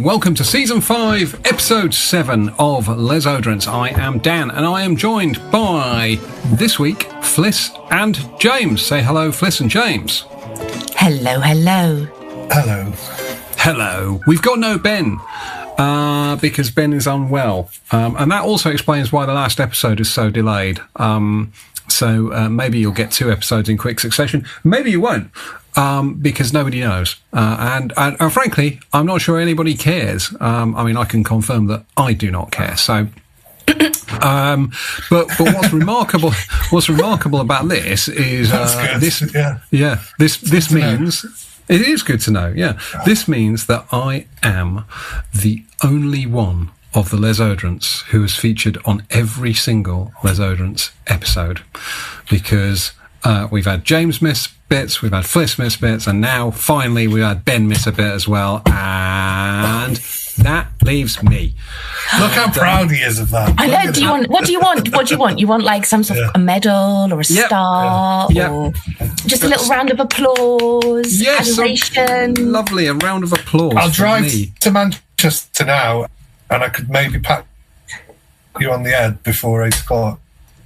Welcome to Season 5, Episode 7 of Les Oderants. I am Dan, and I am joined by, this week, Fliss and James. Say hello, Fliss and James. Hello, hello. Hello. Hello. We've got no Ben, because Ben is unwell. And that also explains why the last episode is so delayed. So maybe you'll get 2 episodes in quick succession. Maybe you won't. Because nobody knows. And frankly, I'm not sure anybody cares. I mean, I can confirm that I do not care. So, but what's remarkable about this is, this means, it is good to know. Yeah. This means that I am the only one of the Les Oderants who is featured on every single Les Oderants episode, because we've had James miss bits, we've had Fliss miss bits, and now finally we've had Ben miss a bit as well, and that leaves me. Look how proud he is of that. I know. What do you want? You want like some sort of a medal or a star, or just a little round of applause? Yes, adoration. Lovely, a round of applause. I'll drive to Manchester now, and I could maybe pat you on the head before 8 o'clock.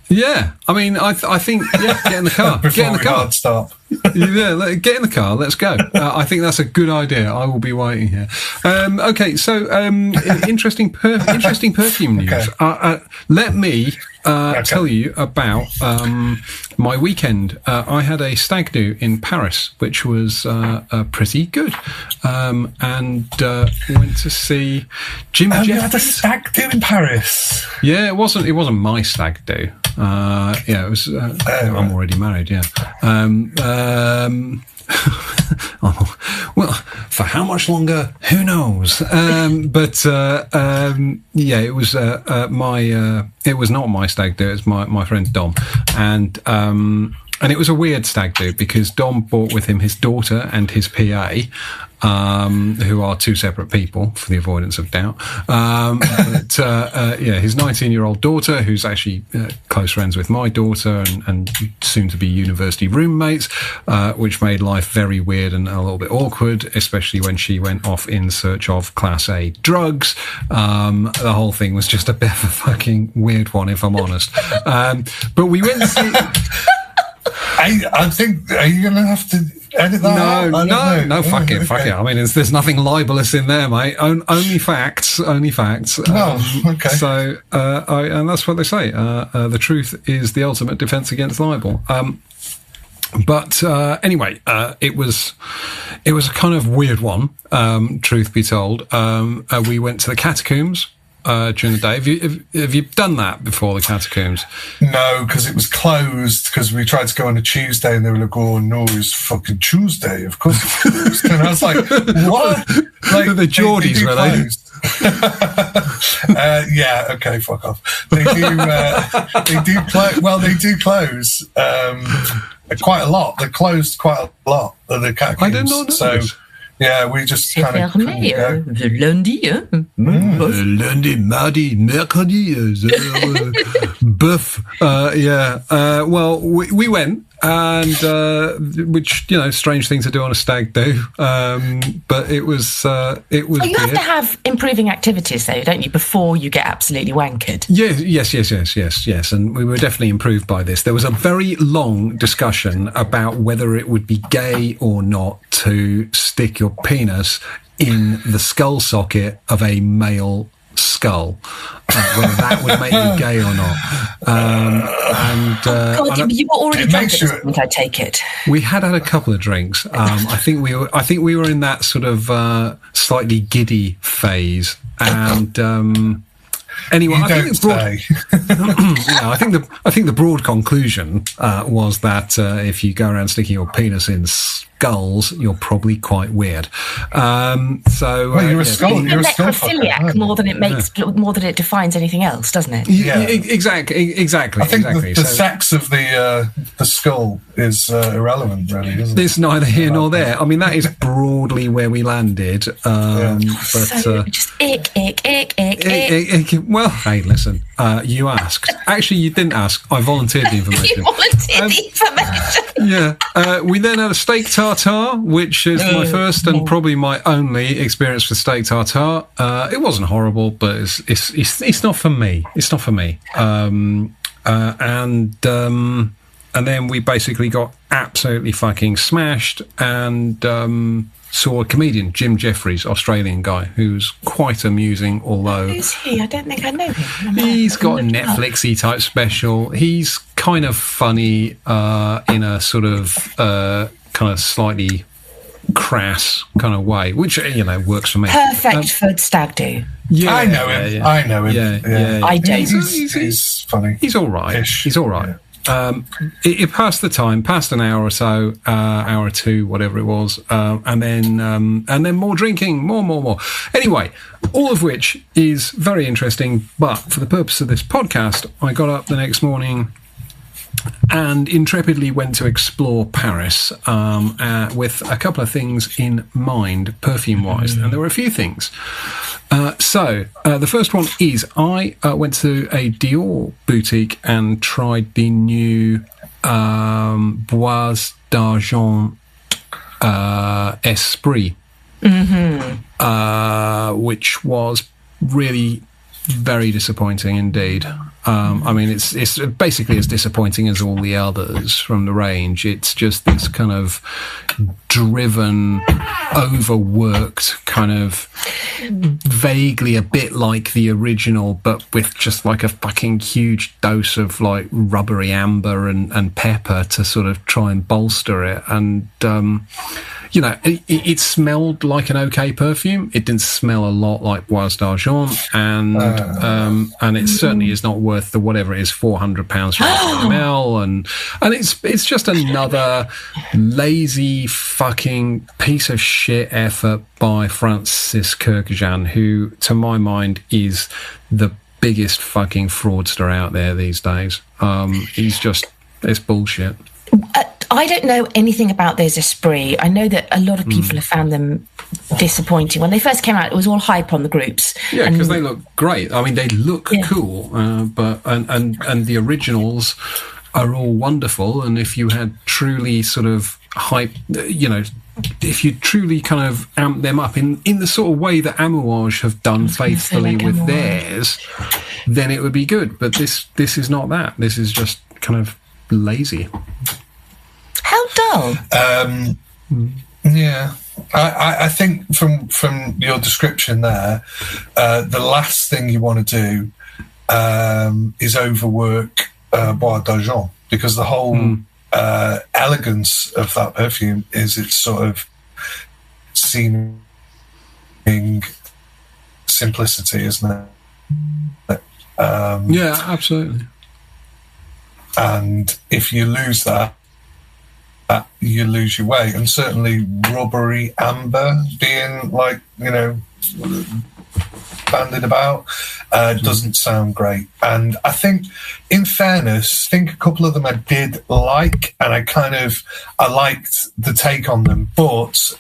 Yeah, I mean, I think, get in the car. Get in the car. Stop. Yeah, get in the car. Let's go. I think that's a good idea. I will be waiting here. Okay, so interesting perfume news. Okay. Let me tell you about my weekend. I had a stag do in Paris, which was pretty good, and went to see Jim. You had a stag do in Paris? Yeah, it wasn't my stag do. It was. I'm already married. Yeah. Well, for how much longer? Who knows? But it was it was not my stag do. It was my friend Dom, and it was a weird stag do because Dom brought with him his daughter and his PA, who are 2 separate people for the avoidance of doubt. His 19-year-old daughter, who's actually close friends with my daughter and soon to be university roommates, which made life very weird and a little bit awkward, especially when she went off in search of Class A drugs. The whole thing was just a bit of a fucking weird one, if I'm honest. But we went to see... I think, are you going to have to edit that out? No, fuck it. I mean, there's nothing libelous in there, mate. Only facts. Okay. So, and that's what they say. The truth is the ultimate defense against libel. But anyway, it was a kind of weird one, truth be told. We went to the catacombs during the day. Have you done that before, the catacombs? No, because it was closed, because we tried to go on a Tuesday and they were like, oh no, it's fucking Tuesday, of course it's closed. And I was like, what? Like, the Geordies, were they? Yeah, okay, fuck off. They do close quite a lot. They closed quite a lot of the catacombs. I didn't know that. So yeah, we just kind of le lundi, lundi, mardi, mercredi, bœuf. Well, we went, and which, strange thing to do on a stag do, but it was. You have to have improving activities, though, don't you, before you get absolutely wankered? Yes, and we were definitely improved by this. There was a very long discussion about whether it would be gay or not to stick your penis in the skull socket of a male skull, whether that would make you gay or not. You were already drunk at this point, I take it. We had a couple of drinks. I think we were in that sort of slightly giddy phase, and anyway, I think the broad conclusion was that if you go around sticking your penis in skulls, you're probably quite weird. You're a skull. You're a necrophiliac more than it makes, more than it defines anything else, doesn't it? Yeah, exactly. I think the sex of the skull is irrelevant, really, isn't it? It's neither here nor there. I mean, that is broadly where we landed. But just ick. Well, hey, listen. You asked. Actually, you didn't ask. I volunteered the information. You volunteered the information. Yeah. We then had a steak tartare, which is my first and probably my only experience with steak tartare. It wasn't horrible, but it's not for me. It's not for me. And then we basically got absolutely fucking smashed and saw a comedian, Jim Jeffries, Australian guy, who's quite amusing, although... Who's he? I don't think I know him. He's got a Netflix-y type special. He's kind of funny in a sort of kind of slightly crass kind of way, which, works for me. Perfect for stag do. Yeah, I know him. Yeah. I know him. Yeah. I don't. He's funny. He's all right. He's all right. Yeah. It passed the time, passed an hour or so, hour or two, whatever it was, and then more drinking, more. Anyway, all of which is very interesting. But for the purpose of this podcast, I got up the next morning and intrepidly went to explore Paris with a couple of things in mind, perfume-wise, and there were a few things. So the first one is I went to a Dior boutique and tried the new Bois d'Argent Esprit, which was really very disappointing indeed. I mean, it's basically as disappointing as all the others from the range. It's just this kind of driven, overworked, kind of vaguely a bit like the original, but with just like a fucking huge dose of like rubbery amber and pepper to sort of try and bolster it. And it smelled like an okay perfume. It didn't smell a lot like Bois d'Argent, and it certainly is not worth the whatever it is, £400 for ml, and it's just another lazy fucking piece of shit effort by Francis Kurkdjian, who, to my mind, is the biggest fucking fraudster out there these days. It's bullshit. I don't know anything about those Esprit. I know that a lot of people have found them disappointing. When they first came out, it was all hype on the groups. Yeah, because they look great. I mean, they look cool, but the originals are all wonderful. And if you had truly sort of hype, if you truly kind of amp them up in the sort of way that Amouage have done faithfully with theirs, then it would be good. But this is not that. This is just kind of lazy. How dull? Yeah, I think from your description there, the last thing you want to do is overwork Bois d'Argent, because the whole elegance of that perfume is its sort of seeming simplicity, isn't it? Yeah, absolutely. And if you lose that, you lose your way. And certainly rubbery amber being like, bandied about doesn't sound great. And I think, in fairness, a couple of them I did like, and I liked the take on them. But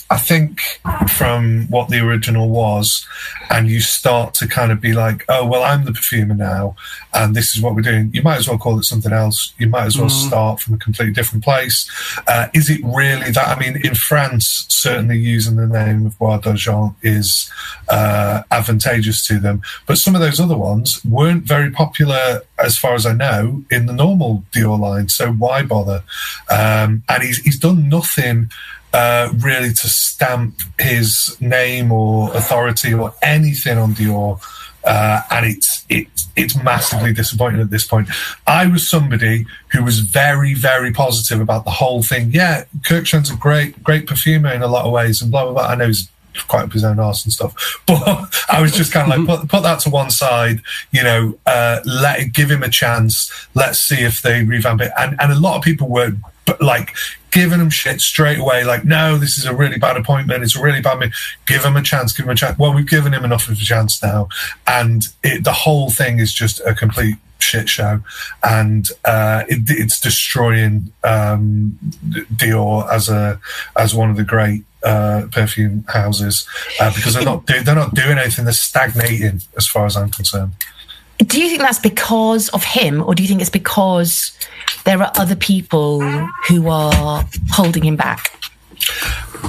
I think from what the original was, and you start to kind of be like, oh, well, I'm the perfumer now, and this is what we're doing. You might as well call it something else. You might as well start from a completely different place. Is it really that? I mean, in France, certainly using the name of Bois d'Argent is advantageous to them. But some of those other ones weren't very popular, as far as I know, in the normal Dior line. So why bother? And he's done nothing really to stamp his name or authority or anything on Dior, and it's massively disappointing at this point. I was somebody who was very, very positive about the whole thing. Yeah, Kurkdjian's a great perfumer in a lot of ways, and blah blah blah. I know he's quite up his own arse and stuff, but I was just kind of like, put that to one side, give him a chance. Let's see if they revamp it. And a lot of people were but like giving them shit straight away, like, no, this is a really bad appointment, it's a really bad meeting. Give him a chance. Well, we've given him enough of a chance now, and the whole thing is just a complete shit show, and it's destroying Dior as one of the great perfume houses, because they're not doing anything. They're stagnating, as far as I'm concerned. Do you think that's because of him, or do you think it's because there are other people who are holding him back?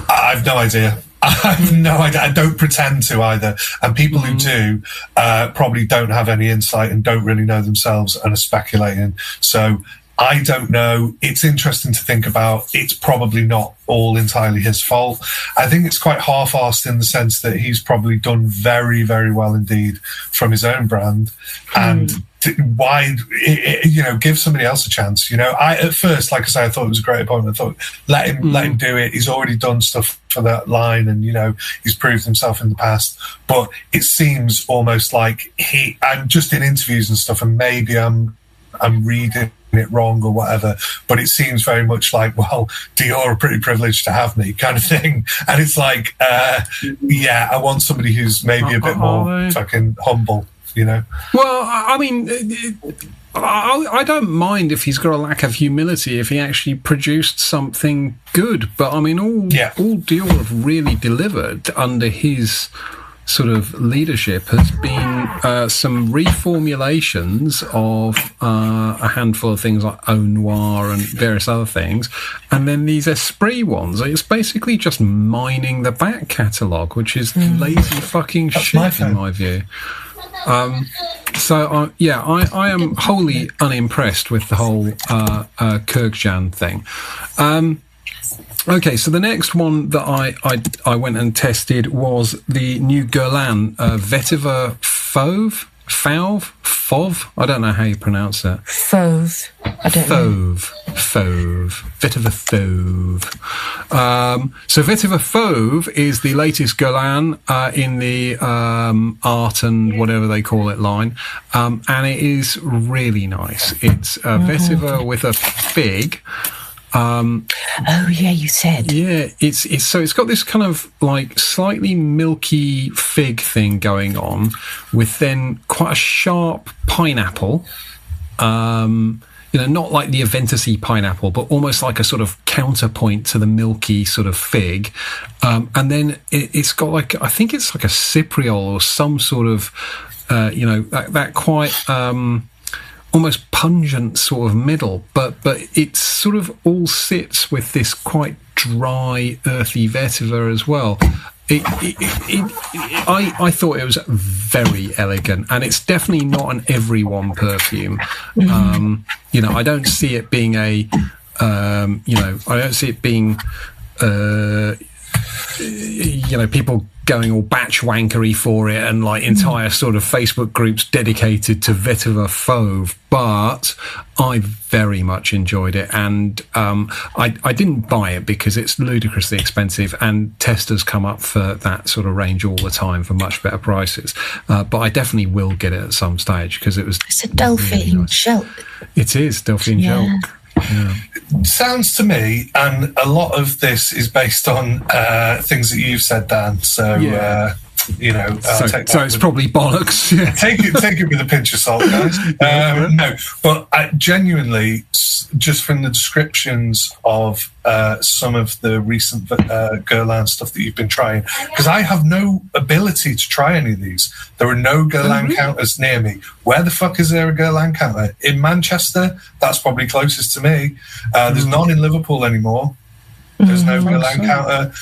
I've no idea. I don't pretend to either. And people who do probably don't have any insight and don't really know themselves and are speculating. So I don't know. It's interesting to think about. It's probably not all entirely his fault. I think it's quite half-arsed in the sense that he's probably done very, very well indeed from his own brand. And why, give somebody else a chance. At first, like I say, I thought it was a great appointment. I thought, let him do it. He's already done stuff for that line, and he's proved himself in the past. But it seems almost like I'm just in interviews and stuff, and maybe I'm reading it wrong or whatever, but it seems very much like, well, Dior are pretty privileged to have me, kind of thing. And it's like, I want somebody who's maybe a bit more fucking humble, Well, I mean, I don't mind if he's got a lack of humility if he actually produced something good, but I mean, all Dior have really delivered under his sort of leadership has been some reformulations of a handful of things like Eau Noir and various other things, and then these Esprit ones. It's basically just mining the back catalogue, which is lazy fucking shit in my view. I am wholly unimpressed with the whole Kurkdjian thing. Okay, so the next one that I went and tested was the new Guerlain Vetiver Fauve. I don't know how you pronounce that. Fauve. I don't know. Fauve. Vetiver Fauve. So Vetiver Fauve is the latest Guerlain in the art and whatever they call it line, and it is really nice. It's Vetiver with a fig. You said. Yeah, it's got this kind of like slightly milky fig thing going on, with then quite a sharp pineapple. Not like the Aventus-y pineapple, but almost like a sort of counterpoint to the milky sort of fig. And then it's got like, I think it's like a cypriol or some sort of, that quite almost pungent sort of middle, but it sort of all sits with this quite dry, earthy vetiver as well. I thought it was very elegant, and it's definitely not an everyone perfume. I don't see it being people going all batch wankery for it and like entire sort of Facebook groups dedicated to Vetiver Fauve, but I very much enjoyed it, and I didn't buy it because it's ludicrously expensive, and testers come up for that sort of range all the time for much better prices, but I definitely will get it at some stage because it's a Delphine Schelk. It is Delphine Schelk. Yeah. Sounds to me, and a lot of this is based on things that you've said, Dan. So, so it's probably bollocks. Yeah. Take it with a pinch of salt, guys. No, but genuinely, just from the descriptions of some of the recent Guerlain stuff that you've been trying, because I have no ability to try any of these. There are no Guerlain counters near me. Where the fuck is there a Guerlain counter? In Manchester, that's probably closest to me. There's none in Liverpool anymore. There's no Guerlain counter.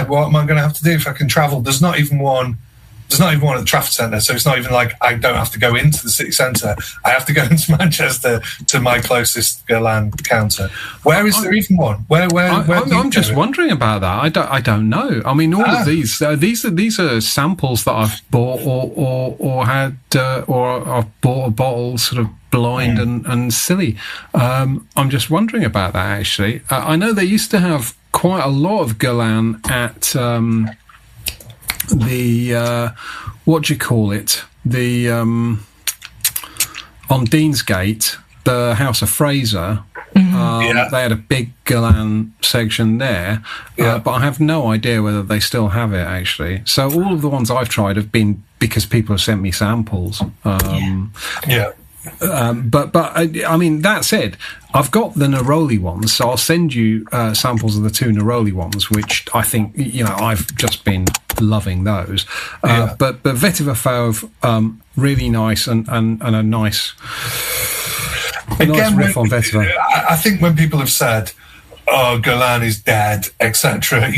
What am I going to have to do if I can travel? There's not even one at the Trafford Centre, so it's not even like I don't have to go into the city centre. I have to go into Manchester to my closest Guerlain counter. Where is there even one? I'm just wondering about that. I don't know. I mean, all of these are samples that I've bought or had or I've bought a bottle sort of blind and silly. I'm just wondering about that, actually. I know they used to have quite a lot of Guerlain at what do you call it? On Deansgate, the House of Fraser. They had a big Guerlain section there, but I have no idea whether they still have it, actually. So all of the ones I've tried have been because people have sent me samples. But I mean, that said, I've got the Neroli ones, so I'll send you samples of the 2 Neroli ones, which I think, I've just been loving those. But Vetiver Fauve, really nice and a nice riff on Vetiver. I think when people have said, "Oh, Guerlain is dead," etc., I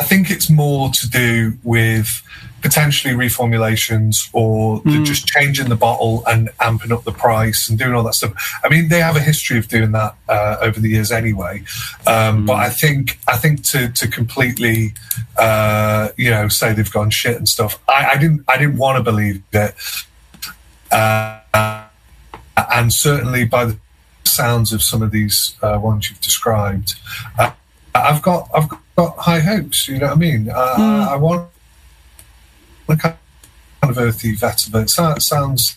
think it's more to do with potentially reformulations or just changing the bottle and amping up the price and doing all that stuff. I mean, they have a history of doing that over the years anyway. But I think to completely, say they've gone shit and stuff, I didn't want to believe it. And certainly by the sounds of some of these ones you've described, I've got high hopes. You know what I mean? I want a kind of earthy vetiver. It sounds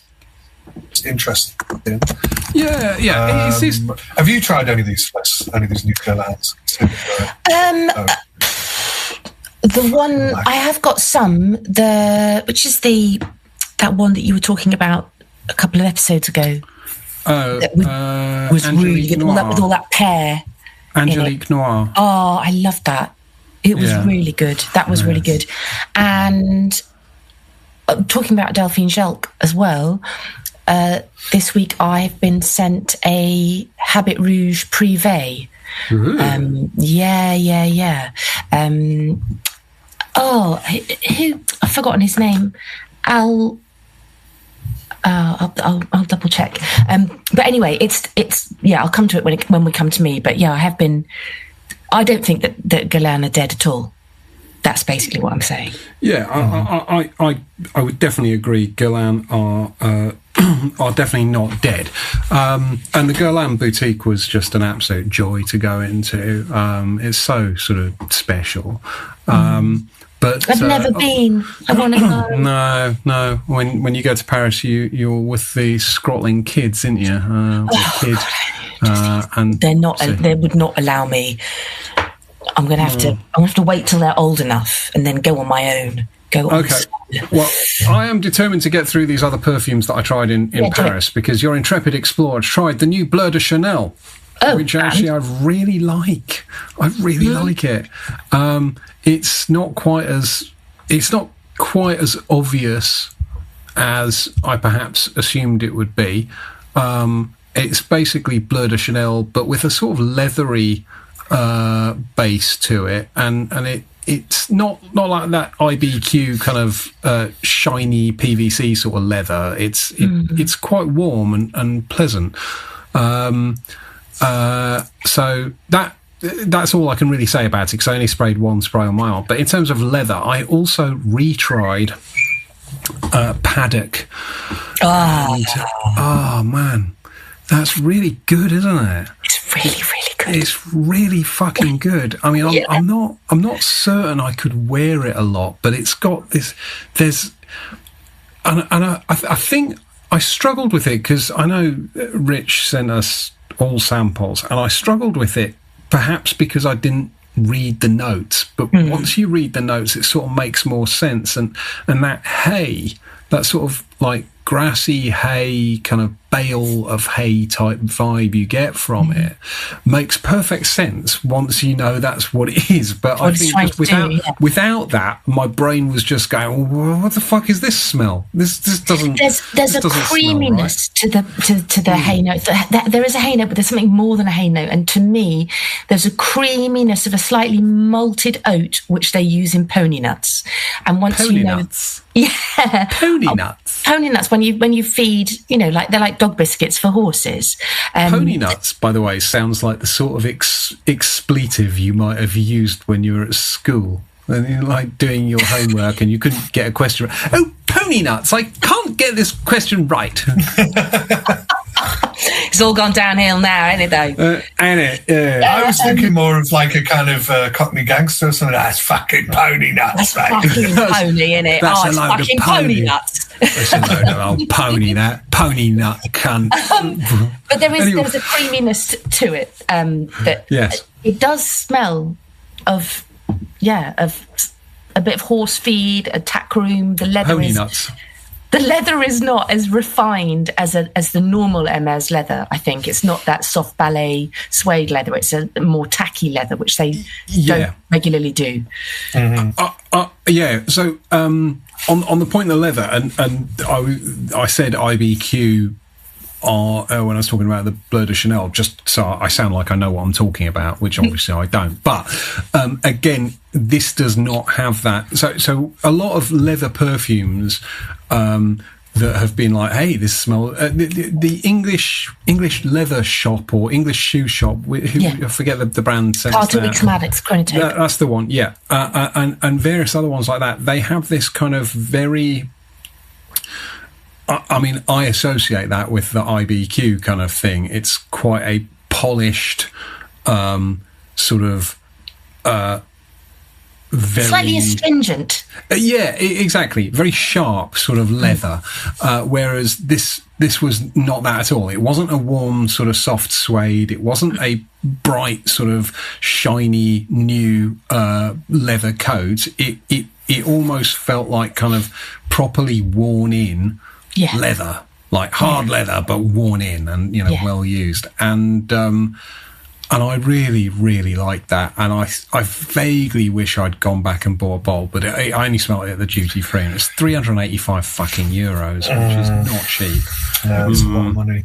interesting. Yeah. Have you tried any of these Fliss, any of these new Guerlains? The one I have got some, which is that one that you were talking about a couple of episodes ago. Was really good with all that pear. Angelique Noir. Oh, I loved that. It was really good. That was really good. And talking about Delphine Jelk as well, this week I've been sent a Habit Rouge Privé. I've forgotten his name. I'll double check. But anyway, it's I'll come to it when we come to me. But I have been. I don't think that Guerlain are dead at all. That's basically what I'm saying. Yeah, I would definitely agree. Guerlain are definitely not dead. And the Guerlain boutique was just an absolute joy to go into. It's so sort of special. But I've never been. I want to go. No. When you go to Paris, you're with the scrottling kids, isn't you? And they're not. They would not allow me. I'm going to have to. I'm going to have to wait till they're old enough and then go on my own. Okay. Well, I am determined to get through these other perfumes that I tried in Paris, because your intrepid explorer tried the new Bleu de Chanel, which actually I really like. I really like it. It's not quite as obvious as I perhaps assumed it would be. It's basically Bleu de Chanel, but with a sort of leathery base to it, and it's not like that IBQ kind of shiny PVC sort of leather. It's quite warm and pleasant. So that's all I can really say about it, because I only sprayed one spray on my arm. But in terms of leather, I also retried Paddock. Oh man, that's really good, isn't it? It's really, really good. It's really fucking good. I mean, I'm not certain I could wear it a lot, but it's got this. I think I struggled with it because I know Rich sent us all samples, and I struggled with it perhaps because I didn't read the notes. But once you read the notes, it sort of makes more sense, and that hay, that sort of like grassy hay, kind of bale of hay type vibe you get from it makes perfect sense once you know that's what it is. But I think just without that, my brain was just going, well, what the fuck is this smell? This doesn't. There's a creaminess to the hay note. There is a hay note, but there's something more than a hay note. And to me, there's a creaminess of a slightly malted oat, which they use in pony nuts. And once pony nuts. Yeah, pony nuts. Pony nuts. When you feed, like they're like dog biscuits for horses. Pony nuts, by the way, sounds like the sort of expletive you might have used when you were at school, and you're like doing your homework and you couldn't get a question right. Oh, pony nuts! I can't get this question right. It's all gone downhill now, ain't it, though? Ain't it? Yeah. I was thinking more of like a kind of Cockney gangster or something. That's fucking pony nuts, That's fucking pony, innit? That's it's fucking pony nuts. It's a load of old pony, that. Pony nut cunt. But there's a creaminess to it that it does smell of a bit of horse feed, a tack room. The leather pony nuts. The leather is not as refined as the normal Hermès leather. I think it's not that soft ballet suede leather. It's a more tacky leather, which they don't regularly do. Mm-hmm. So on the point of the leather, and I said IBQ when I was talking about the Bleu de Chanel, just so I sound like I know what I'm talking about, which obviously I don't. But again, this does not have that. So a lot of leather perfumes that have been like, hey, this smell. The English leather shop or English shoe shop. I forget the brand. Carter Weeks Maddox Chronotype. That's the one. Yeah, and various other ones like that. They have this kind of very. I mean, I associate that with the IBQ kind of thing. It's quite a polished, sort of, very slightly astringent. Exactly. Very sharp sort of leather. Whereas this was not that at all. It wasn't a warm sort of soft suede. It wasn't a bright sort of shiny new leather coat. It almost felt like kind of properly worn in. Leather, like hard leather, but worn in and well used, and I really, really like that. And I vaguely wish I'd gone back and bought a bottle, but I only smelled it at the duty free, and it's 385 fucking euros, which is not cheap. No, it's a lot of money.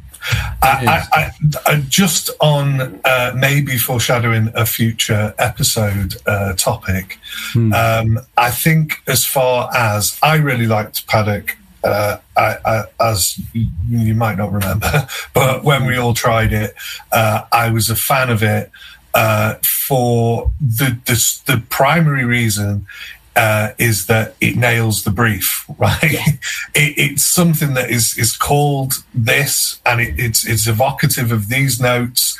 I just on maybe foreshadowing a future episode topic. I think as far as I really liked Paddock. As you might not remember, but when we all tried it, I was a fan of it for the primary reason is that it nails the brief, right? It's something that is called this, and it's evocative of these notes,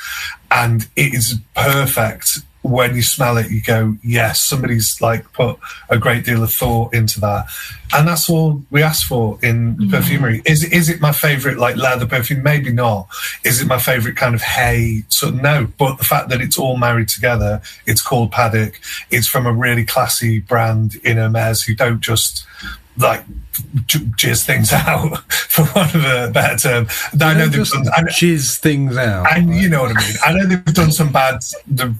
and it is perfect. When you smell it, you go, yes, somebody's like put a great deal of thought into that. And that's all we ask for in perfumery. Is it my favourite like leather perfume? Maybe not. Is it my favourite kind of hay? So no, but the fact that it's all married together, it's called Paddock. It's from a really classy brand in Hermès who don't just like jizz things out, for want of a better term. I know they've done jizz things out, and right. You know what I mean. I know they've done some bad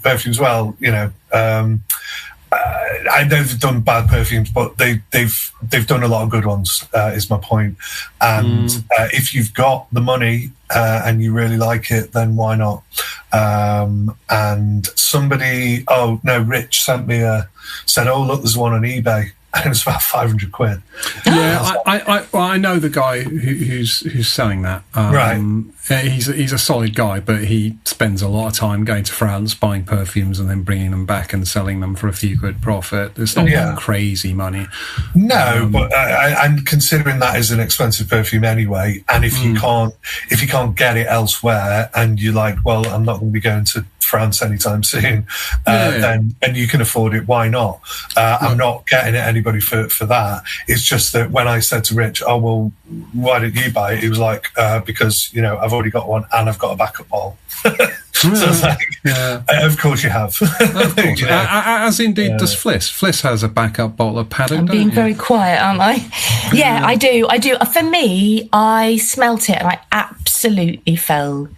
perfumes. Well, I know they've done bad perfumes, but they've done a lot of good ones. Is my point. And if you've got the money and you really like it, then why not? And somebody, Rich said, "Oh, look, there's one on eBay." And it was about 500 quid. Yeah, I know the guy who's selling that. Right. He's a solid guy, but he spends a lot of time going to France, buying perfumes, and then bringing them back and selling them for a few quid profit. It's not crazy money. No, but and considering that is an expensive perfume anyway, and if you can't get it elsewhere, and you're like, well, I'm not going to be going to France anytime soon, then and you can afford it, why not? I'm not getting at anybody for that. It's just that when I said to Rich, oh well, why did you buy it? He was like, because I've already got one and I've got a backup bottle. So it's like, of course you have. Of course. As indeed does Fliss. Fliss has a backup bottle of Paddock. I'm being very quiet, aren't I? Yeah, I do. For me, I smelt it and I absolutely fell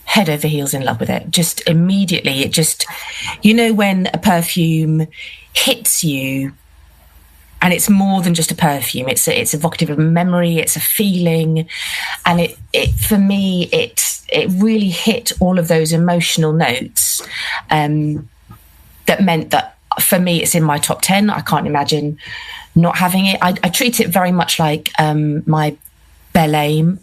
head over heels in love with it. Just immediately, it just, when a perfume hits you, and it's more than just a perfume. It's evocative of memory. It's a feeling, and it for me, it really hit all of those emotional notes. That meant that for me, it's in my top 10. I can't imagine not having it. I treat it very much like my Belle Aime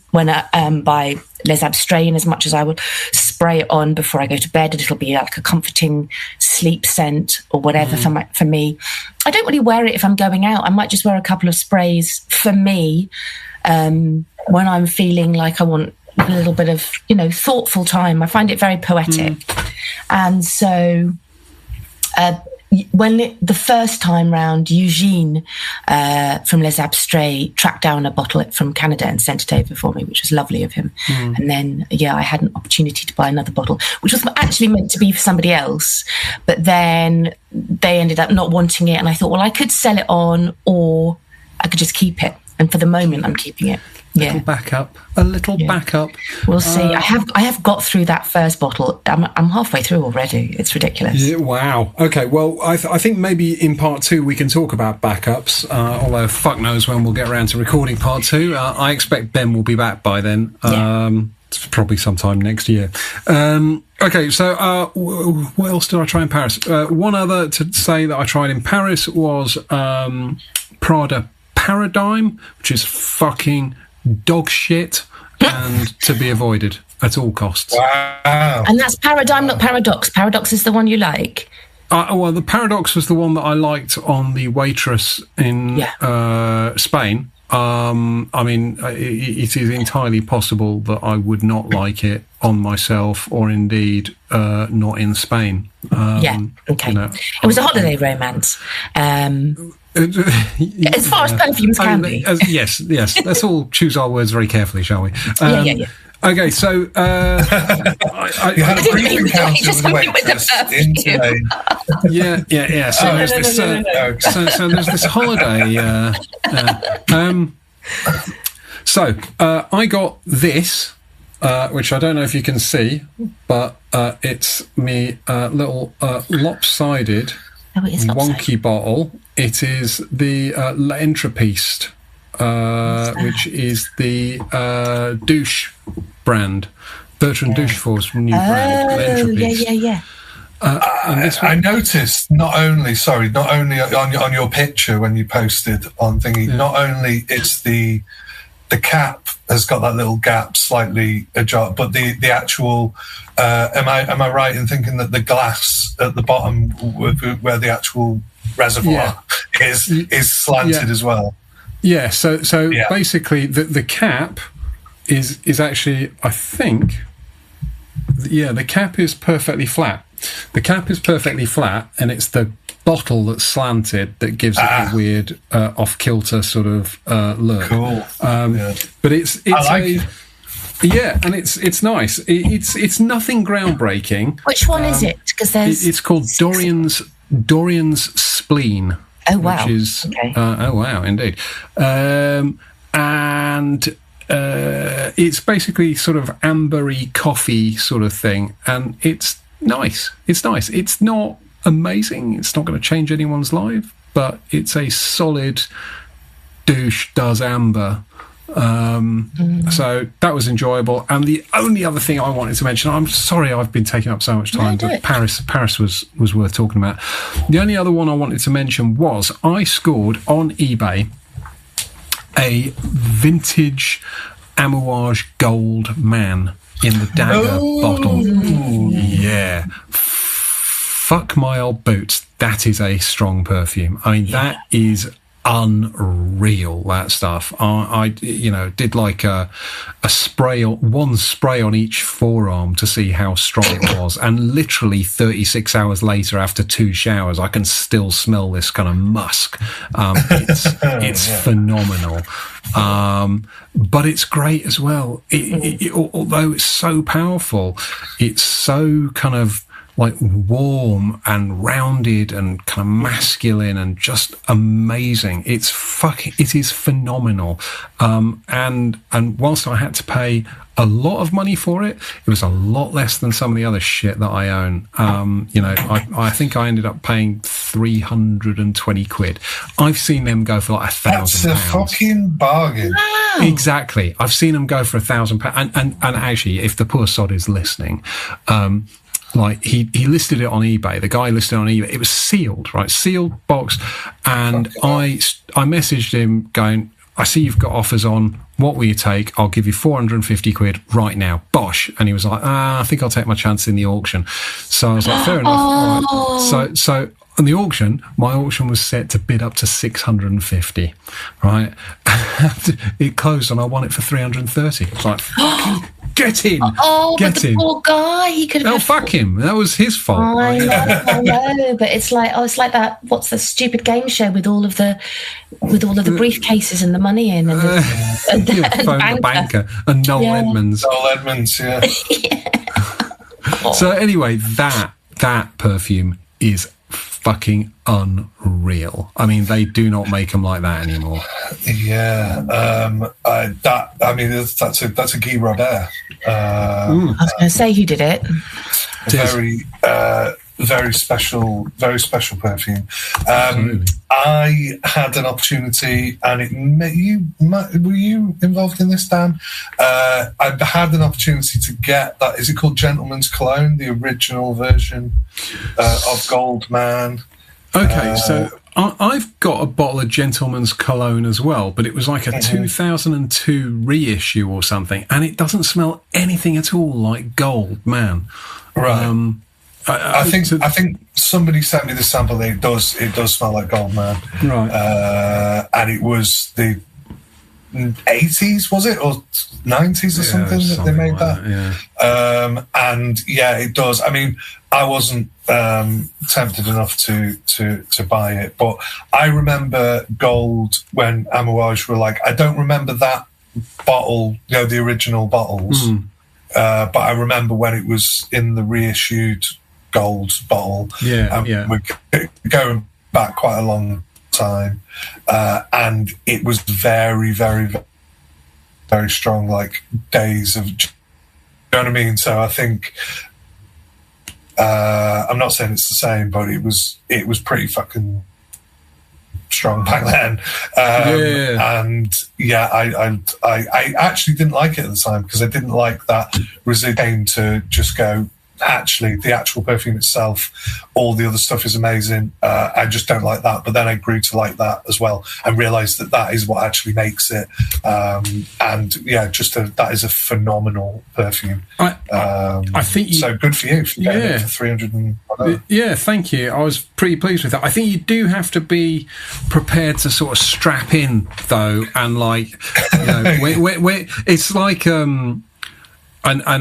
by Les Abstrains, as much as I would spray it on before I go to bed, and it'll be like a comforting sleep scent or whatever for me. I don't really wear it if I'm going out. I might just wear a couple of sprays for me when I'm feeling like I want a little bit of, thoughtful time. I find it very poetic. And so when the first time round, Eugene from Les Abstraits tracked down a bottle from Canada and sent it over for me, which was lovely of him. And then, I had an opportunity to buy another bottle, which was actually meant to be for somebody else. But then they ended up not wanting it. And I thought, well, I could sell it on, or I could just keep it. And for the moment, I'm keeping it. A little backup. We'll see. I have got through that first bottle. I'm halfway through already. It's ridiculous. Yeah, wow. Okay, well, I think maybe in part 2 we can talk about backups, although fuck knows when we'll get around to recording part 2. I expect Ben will be back by then. It's probably sometime next year. Okay, so what else did I try in Paris? One other to say that I tried in Paris was Prada Paradigm, which is fucking dog shit and to be avoided at all costs. Wow. And that's Paradigm, not Paradox. Paradox is the one you like. Well, the Paradox was the one that I liked on the Waitress in Spain. I mean, it is entirely possible that I would not like it on myself, or indeed not in Spain. Okay. It was a holiday romance. As far as perfumes can be. Yes. Let's all choose our words very carefully, shall we? Yeah. Okay, so you had a brief encounter with the Waitress in Spain. Yeah. So there's this holiday. So I got this, which I don't know if you can see, but it's me little lopsided, wonky bottle. It is the L'Entrepiste, which is the douche brand, Bertrand Douchefort's new brand, L'Entrepiste. Yeah. I noticed not only on your picture when you posted on thingy, not only it's the cap has got that little gap slightly ajar, but the actual am I right in thinking that the glass at the bottom where the actual reservoir is slanted as well? Yeah, so basically the cap is actually, I think, the cap is perfectly flat. The cap is perfectly flat, and it's the bottle that's slanted that gives it a weird off-kilter sort of look. Cool. But it's I like it. Yeah, and it's nice. It's nothing groundbreaking. Which one is it? Because it's called Dorian's Spleen. Oh wow! Which is oh wow, indeed. And it's basically sort of ambery coffee sort of thing, and it's nice. It's nice. It's not amazing. It's not going to change anyone's life, but it's a solid douche does amber. So that was enjoyable. And the only other thing I wanted to mention, I'm sorry I've been taking up so much time, but Paris was worth talking about. The only other one I wanted to mention was I scored on eBay a vintage Amouage Gold Man in the dagger bottle. Yeah. Fuck my old boots. That is a strong perfume. I mean, that is unreal, that stuff. I did like a spray, one spray on each forearm to see how strong it was, and literally 36 hours later, after 2 showers, I can still smell this kind of musk. It's phenomenal, but it's great as well. Although it's so powerful, it's so kind of like warm and rounded and kind of masculine and just amazing. It is phenomenal. And whilst I had to pay a lot of money for it, it was a lot less than some of the other shit that I own. I think I ended up paying 320 quid. I've seen them go for like £1,000. That's a fucking bargain. Wow. Exactly. I've seen them go for £1,000. And actually, if the poor sod is listening, like he listed it on eBay. The guy listed it on eBay. It was sealed, right? Sealed box. And I messaged him going, I see you've got offers on. What will you take? I'll give you 450 quid right now. Bosh. And he was like, I think I'll take my chance in the auction. So I was like, fair enough. Right. So on the auction, my auction was set to bid up to 650, right? It closed and I won it for 330. It's like, fucking Get in. Oh, Get but the in. poor guy. He could have. Oh, fuck him. That was his fault. I know, but it's like that. What's the stupid game show with all of the briefcases and the money in and the banker and Noel Edmonds. Noel Edmonds, yeah. So anyway, that perfume is fucking unreal. I mean, they do not make them like that anymore. Yeah, that's a Guy Robert. I was going to say who did it. Very special perfume. I had an opportunity, and were you involved in this, Dan? I had an opportunity to get that. Is it called Gentleman's Cologne, the original version of Goldman? Okay, so I've got a bottle of Gentleman's Cologne as well, but it was like a 2002 reissue or something, and it doesn't smell anything at all like gold, man. Right. I think somebody sent me the sample. It does smell like gold, man. Right. And it was the 80s, was it, or 90s or something that they made like that? And yeah, it does. I mean, I wasn't tempted enough to buy it, but I remember gold when Amouage were like, I don't remember that bottle, the original bottles, but I remember when it was in the reissued gold bottle. We're going back quite a long time, and it was very, very, very strong, like days of, you know what I mean? So I think I'm not saying it's the same, but it was pretty fucking strong back then. And I actually didn't like it at the time, because I didn't like that residuum to just go, actually the actual perfume itself, all the other stuff is amazing, I just don't like that. But then I grew to like that as well, and realized that is what actually makes it, that is a phenomenal perfume. I think so good for you for getting it for 300 and whatever. Yeah, thank you. I was pretty pleased with that. I think you do have to be prepared to sort of strap in though, and like, it's like And I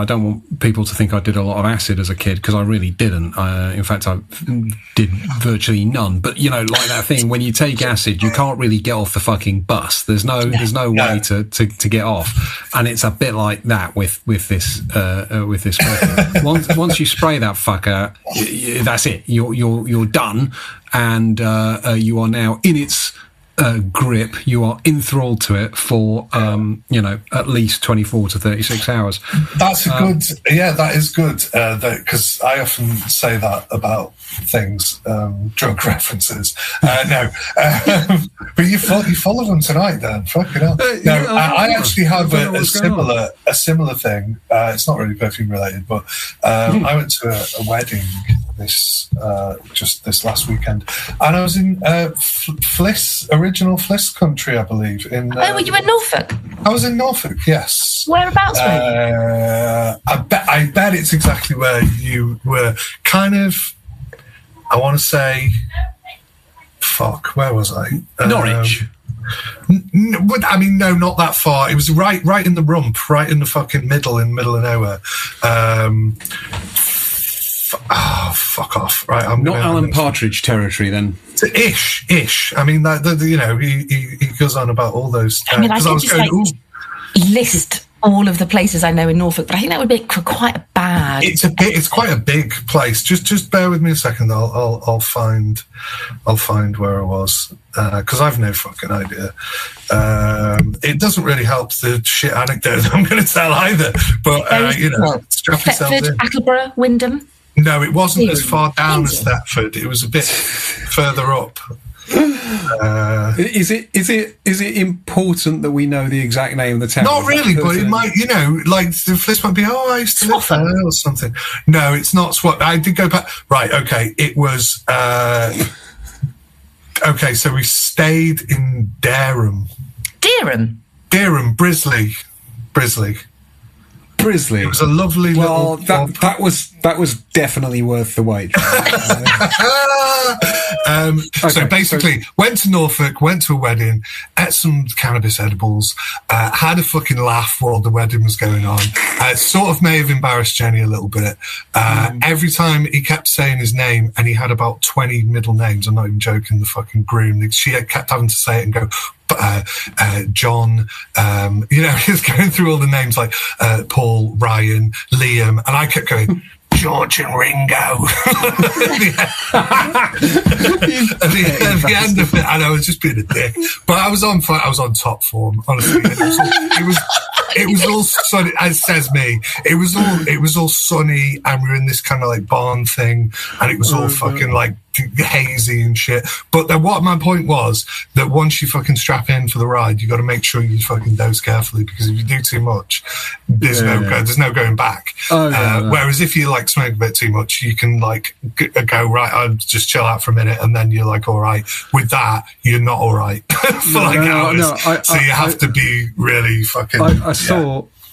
don't want people to think I did a lot of acid as a kid, because I really didn't. In fact, I did virtually none. But like that thing, when you take acid, you can't really get off the fucking bus. There's no way to get off, and it's a bit like that with this perfume. Once you spray that fucker, that's it. You're done, and you are now in its grip. You are enthralled to it for at least 24 to 36 hours. That's that is good, because I often say that about things, drug references. But you follow them tonight, Dan. Fucking hell. I actually have a similar thing. It's not really perfume related, but I went to a wedding this last weekend, and I was in Fliss, original Fliss country, I believe. Were you in Norfolk? I was in Norfolk, yes. Whereabouts were you? I bet it's exactly where you were. Kind of, I want to say, where was I? Norwich. No, not that far. It was right in the rump, right in the fucking middle of nowhere. Fuck off! Right, I'm not Alan Partridge territory then. Ish. I mean, he goes on about all those. I could just list all of the places I know in Norfolk, but I think that would be quite bad. It's quite a big place. Just bear with me a second. I'll find where I was, because I've no fucking idea. It doesn't really help the shit anecdote that I'm going to tell either. But strap yourself in. Attleborough, Wyndham. No, it wasn't as far down as Thetford. It was a bit further up. Is it important that we know the exact name of the town? Not really, but it might, like the Fliss might be, I used to live there or something. No, it's not Swat. I did go back. Right, okay. It was, okay, so we stayed in Dereham. Dereham, Brisley. drizzly. It was a lovely well, little... that was definitely worth the wait. So basically, went to Norfolk, went to a wedding, ate some cannabis edibles, had a fucking laugh while the wedding was going on. Sort of may have embarrassed Jenny a little bit. Every time he kept saying his name, and he had about 20 middle names, I'm not even joking, the fucking groom, she kept having to say it and go, John, he was going through all the names like Paul, Ryan, Liam, and I kept going, George and Ringo. At the end of it, and I was just being a dick. But I was on top form, honestly. It was all sunny, as says me. It was all sunny, and we were in this kind of like barn thing, and it was all fucking like hazy and shit. But what my point was that once you fucking strap in for the ride, you got to make sure you fucking dose carefully, because if you do too much, there's no going back. Whereas if you like smoke a bit too much, you can like go right, I'll just chill out for a minute, and then you're like all right. With that, you're not all right for hours. So you have to be really fucking.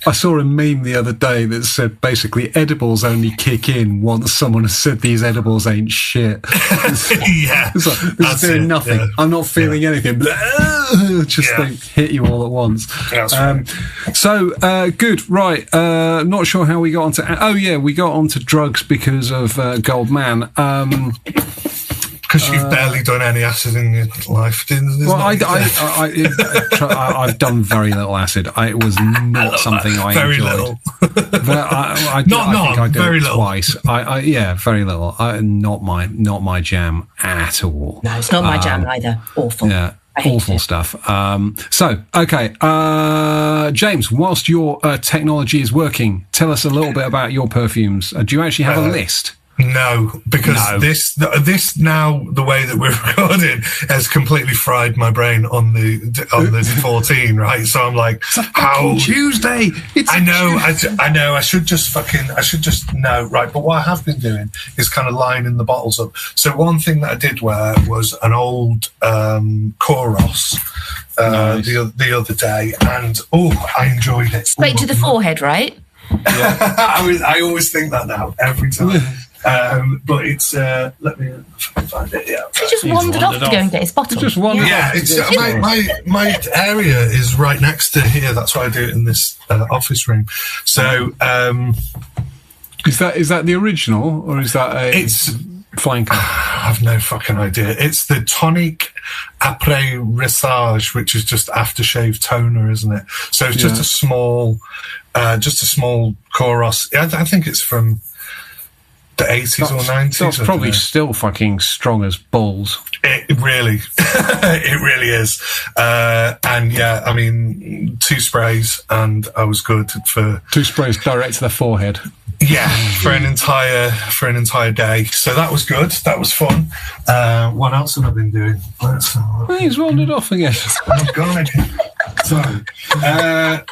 I saw a meme the other day that said basically edibles only kick in once someone has said these edibles ain't shit. It's doing nothing. Yeah. I'm not feeling anything. Just they hit you all at once. Right. So good, right? Not sure how we got onto. We got onto drugs because of Gold Man. Because you've barely done any acid in your life. I've done very little acid. It was not something I very enjoyed. Little. I think I did very it little. Twice. Very little. Not my jam at all. No, it's not my jam either. Awful. Yeah. Awful stuff. Okay. James, whilst your technology is working, tell us a little bit about your perfumes. Do you actually have a list? No, because this now, the way that we're recording has completely fried my brain on the 14, right? So I'm like, how Tuesday? I know. I should just know, right? But what I have been doing is kind of lining the bottles up. So one thing that I did wear was an old Koros the other day, and I enjoyed it. Straight to the forehead, right? Yeah. I always think that now every time. But it's let me find it. Yeah, he just wandered off to go and get his bottle. Just wandered. Yeah, it's my area is right next to here. That's why I do it in this office room. So is that the original, or is that a flanker? I've no fucking idea. It's the tonic après rinçage, which is just aftershave toner, isn't it? So it's just a small Koros. I think it's from the 80s or 90s. That's probably still fucking strong as balls. It really is. And yeah, I mean, 2 sprays and I was good for 2 sprays direct to the forehead. Yeah, for an entire day. So that was good. That was fun. What else have I been doing? He's wandered off again. Oh God. Sorry.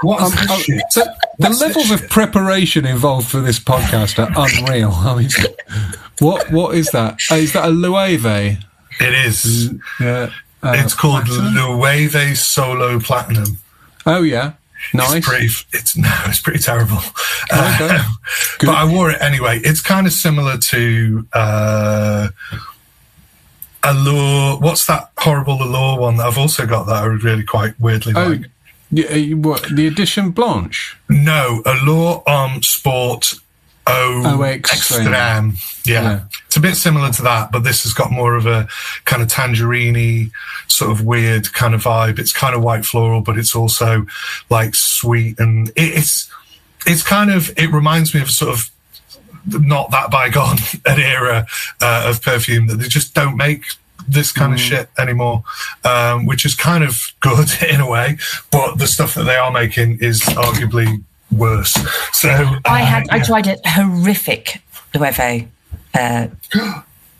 What's this shit? So the levels of preparation involved for this podcast are unreal. I mean, what is that? Is that a Loewe? It is. Yeah. It's called Loewe Solo Platinum. Oh yeah. Nice. It's pretty terrible. Okay. But I wore it anyway. It's kind of similar to Allure. What's that horrible Allure one that I've also got that I really quite weirdly like? What, the Edition Blanche? No, Allure Sport Extreme. Yeah. It's a bit similar to that, but this has got more of a kind of tangerine-y, sort of weird kind of vibe. It's kind of white floral, but it's also like sweet, and it's kind of, it reminds me of sort of not that bygone an era of perfume that they just don't make this kind of shit anymore, which is kind of good in a way, but the stuff that they are making is arguably worse. So I tried a horrific Loewe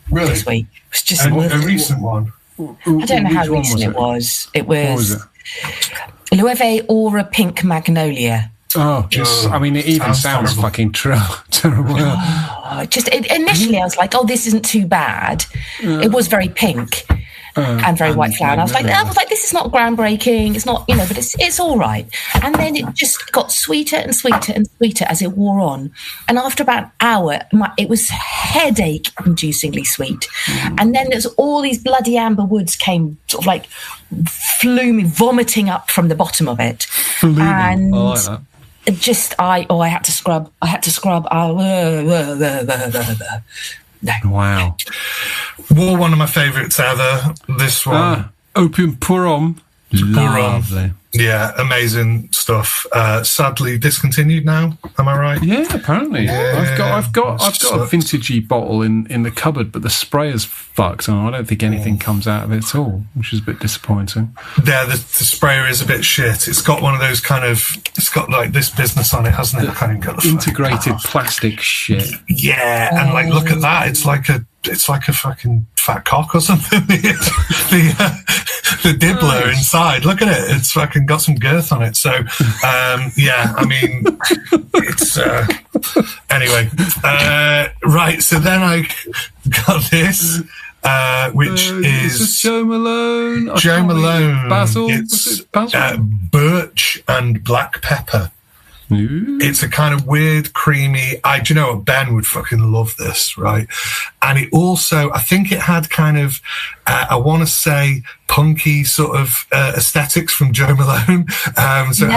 really? this week. It was just a recent one. I don't know how recent it was. It was Loewe Aura Pink Magnolia. Oh, I mean, it even sounds terrible. Fucking terrible. Initially I was like, oh, this isn't too bad. It was very pink. and very white flower. And I was like, this is not groundbreaking. It's not, but it's all right. And then it just got sweeter and sweeter and sweeter as it wore on. And after about an hour, it was headache-inducingly sweet. And then there's all these bloody amber woods came sort of like vomiting up from the bottom of it. And I like that. I had to scrub. No. Wow. One of my favourites ever. This one. Opium Purom. Lovely. Yeah, amazing stuff. Sadly discontinued now. Am I right? Yeah, apparently. Yeah, I've got a vintagey bottle in the cupboard, but the sprayer's fucked, and I don't think anything comes out of it at all, which is a bit disappointing. Yeah, the sprayer is a bit shit. It's got one of those it's got like this business on it, hasn't it? Kind of got the integrated plastic shit. Yeah, and like look at that. It's like a fucking fat cock or something. The dibbler inside. Look at it. It's fucking got some girth on it. So, yeah, I mean, it's anyway. Right. So then I got this, which is Joe Malone. Joe Malone. Basil. It's Basil? birch and black pepper. Ooh. It's a kind of weird, creamy. Do you know what? Ben would fucking love this, right? And it also, I think it had kind of, I want to say, punky sort of aesthetics from Joe Malone. So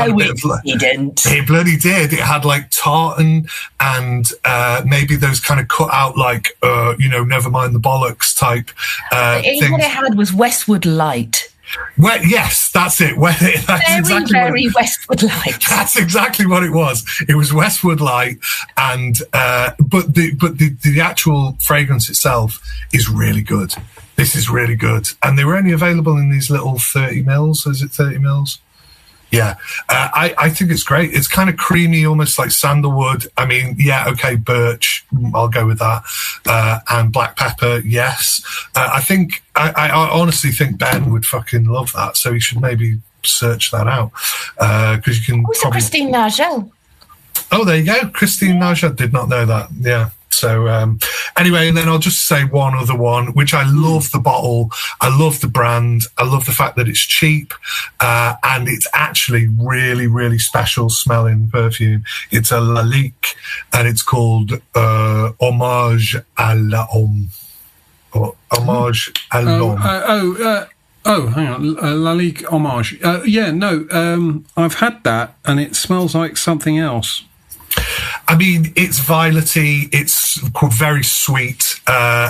he didn't. It bloody did. It had like tartan and maybe those kind of cut out like, never mind the bollocks type things. What it had was Westwood Light. Well, yes, that's it. Very Westwood Light. That's exactly what it was. It was Westwood Light, and but the actual fragrance itself is really good. This is really good, and they were only available in these little 30 mils. Is it 30 mils? Yeah, I think it's great. It's kind of creamy, almost like sandalwood. I mean, yeah, okay, birch, I'll go with that. And black pepper, yes. I honestly think Ben would fucking love that, so he should maybe search that out. Because you can probably... Christine Nagel. Oh, there you go. Christine Nagel. Did not know that. Yeah. So anyway, and then I'll just say one other one, which I love the bottle. I love the brand. I love the fact that it's cheap and it's actually really, really special smelling perfume. It's a Lalique and it's called Hommage à l'Homme. Or Hommage à l'Homme. Hang on. Lalique Hommage. I've had that and it smells like something else. I mean, it's violety, it's very sweet.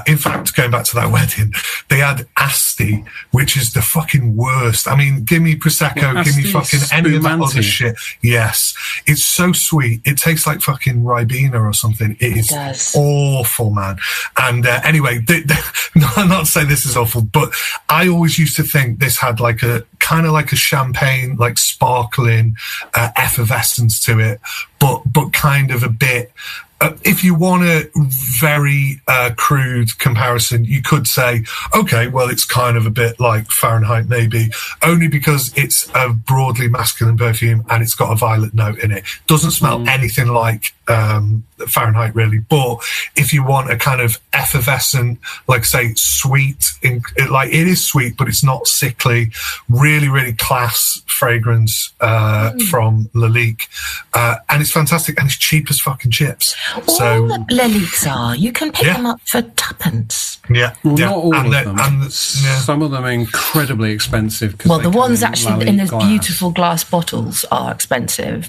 In fact, going back to that wedding, they had Asti, which is the fucking worst. I mean, give me Prosecco, give me fucking any of that other shit. Yes. It's so sweet. It tastes like fucking Ribena or something. It is awful, man. And anyway, not to say this is awful, but I always used to think this had like a kind of like a champagne, like sparkling effervescence to it, but kind of a bit. If you want a very crude comparison, you could say, okay, well, it's kind of a bit like Fahrenheit, maybe, only because it's a broadly masculine perfume and it's got a violet note in it. Doesn't smell anything like Fahrenheit, really. But if you want a kind of effervescent, like, say, sweet, it is sweet, but it's not sickly, really, really class fragrance from Lalique. And it's fantastic and it's cheap as fucking chips. All the Laliques are. You can pick them up for tuppence. Yeah. Well, not all of them. Some of them are incredibly expensive. Well, the ones actually in those beautiful glass bottles are expensive.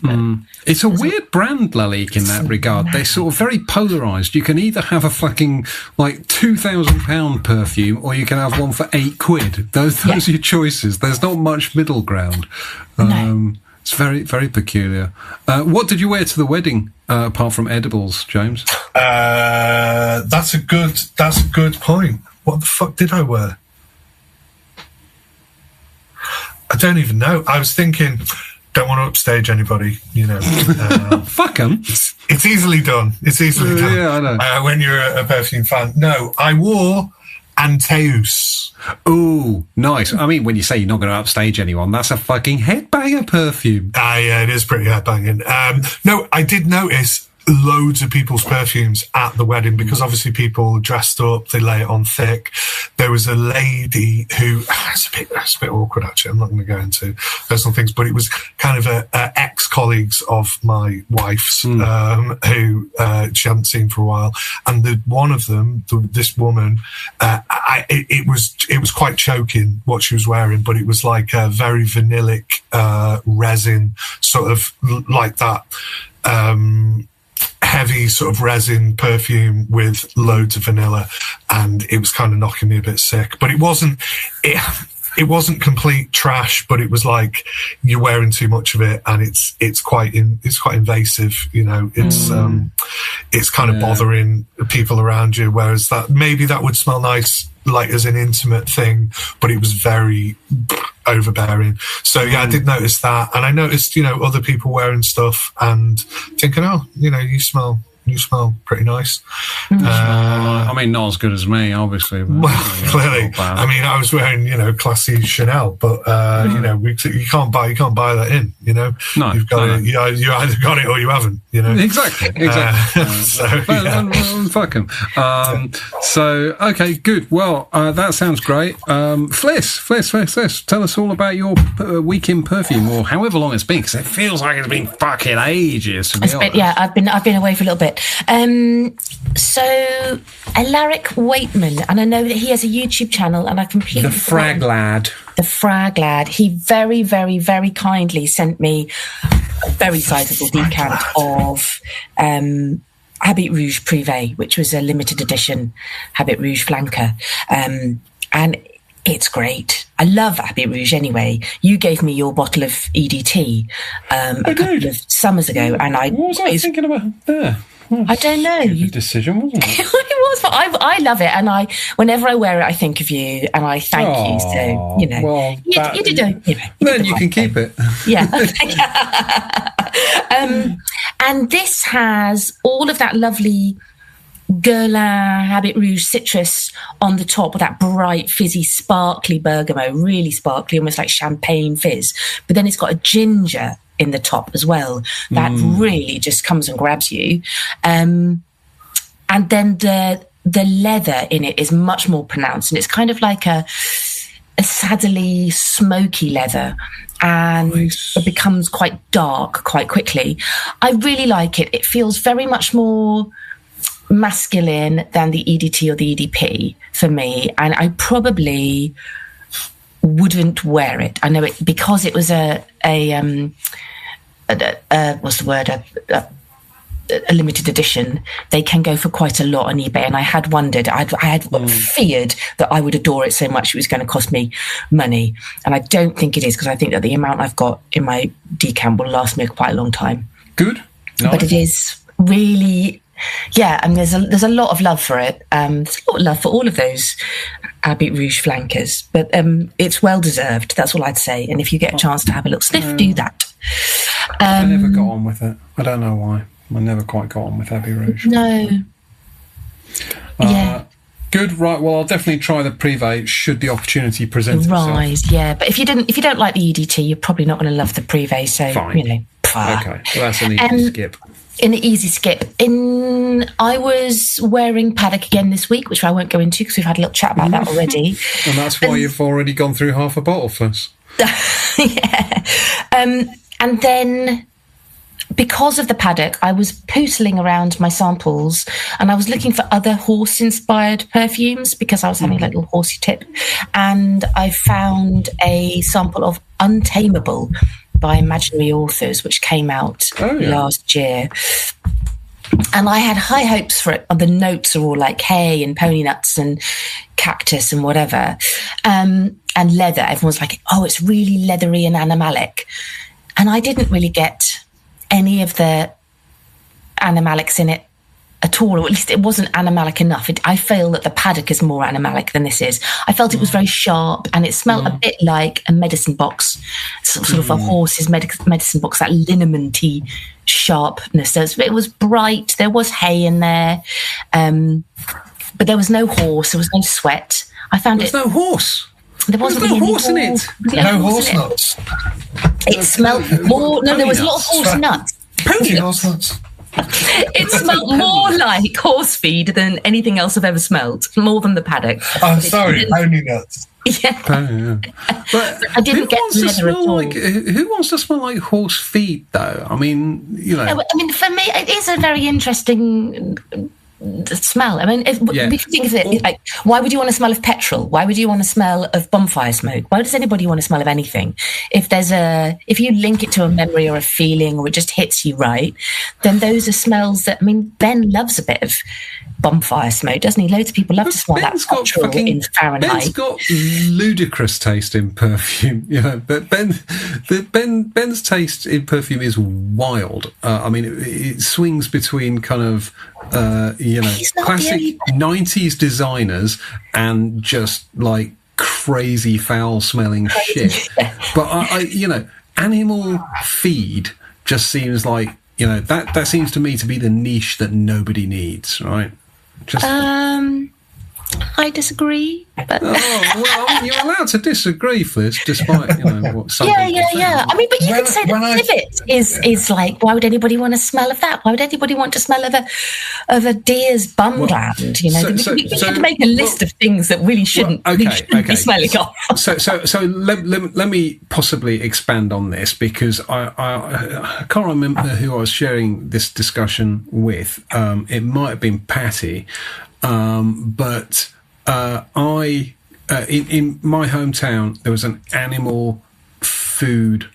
It's a weird brand, Lalique, in that regard. They're sort of very polarised. You can either have a fucking, like, £2,000 perfume or you can have one for £8. Those are your choices. There's not much middle ground. No. It's very, very peculiar. What did you wear to the wedding, apart from edibles, James? That's a good point. What the fuck did I wear? I don't even know. I was thinking, don't want to upstage anybody, Fuck them. It's easily done. It's easily done. Yeah, I know. When you're a perfume fan. No, I wore Antaeus. Oh, nice. I mean, when you say you're not going to upstage anyone, that's a fucking headbanger perfume. Yeah, it is pretty headbanging. No, I did notice loads of people's perfumes at the wedding because obviously people dressed up, they lay it on thick. there was a lady who, it's a bit awkward actually, I'm not going to go into personal things, but it was kind of a ex-colleagues of my wife's, who she hadn't seen for a while. And one of them, this woman, it was quite choking what she was wearing, but it was like a very vanillic resin, sort of like that heavy sort of resin perfume with loads of vanilla, and it was kind of knocking me a bit sick. But it wasn't complete trash, but it was like you're wearing too much of it, and it's quite invasive, you know. It's kind of bothering people around you, whereas that would smell nice like as an intimate thing, but it was very overbearing. So yeah, I did notice that, and I noticed, you know, other people wearing stuff and thinking, oh, you know, you smell pretty nice. I mean, not as good as me, obviously. But, well, clearly. I mean, I was wearing, you know, classy Chanel, but you know, you can't buy that in. You know, no, you've got it. You either got it or you haven't. You know, exactly. So fuck 'em. So okay, good. Well, that sounds great. Fliss, tell us all about your week in perfume, or however long it's been, because it feels like it's been fucking ages. To be honest. Yeah, I've been away for a little bit. So Alaric Waitman, and I know that he has a YouTube channel, and I completely The Frag Lad. He very, very, very kindly sent me a very sizable decant of Habit Rouge Privé, which was a limited edition Habit Rouge flanker, and it's great. I love Habit Rouge anyway. You gave me your bottle of EDT a couple of summers ago, and what was I thinking about there? I don't know. Your decision, wasn't it? It was, but I love it, and whenever I wear it, I think of you, and I thank you. So you know, well, you did. Then you can keep it. Yeah. And this has all of that lovely Guerlain Habit Rouge citrus on the top with that bright, fizzy, sparkly bergamot, really sparkly, almost like champagne fizz. But then it's got a ginger in the top as well that really just comes and grabs you. And then the leather in it is much more pronounced, and it's kind of like a saddily smoky leather, and it becomes quite dark quite quickly. I really like it. It feels very much more masculine than the EDT or the EDP for me, and I probably wouldn't wear it. I know it because it was a limited edition. They can go for quite a lot on eBay, and I had wondered, I had feared that I would adore it so much it was going to cost me money, and I don't think it is, because I think that the amount I've got in my decant will last me quite a long time. Good. Nice. But it is really, yeah, and there's a lot of love for it. There's a lot of love for all of those Habit Rouge flankers, but it's well deserved. That's all I'd say. And if you get a chance to have a little sniff, do that. I never got on with it. I don't know why. I never quite got on with Habit Rouge. No. Yeah. Good. Right. Well, I'll definitely try the Privé should the opportunity present itself. Right. Yeah. But if you don't like the EDT, you're probably not going to love the Privé. So fine. You know. Okay. Well, that's an easy skip. In an easy skip. I was wearing paddock again this week, which I won't go into because we've had a little chat about that already. And that's why you've already gone through half a bottle, Fliss. Yeah. And then, because of the paddock, I was pootling around my samples, and I was looking for other horse-inspired perfumes because I was having a little horsey tip, and I found a sample of Untamable by Imaginary Authors, which came out last year. And I had high hopes for it. The notes are all like hay and pony nuts and cactus and whatever. And leather. Everyone's like, oh, it's really leathery and animalic. And I didn't really get any of the animalics in it at all, or at least it wasn't animalic enough. I feel that the paddock is more animalic than this is. I felt it was very sharp, and it smelled a bit like a medicine box, sort of a horse's medicine box, that liniment-y sharpness. So it was bright. There was hay in there, but there was no horse. There was no sweat. I found there was no horse. There wasn't no horse in it. No horse nuts. It smelled more. No, there was a lot of horse nuts. Pony horse nuts. It smelled more like horse feed than anything else I've ever smelled, more than the paddock. I'm sorry, pony nuts. Yeah. But I didn't get leather at all. Who wants to smell like horse feet, though? I mean, you know. I mean, for me, it is a very interesting smell. I mean, if you think of it, like, why would you want to smell of petrol? Why would you want to smell of bonfire smoke? Why does anybody want to smell of anything? If you link it to a memory or a feeling, or it just hits you right, then those are smells that, I mean, Ben loves a bit of bonfire smoke, doesn't he? Loads of people love to smell that petrol in Fahrenheit. Ben's got ludicrous taste in perfume, you know, but Ben's taste in perfume is wild. I mean, it swings between kind of classic 90s designers and just like crazy foul smelling shit. But I animal feed just seems like, you know, that seems to me to be the niche that nobody needs, right? I disagree. But well, you're allowed to disagree, Fliss, despite what some people think. I mean, but you could say that civet is like, why would anybody want to smell of that? Why would anybody want to smell of a deer's bum gland? You know, we could make a list of things that really shouldn't be smelling of. So let me possibly expand on this, because I can't remember who I was sharing this discussion with. It might have been Patty. But in my hometown, there was an animal food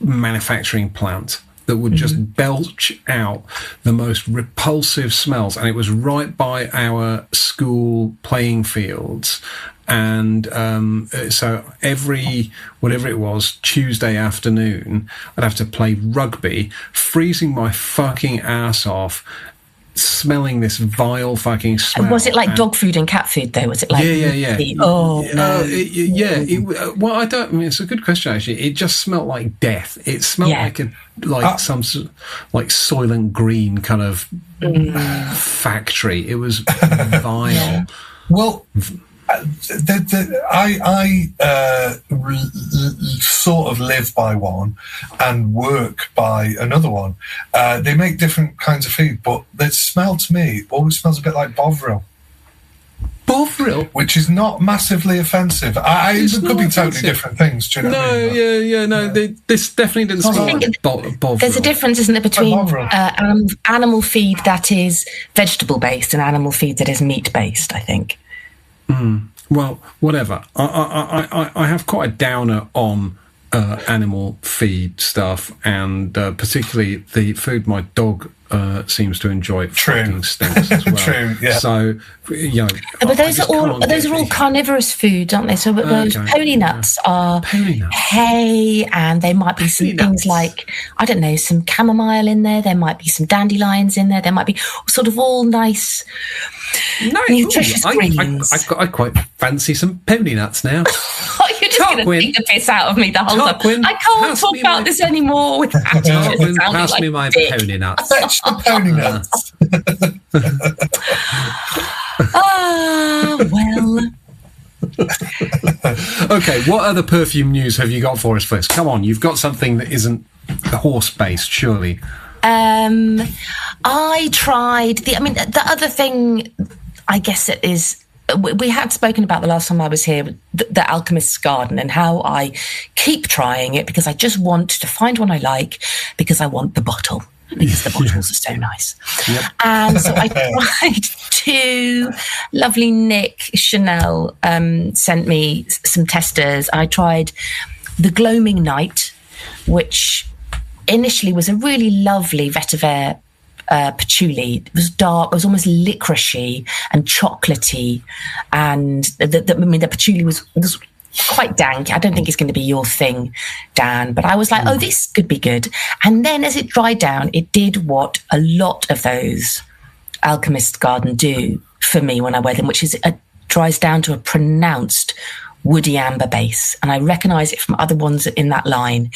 manufacturing plant that would just belch out the most repulsive smells, and it was right by our school playing fields. And so every, whatever it was, Tuesday afternoon, I'd have to play rugby, freezing my fucking ass off, smelling this vile fucking smell. And was it like dog food and cat food, though? Was it like... Yeah. Oh, no. Well, I mean, it's a good question, actually. It just smelled like death. It smelled like some like Soylent Green kind of factory. It was vile. Yeah. Well... I sort of live by one and work by another one. They make different kinds of food, but the smell to me always smells a bit like Bovril. Bovril? Which is not massively offensive. It could be totally different things. Do you know what I mean? This definitely didn't smell like Bovril. There's a difference, isn't there, between animal feed that is vegetable-based and animal feed that is meat-based, I think. Well, whatever. I have quite a downer on animal feed stuff, and particularly the food my dog seems to enjoy. Fucking stinks as well. True, yeah. So, but those are all carnivorous foods, aren't they? So those pony nuts are hay, and there might be some things like, I don't know, some chamomile in there. There might be some dandelions in there. There might be sort of all nice, nutritious greens. I quite fancy some pony nuts now. You're just going to take the piss out of me the whole time. I can't talk about this anymore without you. Pass me my pony nuts. Fetch the pony nuts. Well. Okay, what other perfume news have you got for us, Fliss? Come on, you've got something that isn't horse-based, surely. I tried the other thing, I guess it is, we had spoken about the last time I was here, the Alchemist's Garden, and how I keep trying it because I just want to find one I like, because I want the bottle, because the bottles are so nice. Yep. And so I tried two. Lovely Nick Chanel sent me some testers. I tried the Gloaming Night, which initially was a really lovely vetiver patchouli. It was dark, it was almost licoricey and chocolatey, and the patchouli was quite dank. I don't think it's going to be your thing, Dan, but I was like, oh, this could be good. And then as it dried down, it did what a lot of those Alchemist Garden do for me when I wear them, which is it dries down to a pronounced woody amber base, and I recognise it from other ones in that line.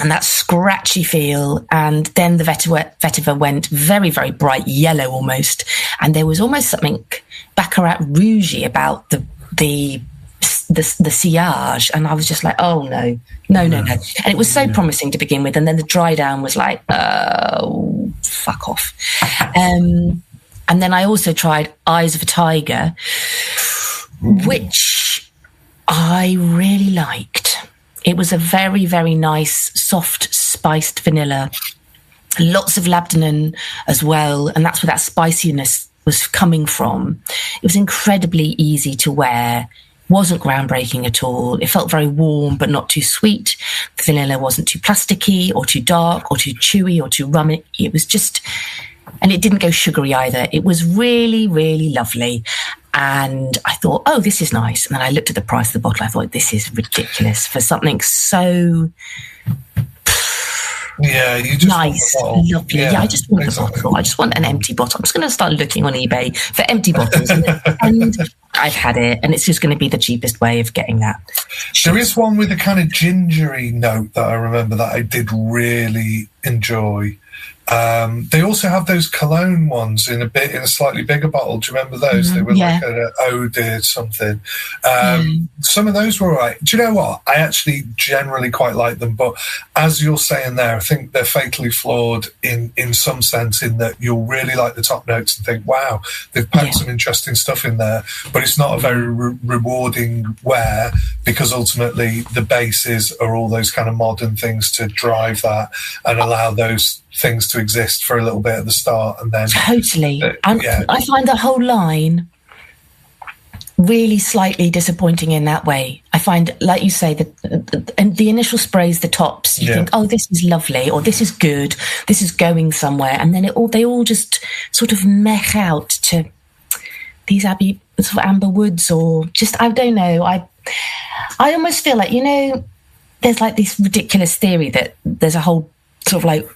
And that scratchy feel, and then the vetiver went very, very bright yellow almost, and there was almost something Baccarat Rouge about the sillage, and I was just like, oh no. And it was so promising to begin with, and then the dry down was like, oh fuck off. And then I also tried Eyes of a Tiger, which I really liked. It was a very, very nice, soft, spiced vanilla. Lots of labdanum as well, and that's where that spiciness was coming from. It was incredibly easy to wear, wasn't groundbreaking at all. It felt very warm but not too sweet. The vanilla wasn't too plasticky or too dark or too chewy or too rummy. It was just, and it didn't go sugary either. It was really, really lovely. And I thought, oh, this is nice. And then I looked at the price of the bottle. I thought, this is ridiculous for something so... Yeah, you just nice, lovely. Yeah, I just want the bottle. I just want an empty bottle. I'm just going to start looking on eBay for empty bottles, and I've had it, and it's just going to be the cheapest way of getting that. There is one with a kind of gingery note that I remember that I did really enjoy. They also have those cologne ones in a slightly bigger bottle. Do you remember those? They were like an eau de something. Some of those were all right. Do you know what? I actually generally quite like them, but as you're saying there, I think they're fatally flawed in some sense, in that you'll really like the top notes and think, wow, they've packed some interesting stuff in there, but it's not a very rewarding wear, because ultimately the bases are all those kind of modern things to drive that and allow those things to exist for a little bit at the start, and then totally. I find the whole line really slightly disappointing in that way. I find, like you say, and the initial sprays, the tops, you think, oh, this is lovely, or this is good, this is going somewhere, and then they all just sort of mech out to these amber woods, or just, I don't know. I almost feel like, there's like this ridiculous theory that there's a whole sort of like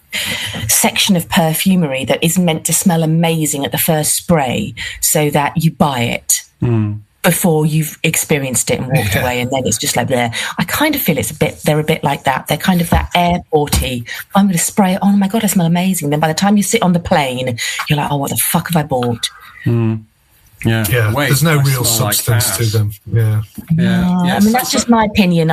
section of perfumery that is meant to smell amazing at the first spray, so that you buy it before you've experienced it and walked away, and then it's just like there. I kind of feel they're a bit like that. They're kind of that airporty, I'm going to spray it, oh my God, I smell amazing. Then by the time you sit on the plane, you're like, oh, what the fuck have I bought? Yeah. Wait, there's no real substance to them. Yeah. I mean, that's just my opinion.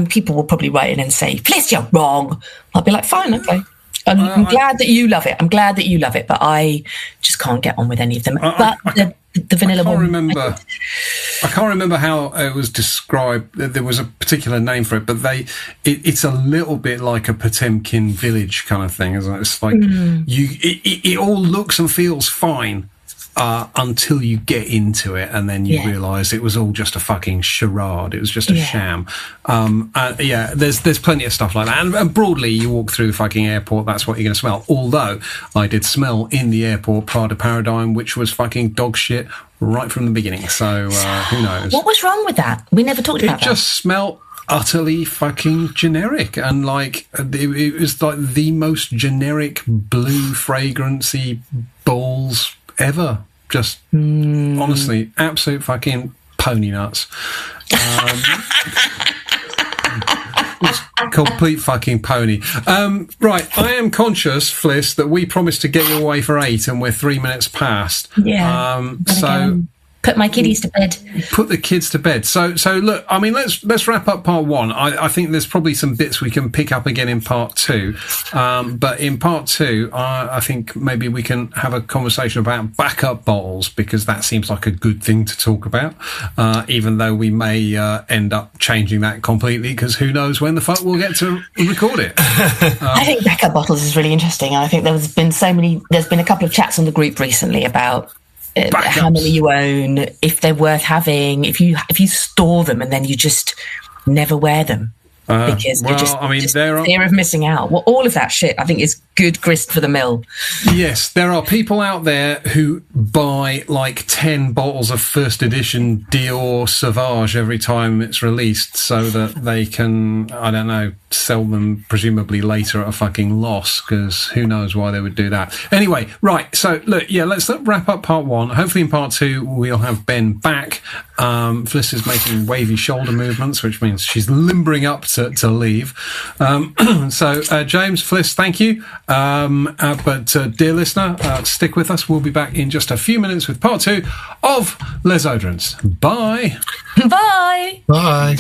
People will probably write in and say, Fliss, you're wrong. I'll be like, fine, okay. I'm glad that you love it. But I just can't get on with any of them. The vanilla one. I can't remember how it was described. There was a particular name for it, but it's a little bit like a Potemkin village kind of thing, isn't it? It's like it all looks and feels fine. Until you get into it, and then you realise it was all just a fucking charade. It was just a sham. There's plenty of stuff like that. And broadly, you walk through the fucking airport, that's what you're going to smell. Although, I did smell in the airport Prada Paradigm, which was fucking dog shit right from the beginning. So, who knows? What was wrong with that? We never talked about that. It just smelled utterly fucking generic, and like it was like the most generic blue fragrancy balls ever. Just honestly, absolute fucking pony nuts. It's complete fucking pony. Right, I am conscious, Fliss, that we promised to get you away for 8 and we're 3 minutes past. So put my kiddies to bed. Put the kids to bed. So look, I mean, let's wrap up part 1. I think there's probably some bits we can pick up again in part 2. But in part 2, I think maybe we can have a conversation about backup bottles, because that seems like a good thing to talk about, even though we may end up changing that completely, because who knows when the fuck we'll get to record it. I think backup bottles is really interesting. I think there's been a couple of chats on the group recently about how many you own, if they're worth having, if you store them and then you just never wear them because fear of missing out. Well, all of that shit I think is good grist for the mill. Yes, there are people out there who buy like 10 bottles of first edition Dior Sauvage every time it's released, so that they can, I don't know, sell them presumably later at a fucking loss, because who knows why they would do that. Anyway, right, so look, let's wrap up part 1. Hopefully in part 2 we'll have Ben back. Fliss is making wavy shoulder movements, which means she's limbering up to leave. So James, Fliss, thank you. But dear listener, stick with us. We'll be back in just a few minutes with part 2 of Les Oderants. Bye. Bye. Bye.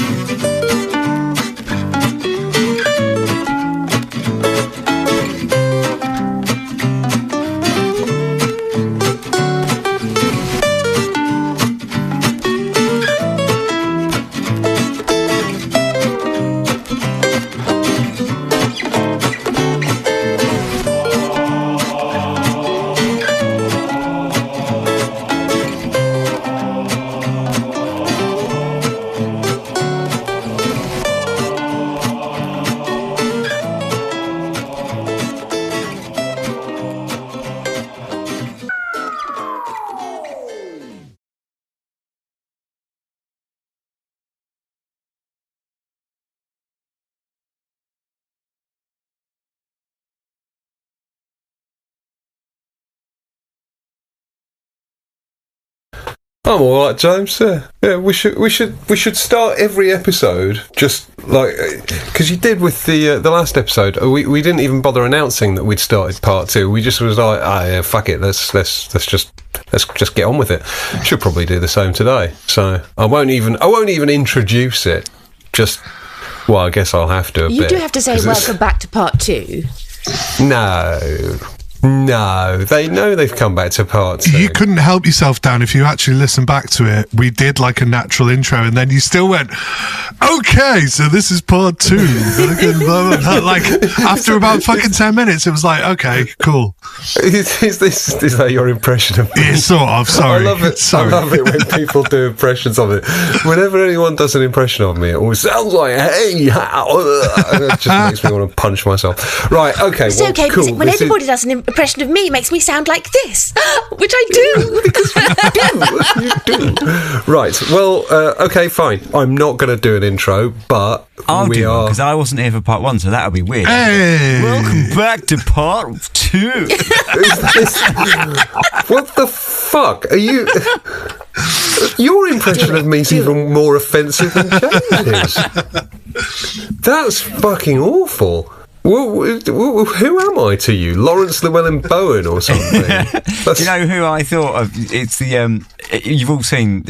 I'm all right, James. Yeah, we should start every episode just like because you did with the last episode. We didn't even bother announcing that we'd started part 2. We just was like, yeah, fuck it, let's just get on with it. Should probably do the same today. So I won't even introduce it. Just well, I guess I'll have to. You do have to say welcome back to part 2. No, they know they've come back to part 2. You couldn't help yourself, Dan, if you actually listen back to it. We did like a natural intro, and then you still went, okay, so this is part 2. Like, after about fucking 10 minutes, it was like, okay, cool. Is that your impression of me? Yeah, sort of, sorry. I love it. Sorry. I love it when people do impressions of it. Whenever anyone does an impression of me, it always sounds like, hey, it just makes me want to punch myself. Right, okay, it's okay, cool. When anybody does an impression of me, it makes me sound like this, which I do. You do. Right, well, okay, fine. I'm not going to do an intro, but I'll do one, because I wasn't here for part 1, so that'll be weird. Hey! Welcome back to part 2. What the fuck? Are you... Your impression of me is even more offensive than James's. That's fucking awful. Who am I to you? Lawrence Llewellyn-Bowen or something? Do you know who I thought of? It's the you've all seen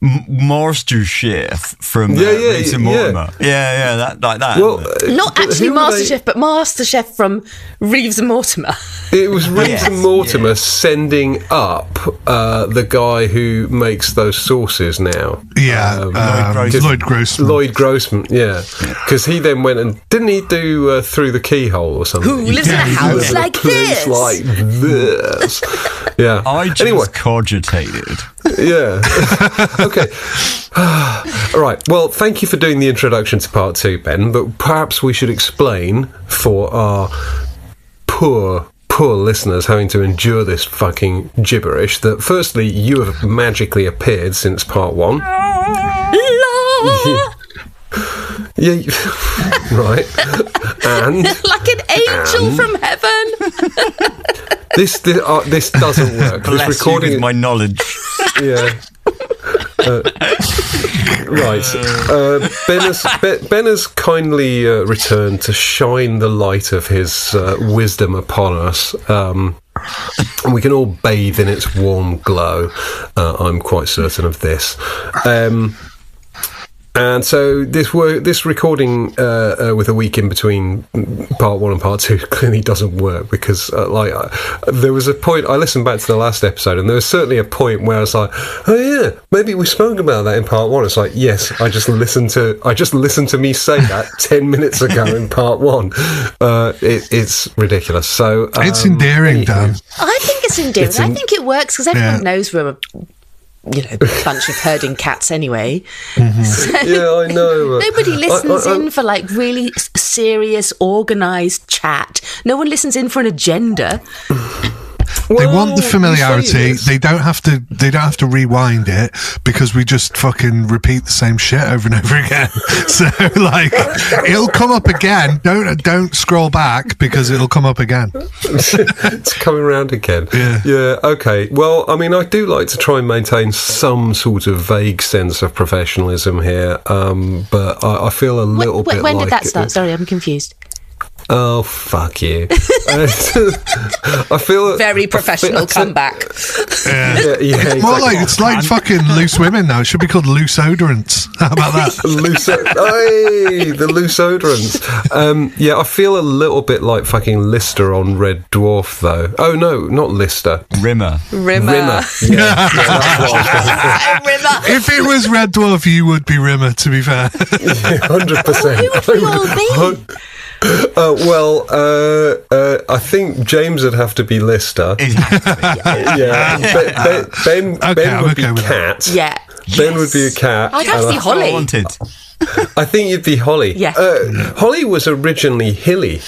MasterChef from Rita Mortimer. Yeah, that like that. Well, not actually MasterChef, but MasterChef from Reeves and Mortimer. It was Reeves and Mortimer sending up the guy who makes those sauces now. Yeah, Lloyd Grossman. Lloyd Grossman, yeah. Because he then went and didn't he do Through the Keyhole or something? Who lives in a house like this? Like this. Yeah. I just cogitated. Yeah. Okay. All right. Well, thank you for doing the introduction to part 2, Ben, but perhaps we should explain for our poor listeners having to endure this fucking gibberish that firstly, you have magically appeared since part 1. Yeah, right. And like an angel from heaven. This doesn't work. Bless this recording you with my knowledge. Yeah. Right. Ben has kindly returned to shine the light of his wisdom upon us. And we can all bathe in its warm glow. I'm quite certain of this. And so this recording with a week in between part 1 and part 2 clearly doesn't work because there was a point I listened back to the last episode and there was certainly a point where I was like, oh yeah, maybe we spoke about that in part 1. It's like, yes, I just listened to me say that 10 minutes ago in part 1. It's ridiculous. So it's endearing, Dan. I think it's endearing. I think it works because everyone knows we're a bunch of herding cats anyway. Mm-hmm. So yeah, I know. Nobody listens in for like really serious, organised chat. No one listens in for an agenda. They want the familiarity. They don't have to rewind it because we just fucking repeat the same shit over and over again. So like, it'll come up again. Don't scroll back because it'll come up again. It's coming around again. Yeah. Okay. Well, I mean, I do like to try and maintain some sort of vague sense of professionalism here, but I feel a little bit. When did that start? Sorry, I'm confused. Oh, fuck you. I feel very professional comeback. Yeah, it's more like it's like fucking Loose Women now. It should be called Loose Odorants. How about that? The Loose Odorants. Yeah, I feel a little bit like fucking Lister on Red Dwarf, though. Oh no, not Lister. Rimmer. Yeah. Rimmer. If it was Red Dwarf, you would be Rimmer. To be fair, 100%. Who would we all be? I think James would have to be Lister. Yeah. Ben would be Cat. Yeah. Ben would be a cat. I'd have to be Holly. I think you'd be Holly. Yeah. Holly was originally Hilly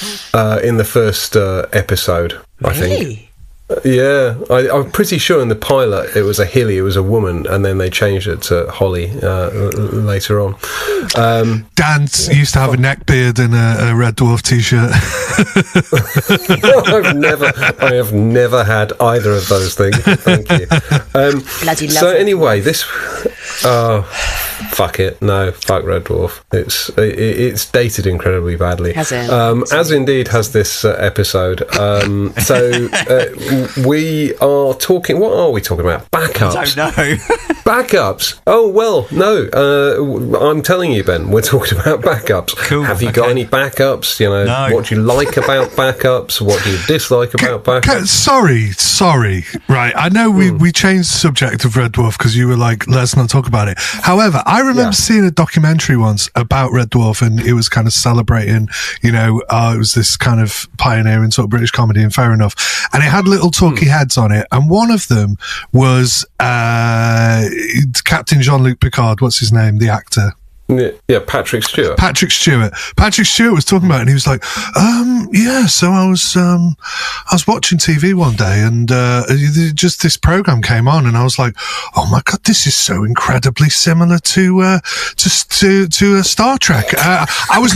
in the first episode, I think. Yeah, I'm pretty sure in the pilot it was a Hilly, it was a woman, and then they changed it to Holly later on. Dan used to have a neck beard and a Red Dwarf t-shirt. I have never had either of those things. Thank you. So anyway, this. Fuck it. No, fuck Red Dwarf. It's dated incredibly badly. Has it? As indeed has this episode. So we are talking. What are we talking about? Backups. I don't know. Backups. Oh well, no. I'm telling you, Ben. We're talking about backups. Cool. Have you got any backups? No. What do you like about backups? What do you dislike about backups? Sorry. Right, I know we changed the subject of Red Dwarf because you were like, let's not talk about it. However, I remember seeing a documentary once about Red Dwarf, and it was kind of celebrating, it was this kind of pioneering sort of British comedy, and fair enough. And it had little talky heads on it, and one of them was Captain Jean-Luc Picard. What's his name? The actor. Yeah, Patrick Stewart. Patrick Stewart was talking about it, and he was like, so I was watching TV one day, and just this program came on, and I was like, oh my God, this is so incredibly similar to Star Trek. I was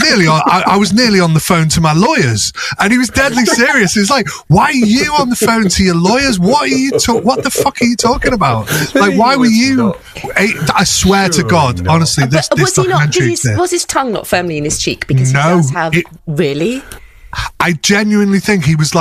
nearly on the phone to my lawyers, and he was deadly serious. He's like, why are you on the phone to your lawyers? What the fuck are you talking about? Like, why were you? I swear to God, honestly, this was his tongue not firmly in his cheek? Because he does have... Really? I genuinely think he was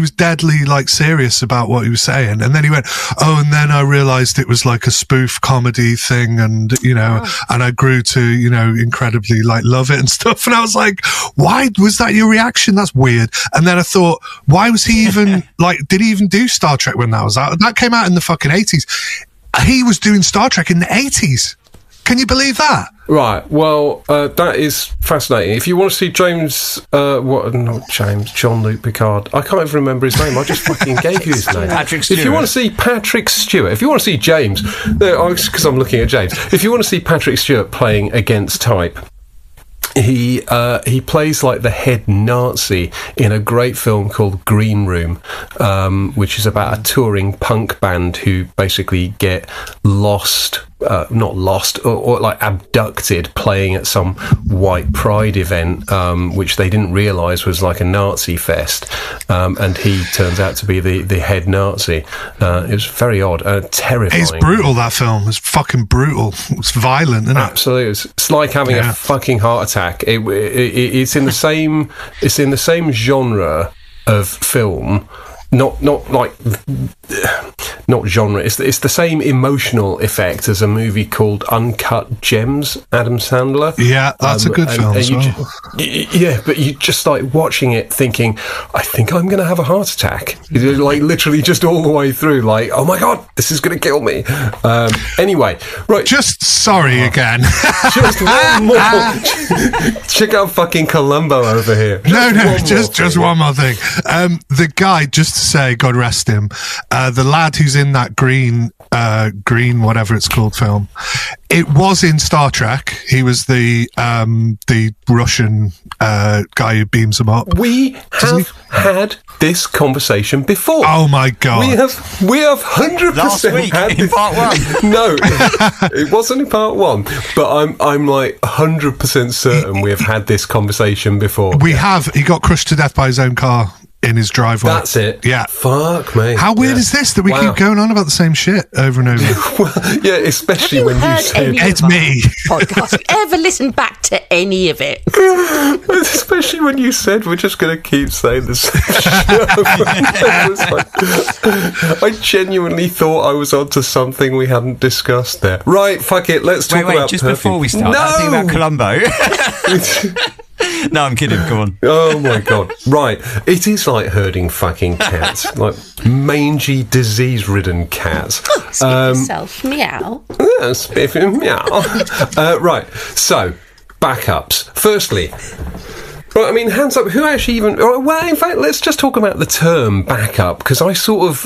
deadly serious about what he was saying, and then he went, and then I realised it was like a spoof comedy thing, and and I grew to incredibly love it and stuff, and I was like, why was that your reaction? That's weird. And then I thought, why was he even did he even do Star Trek when that was out? That came out in the fucking 80s. He was doing Star Trek in the 80s. Can you believe that? Right, well, that is fascinating. If you want to see Jean-Luc Picard. I can't even remember his name. I just fucking gave you his name. Patrick Stewart. If you want to see Patrick Stewart, if you want to see James, because I'm looking at James. If you want to see Patrick Stewart playing against type, he plays like the head Nazi in a great film called Green Room, which is about a touring punk band who basically get not lost or abducted playing at some white pride event, which they didn't realise was like a Nazi fest, and he turns out to be the head Nazi. It was very odd, terrifying. It's brutal, that film. It's fucking brutal. It's violent, isn't it? Absolutely. It's like having a fucking heart attack. It's in the same genre of film. Not genre. It's the same emotional effect as a movie called Uncut Gems, Adam Sandler. Yeah, that's a good film as well. But you just watching it thinking, I think I'm going to have a heart attack. Literally just all the way through, oh my God, this is going to kill me. Anyway, right. Just sorry again. Just one more. Check out fucking Columbo over here. Just one more thing. The guy, just to say, God rest him, the lad who's in that green whatever it's called film, it was in Star Trek. He was the Russian guy who beams them up. We have had this conversation before. Oh my God. We have 100% last week had in part one. No, it wasn't in part one, but I'm 100% certain we have had this conversation before. We have. He got crushed to death by his own car in his driveway. That's it. Yeah. Fuck me. How weird is this that we keep going on about the same shit over and over? Well, yeah, especially when you said it's me. Podcast. Have you ever listened back to any of it? Especially when you said we're just going to keep saying the same shit. I genuinely thought I was onto something we hadn't discussed there. Right, fuck it. Let's talk about just perfume. before we start, that thing about Columbo. No, I'm kidding. Come on. Oh my God. Right. It is like herding fucking cats. Mangy, disease-ridden cats. Speak for yourself. Meow. Yeah, meow. Right. So, backups. Firstly, right, I mean, hands up, who actually even... Well, in fact, let's just talk about the term backup, because backup,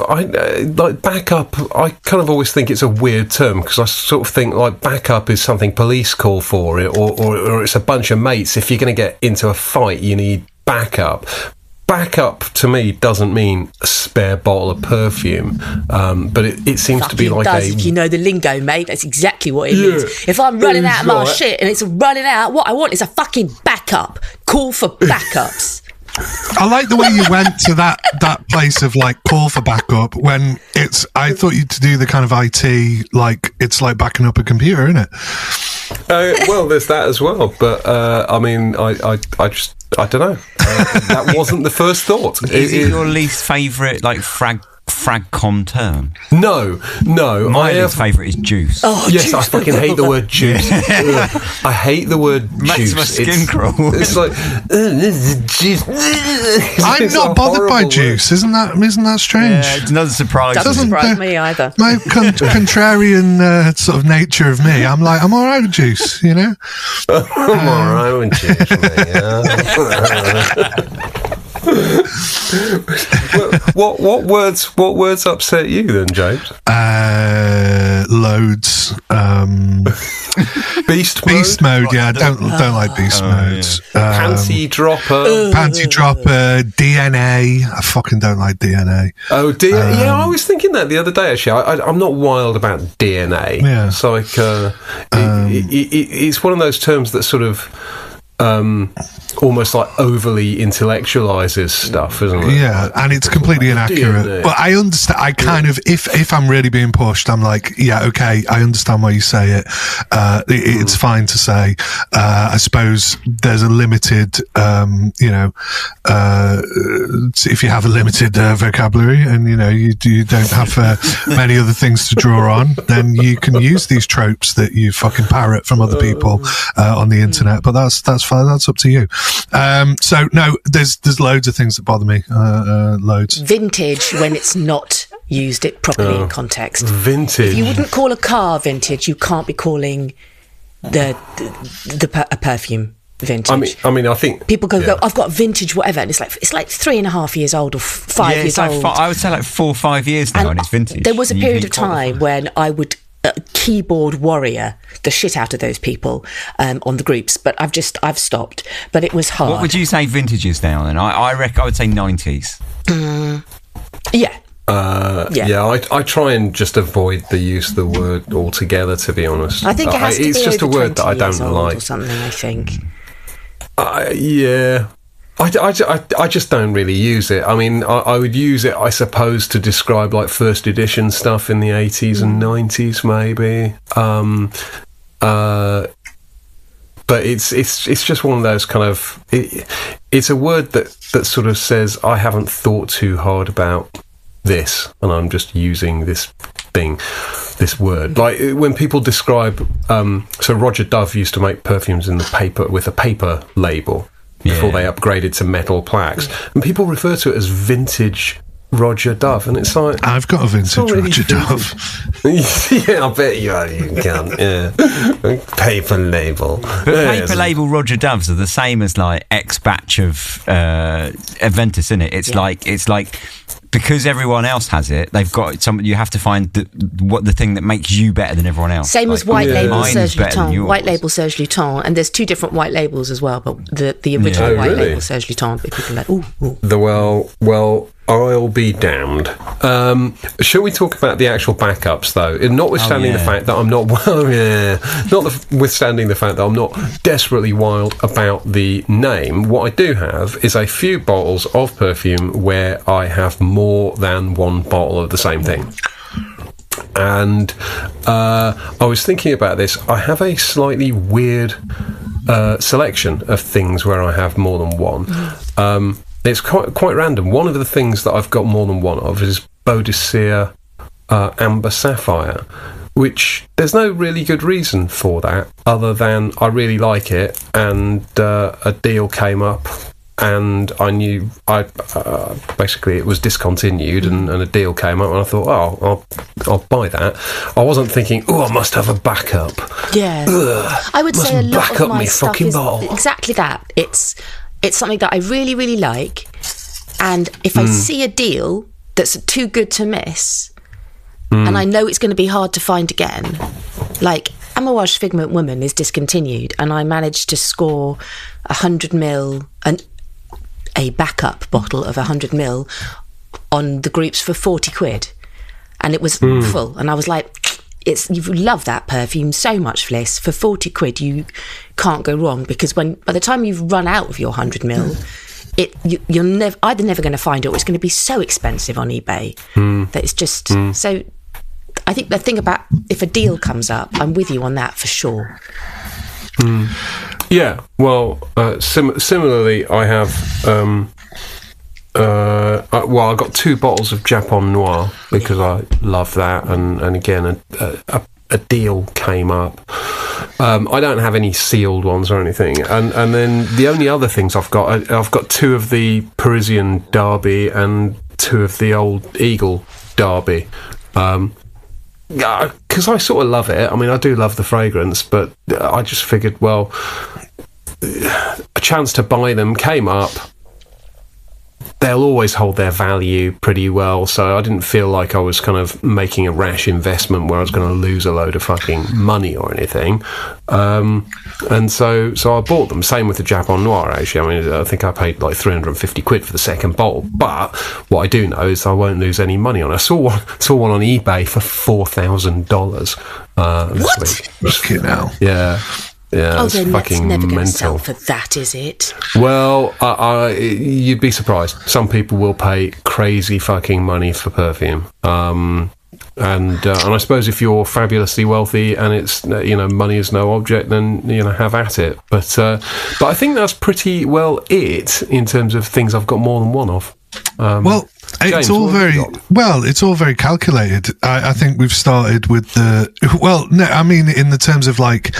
I kind of always think it's a weird term, because I sort of think, backup is something police call for, or it's a bunch of mates. If you're going to get into a fight, you need backup. backup to me doesn't mean a spare bottle of perfume, but it seems to be like if you know the lingo, mate. That's exactly what it means. If I'm running out of my shit and it's running out, what I want is a fucking backup. Call for backups. I like the way you went to that place of like call for backup when it's. I thought you'd do the kind of IT like it's like backing up a computer, isn't it? Well, there's that as well, but I mean, I don't know. That wasn't the first thought. Is it your least favourite, like, fragcom term? No. My least favourite is juice. Oh, yes, juice. I fucking hate the word juice. I hate the word juice. Makes my skin crawl. It's like this is juice. I'm not bothered by juice. Isn't that strange? Yeah, it doesn't surprise me. Doesn't surprise me either. My contrarian sort of nature of me, I'm like, I'm all right with juice, you know. I'm all right with juice, mate. What words upset you then, James? Loads. Beast mode. Yeah, I don't like beast modes. Yeah. Panty dropper, DNA. I fucking don't like DNA. Oh, DNA. Yeah, I was thinking that the other day. Actually, I'm not wild about DNA. Yeah, it's like it's one of those terms that sort of. Almost like overly intellectualizes stuff, isn't it? Yeah, and it's completely inaccurate. DNA. But I understand. I kind of, if I'm really being pushed, I'm like, yeah, okay, I understand why you say it. It's fine to say. I suppose there's a limited, if you have a limited vocabulary, and you don't have many other things to draw on, then you can use these tropes that you fucking parrot from other people on the internet. But that's fine. That's up to you. So no, there's loads of things that bother me. Loads. Vintage when it's not used it properly in context. Vintage. If you wouldn't call a car vintage, you can't be calling a perfume vintage. I mean, I think people go, I've got vintage whatever, and it's like 3.5 years old or 5 years old. I would say like 4 or 5 years now, and it's vintage. There was a period of time when I would keyboard warrior the shit out of those people on the groups, but I've stopped. But it was hard. What would you say vintage is now then? I reckon I would say 90s. Yeah. I try and just avoid the use of the word altogether, to be honest. I think it has to it's be just a word that I don't like or something, I think. Yeah. I just don't really use it. I mean, I would use it, I suppose, to describe like first edition stuff in the 80s and 90s, maybe. But it's just one of those kind of. It's a word that sort of says I haven't thought too hard about this, and I'm just using this word. Like when people describe. So Roger Dove used to make perfumes in the paper with a paper label. Before they upgraded to metal plaques. And people refer to it as vintage Roger Dove, and it's like... I've got a vintage Roger Dove. Yeah, I bet you can. Yeah. Paper label. But paper label Roger Doves are the same as like X batch of Aventus, isn't it? It's like because everyone else has it, they've got something. You have to find the thing that makes you better than everyone else. Same as white label Serge Lutens. White label Serge Lutens, and there's 2 different white labels as well. But the original white label Serge Lutens, but people are like, ooh. Well, I'll be damned. Shall we talk about the actual backups, though? Notwithstanding the fact that I'm not... notwithstanding the fact that I'm not desperately wild about the name, what I do have is a few bottles of perfume where I have more than one bottle of the same thing. And I was thinking about this. I have a slightly weird selection of things where I have more than one. It's quite random. One of the things that I've got more than one of is Bodicea Amber Sapphire, which there's no really good reason for that other than I really like it, and a deal came up, and I knew basically it was discontinued, and a deal came up, and I thought, I'll buy that. I wasn't thinking, I must have a backup. Yeah, I would say a lot of my stuff is exactly that. It's something that I really, really like, and if I see a deal that's too good to miss, and I know it's going to be hard to find again, like Amouage Figment Woman is discontinued, and I managed to score 100ml, a backup bottle of 100ml on the groups for 40 quid, and it was full, and I was like, you love that perfume so much, Fliss. For 40 quid you can't go wrong, because by the time you've run out of your 100ml, you're either never going to find it, or it's going to be so expensive on eBay that it's just so. I think the thing about, if a deal comes up, I'm with you on that for sure. Yeah, well, similarly, I have. I got 2 bottles of Japon Noir because I love that, and again, a deal came up. I don't have any sealed ones or anything, and then the only other things I've got 2 of the Parisian Derby and 2 of the Old Eagle Derby. Because I sort of love it. I mean, I do love the fragrance, but I just figured, well, a chance to buy them came up. They'll always hold their value pretty well, so I didn't feel like I was kind of making a rash investment where I was going to lose a load of fucking money or anything. And so I bought them. Same with the Japon Noir, actually. I mean, I think I paid like 350 quid for the second bottle. But what I do know is I won't lose any money on it. I saw one on eBay for $4,000. What? Fucking hell. Yeah. Yeah, it's fucking never mental. Going to sell for that, is it? Well, you'd be surprised. Some people will pay crazy fucking money for perfume. And I suppose if you're fabulously wealthy and it's, money is no object, then have at it. But I think that's pretty well it in terms of things I've got more than one of. James, it's all very calculated. I think we've started with in the terms of like,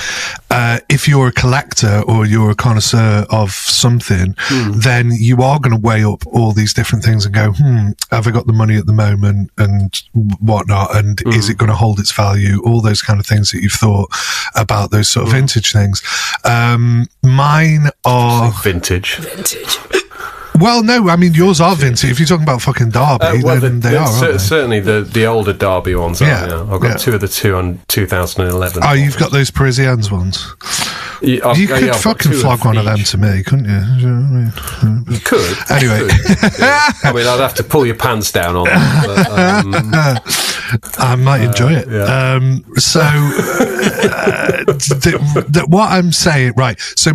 if you're a collector or you're a connoisseur of something, then you are going to weigh up all these different things and go, have I got the money at the moment and whatnot, and is it going to hold its value? All those kind of things that you've thought about, those sort of vintage things. Mine are vintage. Well, no, I mean, yours are vintage. If you're talking about fucking Derby, then they are, aren't they? Certainly the older Derby ones are. Yeah. I've got 2 of the 2 on 2011. Oh, you've got those Parisians ones? You could fucking flog one of them to me, couldn't you? You could. Anyway. I mean, I'd have to pull your pants down on that. But, I might enjoy it. Yeah. What I'm saying, right, so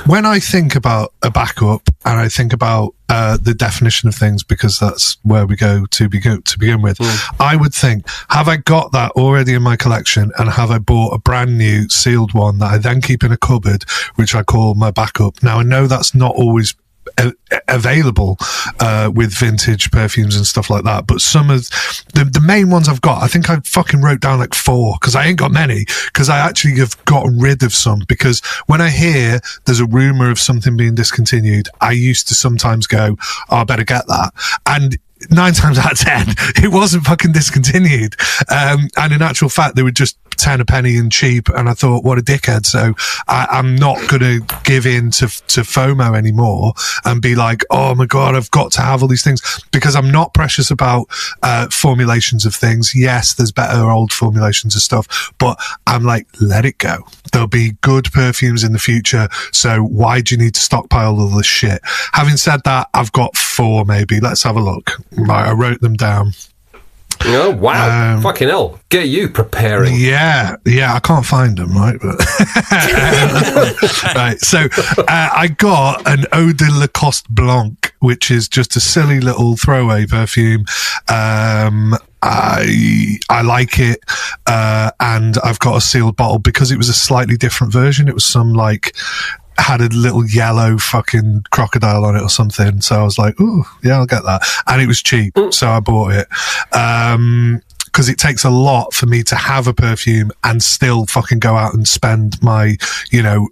when I think about a backup and I think about the definition of things, because that's where we go to begin with, I would think, have I got that already in my collection, and have I bought a brand new sealed one that I then keep in a cupboard, which I call my backup? Now, I know that's not always available with vintage perfumes and stuff like that, but some of the main ones I've got, I think I fucking wrote down like 4, because I ain't got many, because I actually have gotten rid of some, because when I hear there's a rumour of something being discontinued, I used to sometimes go, oh, I better get that, and 9 times out of 10 it wasn't fucking discontinued, and in actual fact they were just 10 a penny and cheap, and I thought, what a dickhead. So I'm not gonna give in to FOMO anymore and be like, oh my god, I've got to have all these things, because I'm not precious about formulations of things. Yes, there's better old formulations of stuff, but I'm like, let it go. There'll be good perfumes in the future, so why do you need to stockpile all this shit? Having said that, I've got 4 maybe. Let's have a look. Right, I wrote them down. Oh, wow. Fucking hell. Get you preparing. Yeah, I can't find them, right? But right, so I got an Eau de Lacoste Blanc, which is just a silly little throwaway perfume. I like it, and I've got a sealed bottle because it was a slightly different version. It was some had a little yellow fucking crocodile on it or something. So I was like, ooh, yeah, I'll get that. And it was cheap, so I bought it. Because it takes a lot for me to have a perfume and still fucking go out and spend my,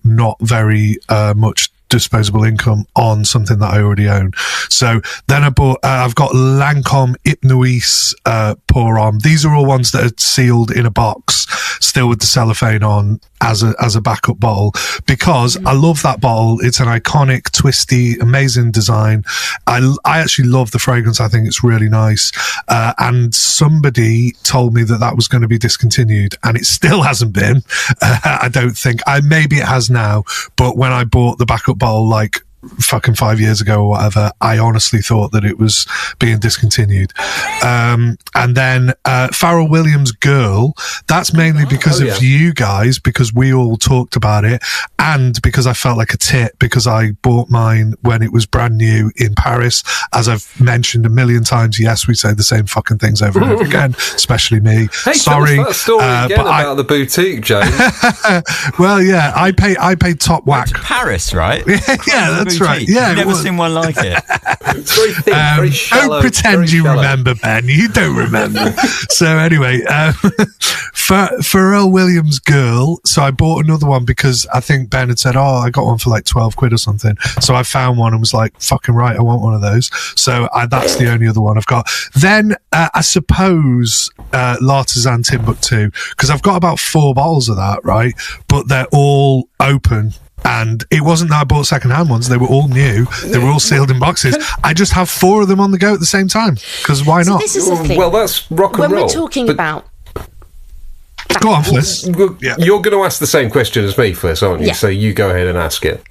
not very much disposable income on something that I already own. So then I bought, I've got Lancôme Hypnoise Pour Homme. These are all ones that are sealed in a box, still with the cellophane on, as a backup bottle, because I love that bottle. It's an iconic, twisty, amazing design. I actually love the fragrance. I think it's really nice. And somebody told me that was going to be discontinued, and it still hasn't been. I don't think. Maybe it has now, but when I bought the backup bottle, fucking 5 years ago or whatever, I honestly thought that it was being discontinued. And then Pharrell Williams Girl, that's mainly because of you guys, because we all talked about it, and because I felt like a tit because I bought mine when it was brand new in Paris. As I've mentioned a million times, yes, we say the same fucking things over and over again, especially me. Hey, sorry, tell us that story again about the boutique, James. Well, yeah, I paid top whack. Paris, right? Yeah, that's right. Yeah, I've never seen one like it. It's very thin, very shallow. Don't pretend you remember, Ben. You don't remember. So anyway, Pharrell Williams Girl. So I bought another one because I think Ben had said, I got one for like 12 quid or something. So I found one and was like, fucking right, I want one of those. So that's the only other one I've got. Then I suppose L'Artisan Timbuktu, because I've got about 4 bottles of that, right? But they're all open. And it wasn't that I bought second-hand ones. They were all new. They were all sealed in boxes. I just have 4 of them on the go at the same time. Because why not? This is the thing. Well, that's rock and roll. When we're talking about... Go on, Fliss. You're going to ask the same question as me, Fliss, aren't you? Yeah. So you go ahead and ask it.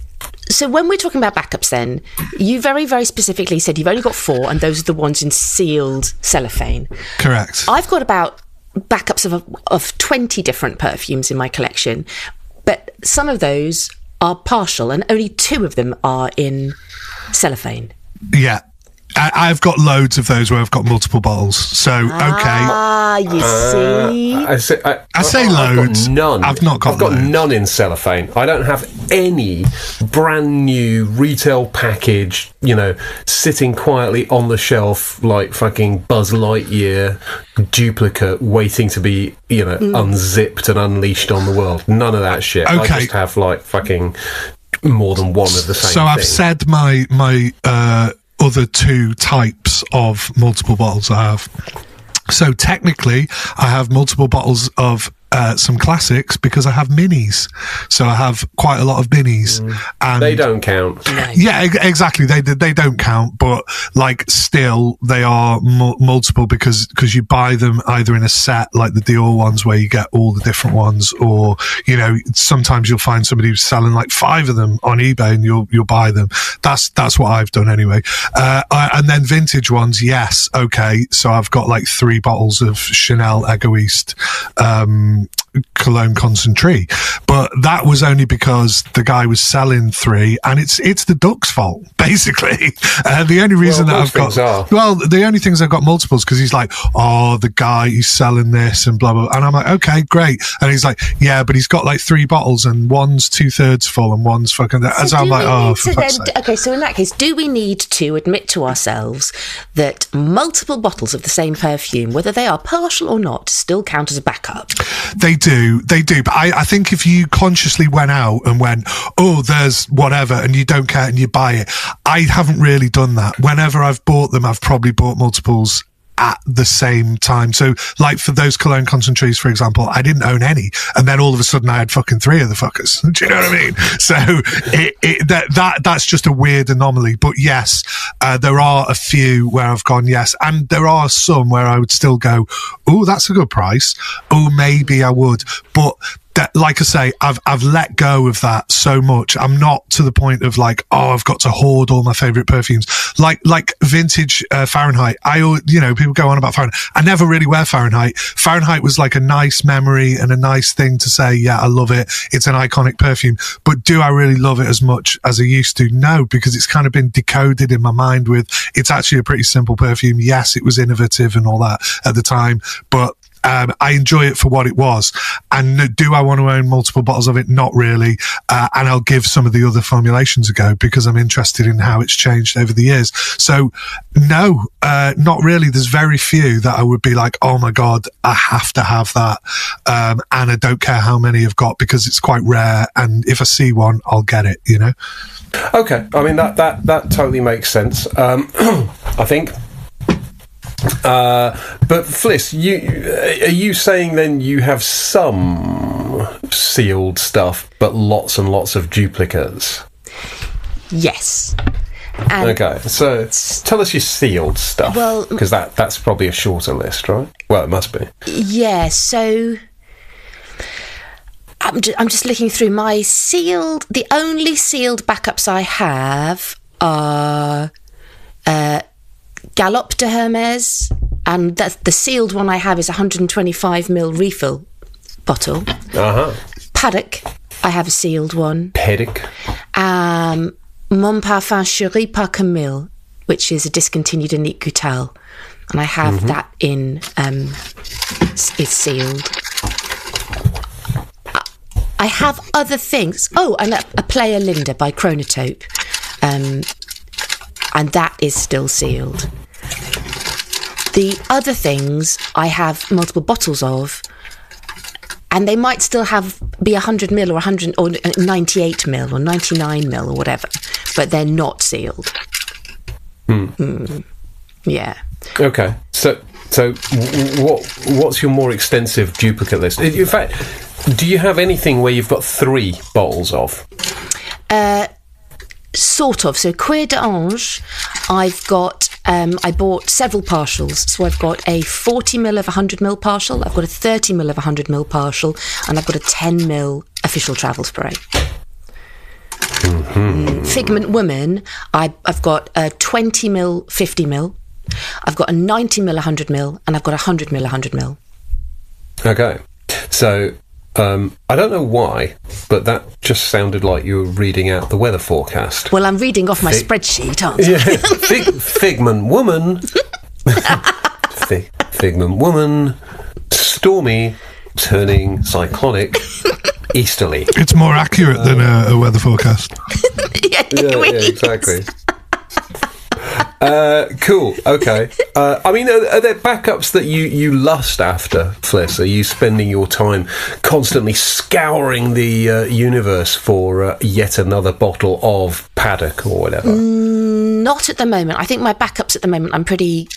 So when we're talking about backups then, you very, very specifically said you've only got 4 and those are the ones in sealed cellophane. Correct. I've got about backups of 20 different perfumes in my collection, but some of those are partial and only 2 of them are in cellophane. Yeah. I've got loads of those where I've got multiple bottles. So, okay. You see? I say loads. I've got none. I've not got I've got loads. none in cellophane. I don't have any brand new retail package, sitting quietly on the shelf like fucking Buzz Lightyear duplicate waiting to be, unzipped and unleashed on the world. None of that shit. Okay. I just have like fucking more than one of the same So thing. I've said my other 2 types of multiple bottles I have. So technically, I have multiple bottles of some classics because I have minis. So I have quite a lot of minis. And they don't count. Yeah, exactly. They don't count, but like still they are multiple because you buy them either in a set like the Dior ones where you get all the different ones, or sometimes you'll find somebody who's selling like 5 of them on eBay and you'll buy them. That's what I've done anyway. And then vintage ones, yes, okay. So I've got like 3 bottles of Chanel Egoist cologne concentrate, but that was only because the guy was selling 3, and it's the duck's fault basically. The only reason that I've got the only things I've got multiples because he's like, the guy he's selling this and blah blah, and I'm like, okay, great, and he's like, yeah, but he's got like 3 bottles and one's 2/3 full and one's fucking that. So I'm like, for fuck's sake. Okay, so in that case, do we need to admit to ourselves that multiple bottles of the same perfume, whether they are partial or not, still count as a backup? They do. But I think if you consciously went out and went, there's whatever, and you don't care and you buy it, I haven't really done that. Whenever I've bought them, I've probably bought multiples at the same time. So like for those cologne concentrates, for example, I didn't own any, and then all of a sudden I had fucking 3 of the fuckers. Do you know what I mean? So that's just a weird anomaly. But yes, there are a few where I've gone yes, and there are some where I would still go, that's a good price. Maybe I would, but that, like I say, I've let go of that so much. I'm not to the point of like, I've got to hoard all my favorite perfumes. Like vintage Fahrenheit. People go on about Fahrenheit. I never really wear Fahrenheit. Fahrenheit was like a nice memory and a nice thing to say, yeah, I love it. It's an iconic perfume. But do I really love it as much as I used to? No, because it's kind of been decoded in my mind with, it's actually a pretty simple perfume. Yes, it was innovative and all that at the time, but I enjoy it for what it was. And do I want to own multiple bottles of it? Not really. And I'll give some of the other formulations a go because I'm interested in how it's changed over the years. So no, not really. There's very few that I would be like, oh my God, I have to have that. And I don't care how many I've got because it's quite rare. And if I see one, I'll get it, Okay. I mean, that totally makes sense. I think. But Fliss, are you saying then you have some sealed stuff, but lots and lots of duplicates? Yes. Okay, so tell us your sealed stuff, because that's probably a shorter list, right? Well, it must be. Yeah, so I'm just looking through my sealed. The only sealed backups I have are Galop de Hermes, and the sealed one I have is 125ml refill bottle. Paddock, I have a sealed one. Paddock. Mon Parfum Chéri par Camille, which is a discontinued Unique Goutal, and I have that in is sealed. I have other things. Oh, and a Player Linda by Chronotope, and that is still sealed. The other things I have multiple bottles of, and they might still be 100ml or 100 or 98ml or 99ml or whatever, but they're not sealed. Yeah. Okay. So what's your more extensive duplicate list? In fact, do you have anything where you've got 3 bottles of? Sort of. So Cuir d'Ange, I've got, I bought several partials. So I've got a 40ml of 100ml partial, I've got a 30ml of 100ml partial, and I've got a 10ml official travel spray. Figment Woman, I've got a 20ml, 50ml, I've got a 90ml 100ml, and I've got a 100ml 100ml. Okay. So I don't know why, but that just sounded like you were reading out the weather forecast. Well, I'm reading off my spreadsheet, aren't I? Yeah. Figment Woman. Figment Woman. Stormy, turning cyclonic, easterly. It's more accurate than a weather forecast. Yeah, exactly. Cool. Okay. I mean, are there backups that you lust after, Fliss? Are you spending your time constantly scouring the universe for yet another bottle of Paddock or whatever? Not at the moment. I think my backups at the moment I'm pretty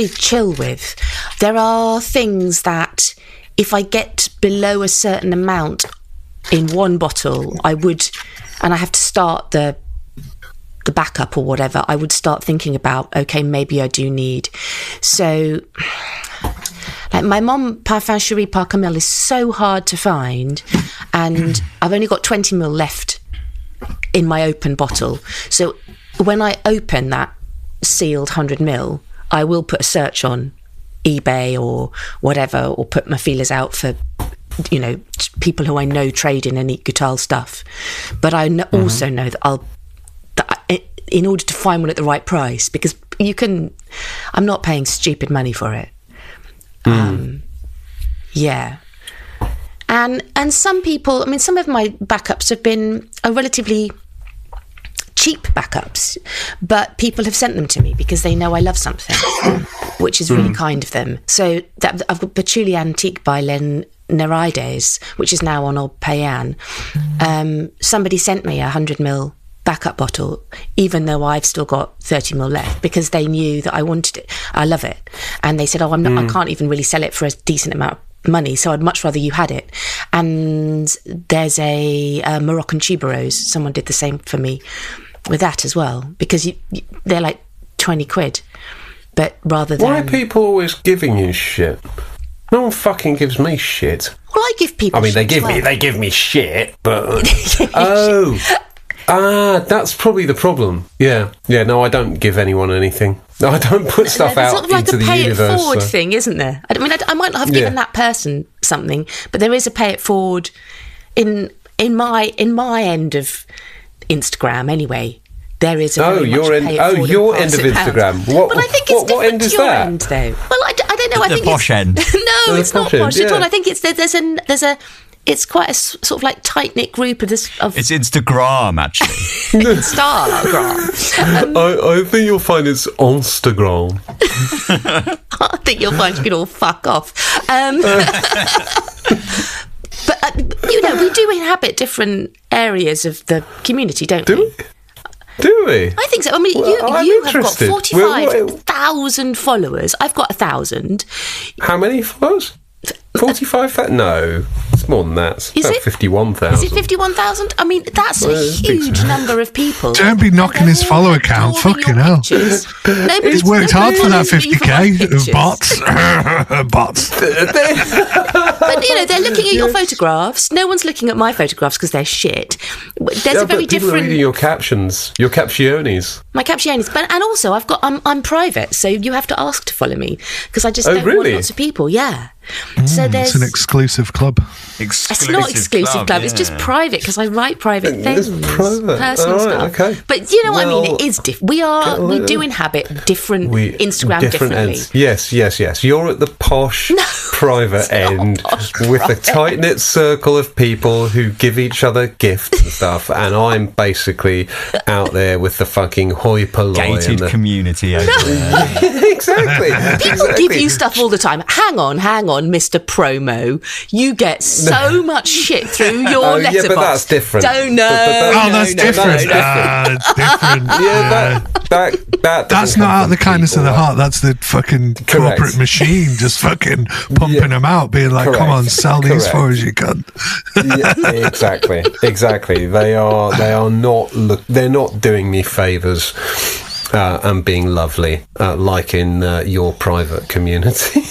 chill with. There are things that if I get below a certain amount in one bottle, I would, and I have to start the backup or whatever, I would start thinking about, okay, maybe I do need. So, like my Mon Parfum Chéri par Camille is so hard to find, and I've only got 20ml left in my open bottle. So when I open that sealed 100ml, I will put a search on eBay or whatever, or put my feelers out for, you know, people who I know trade in Unique Goutal stuff. But I also know that in order to find one at the right price, because I'm not paying stupid money for it. Yeah. And some people, I mean, some of my backups are relatively cheap backups, but people have sent them to me because they know I love something, which is really kind of them. So that I've got Patchouli Antique by Len Neraides, which is now on Old Payan. Somebody sent me a 100ml backup bottle, even though I've still got 30ml left, because they knew that I wanted it. I love it. And they said, I can't even really sell it for a decent amount of money, so I'd much rather you had it. And there's a Moroccan tuberose. Someone did the same for me with that as well, because they're like 20 quid. But rather than... Why are people always giving you shit? No one fucking gives me shit. Well, I give people shit. They give me shit, but... that's probably the problem. Yeah, no, I don't give anyone anything. No, I don't put stuff out sort of like into the universe. There's a pay it forward thing, isn't there? I mean, I might not have given that person something, but there is a pay it forward in my end of Instagram anyway. There is a your end of Instagram. But I think it's what end is your that? end, though. Well, I don't know. I think the posh end. No, it's not posh at all. I think it's quite a sort of like tight-knit group of this. It's Instagram, actually. Instagram. I think you'll find it's Instagram. I think you'll find you can all fuck off. But, we do inhabit different areas of the community, don't we? Do we? I think so. I mean, you have got 45,000 followers. I've got 1,000. How many followers? 45,000? No. It's more than that. It's about 51,000. Is it 51,000? I mean, that's a huge number of people. Don't be knocking his follower count. Fucking hell. He's worked hard for that 50k of bots. Bots. But, you know, they're looking at your photographs. No one's looking at my photographs because they're shit. There's a very different... People are reading your captions, your captiones. My captiones. And also, I'm private, so you have to ask to follow me because I just don't want lots of people. Yeah. So it's an exclusive club. It's not exclusive club. It's just private because I write private things, personal stuff. Okay. But you know what I mean. It is different. We do inhabit different Instagram differently. Ends. Yes. You're at the posh private end with a tight knit circle of people who give each other gifts and stuff, and I'm basically out there with the fucking hoi polloi gated community. Over there. Exactly. People give you stuff all the time. Hang on, Mr. Promo. You get so much shit through your letterbox. Yeah, but that's different. Don't know. That's different. Different. Yeah, that's not out of the kindness of the heart. That's the fucking corporate machine just fucking pumping them out, being like, come on, sell these for us, you cunt. Yeah, exactly. They are not. They're not doing me favours. And being lovely, like in your private community.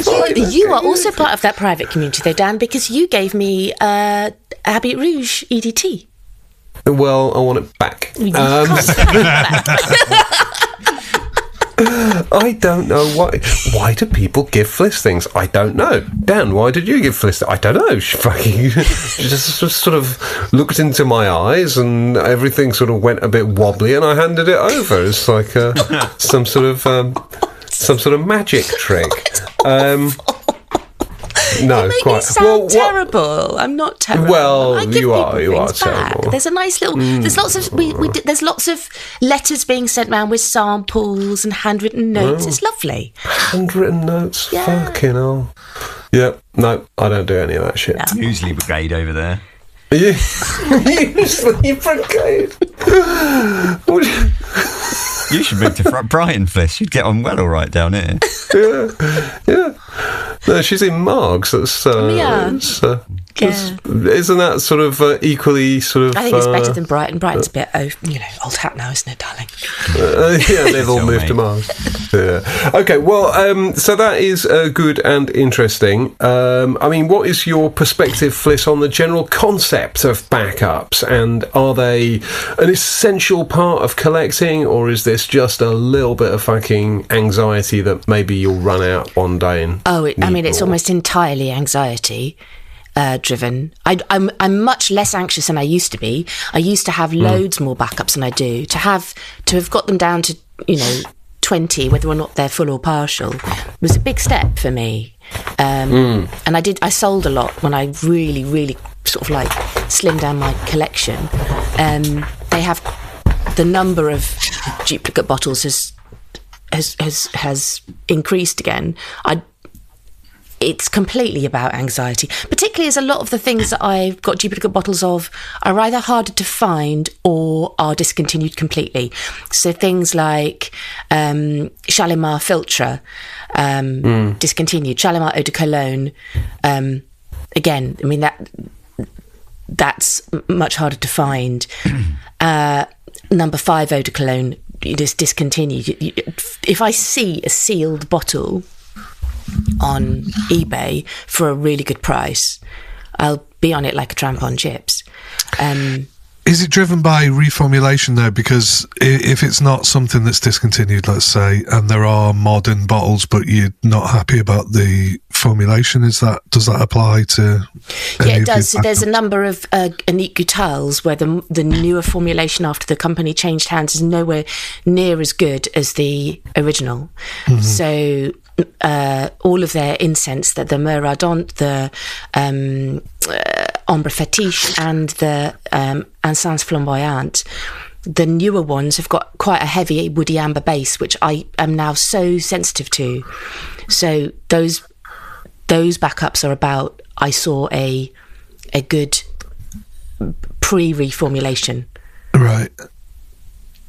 But you are also part of that private community, though, Dan, because you gave me Habit Rouge EDT. Well, I want it back. I don't know why. Why do people give Fliss things? I don't know. Dan, why did you give Fliss? I don't know. She just sort of looked into my eyes, and everything sort of went a bit wobbly, and I handed it over. It's like some sort of magic trick. No, you make me sound terrible. I'm not terrible. Well, I give you are things terrible. Back. There's a nice little. There's lots of there's lots of letters being sent around with samples and handwritten notes. It's lovely. Handwritten notes. Yeah. Fucking hell. Yep. No, I don't do any of that shit. No. Muesli Brigade over there. Muesli Brigade. You should move to Brighton, Fliss. You'd get on well all right down here. Yeah. No, she's in Margs. Isn't that sort of equally sort of... I think it's better than Brighton. Brighton's a bit, old hat now, isn't it, darling? They've all moved to Margs. Yeah. Okay, well, so that is good and interesting. I mean, what is your perspective, Fliss, on the general concept of backups? And are they an essential part of collecting, or is this just a little bit of fucking anxiety that maybe you'll run out one day and... it's almost entirely anxiety driven. I'm much less anxious than I used to be. I used to have loads more backups than I do. To have got them down to 20, whether or not they're full or partial, was a big step for me. And I sold a lot when I really, really sort of like slimmed down my collection. They have the number of duplicate bottles has increased again. It's completely about anxiety, particularly as a lot of the things that I've got duplicate bottles of are either harder to find or are discontinued completely. So things like Shalimar Filtre, discontinued. Shalimar Eau de Cologne, again, I mean, that's much harder to find. Number 5 Eau de Cologne is discontinued. If I see a sealed bottle on eBay for a really good price, I'll be on it like a tramp on chips. Is it driven by reformulation though? Because if it's not something that's discontinued, let's say, and there are modern bottles, but you're not happy about the formulation, does that apply to? Yeah, it does. So there's a number of Unique Goutal's where the newer formulation after the company changed hands is nowhere near as good as the original. Mm-hmm. So all of their incense, the Meur Ardent, the Ombre Fétiche, and the Encens Flamboyant, the newer ones have got quite a heavy woody amber base, which I am now so sensitive to. So those backups are about, I saw a good pre-reformulation. Right.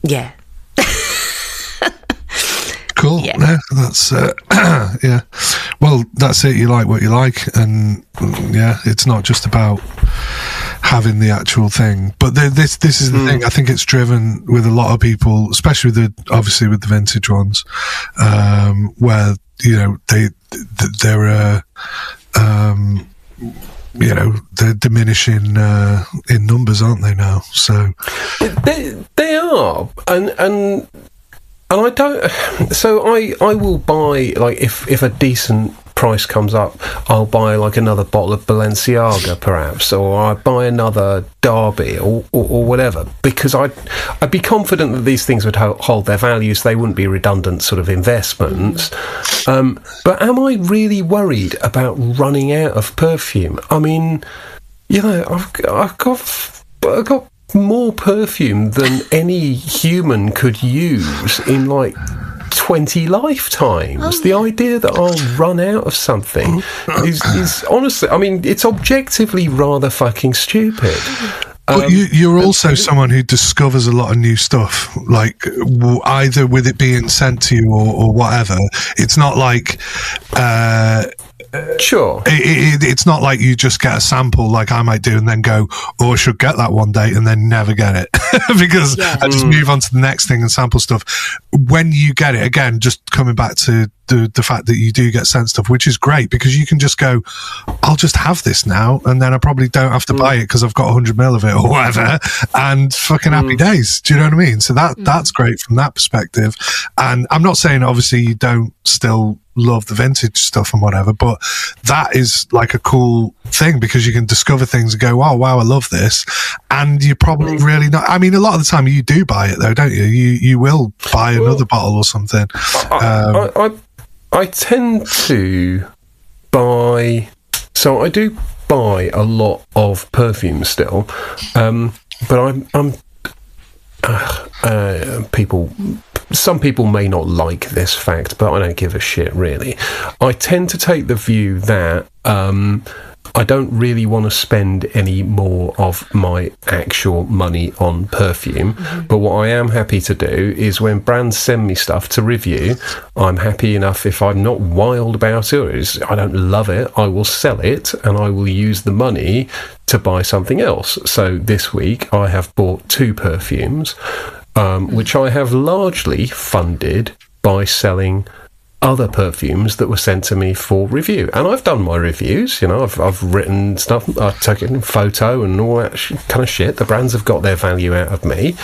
Yeah. Cool. Yeah. No, that's yeah. Well, that's it. You like what you like, and yeah, it's not just about having the actual thing. But this is the thing. I think it's driven with a lot of people, especially obviously with the vintage ones, where they're they're diminishing in numbers, aren't they now? So they are, and I don't. So I will buy, like, if a decent price comes up, I'll buy like another bottle of Balenciaga perhaps, or I buy another Derby or whatever, because I'd be confident that these things would hold their values. They wouldn't be redundant sort of investments. But am I really worried about running out of perfume? I mean, I've got more perfume than any human could use in like 20 lifetimes. The idea that I'll run out of something is honestly, I mean, it's objectively rather fucking stupid. But you're also someone who discovers a lot of new stuff, like either with it being sent to you or whatever. It's not like sure, it's not like you just get a sample like I might do and then go, oh, I should get that one day, and then never get it because I just move on to the next thing and sample stuff. When you get it, again, just coming back to the fact that you do get sent stuff, which is great, because you can just go, I'll just have this now, and then I probably don't have to buy it because I've got 100 mil of it or whatever, and fucking happy days. Do you know what I mean? So that's great from that perspective. And I'm not saying obviously you don't still love the vintage stuff and whatever, but that is like a cool thing, because you can discover things and go, oh wow, I love this, and you're probably really not. I mean, a lot of the time you do buy it though, don't you? You will buy another bottle or something. I tend to buy, so I do buy a lot of perfume still, but some people may not like this fact, but I don't give a shit really. I tend to take the view that I don't really want to spend any more of my actual money on perfume, but what I am happy to do is when brands send me stuff to review, I'm happy enough, if I'm not wild about it, or I don't love it, I will sell it and I will use the money to buy something else. So this week I have bought 2 perfumes, which I have largely funded by selling other perfumes that were sent to me for review. And I've done my reviews, I've written stuff, I've taken a photo and all that kind of shit. The brands have got their value out of me,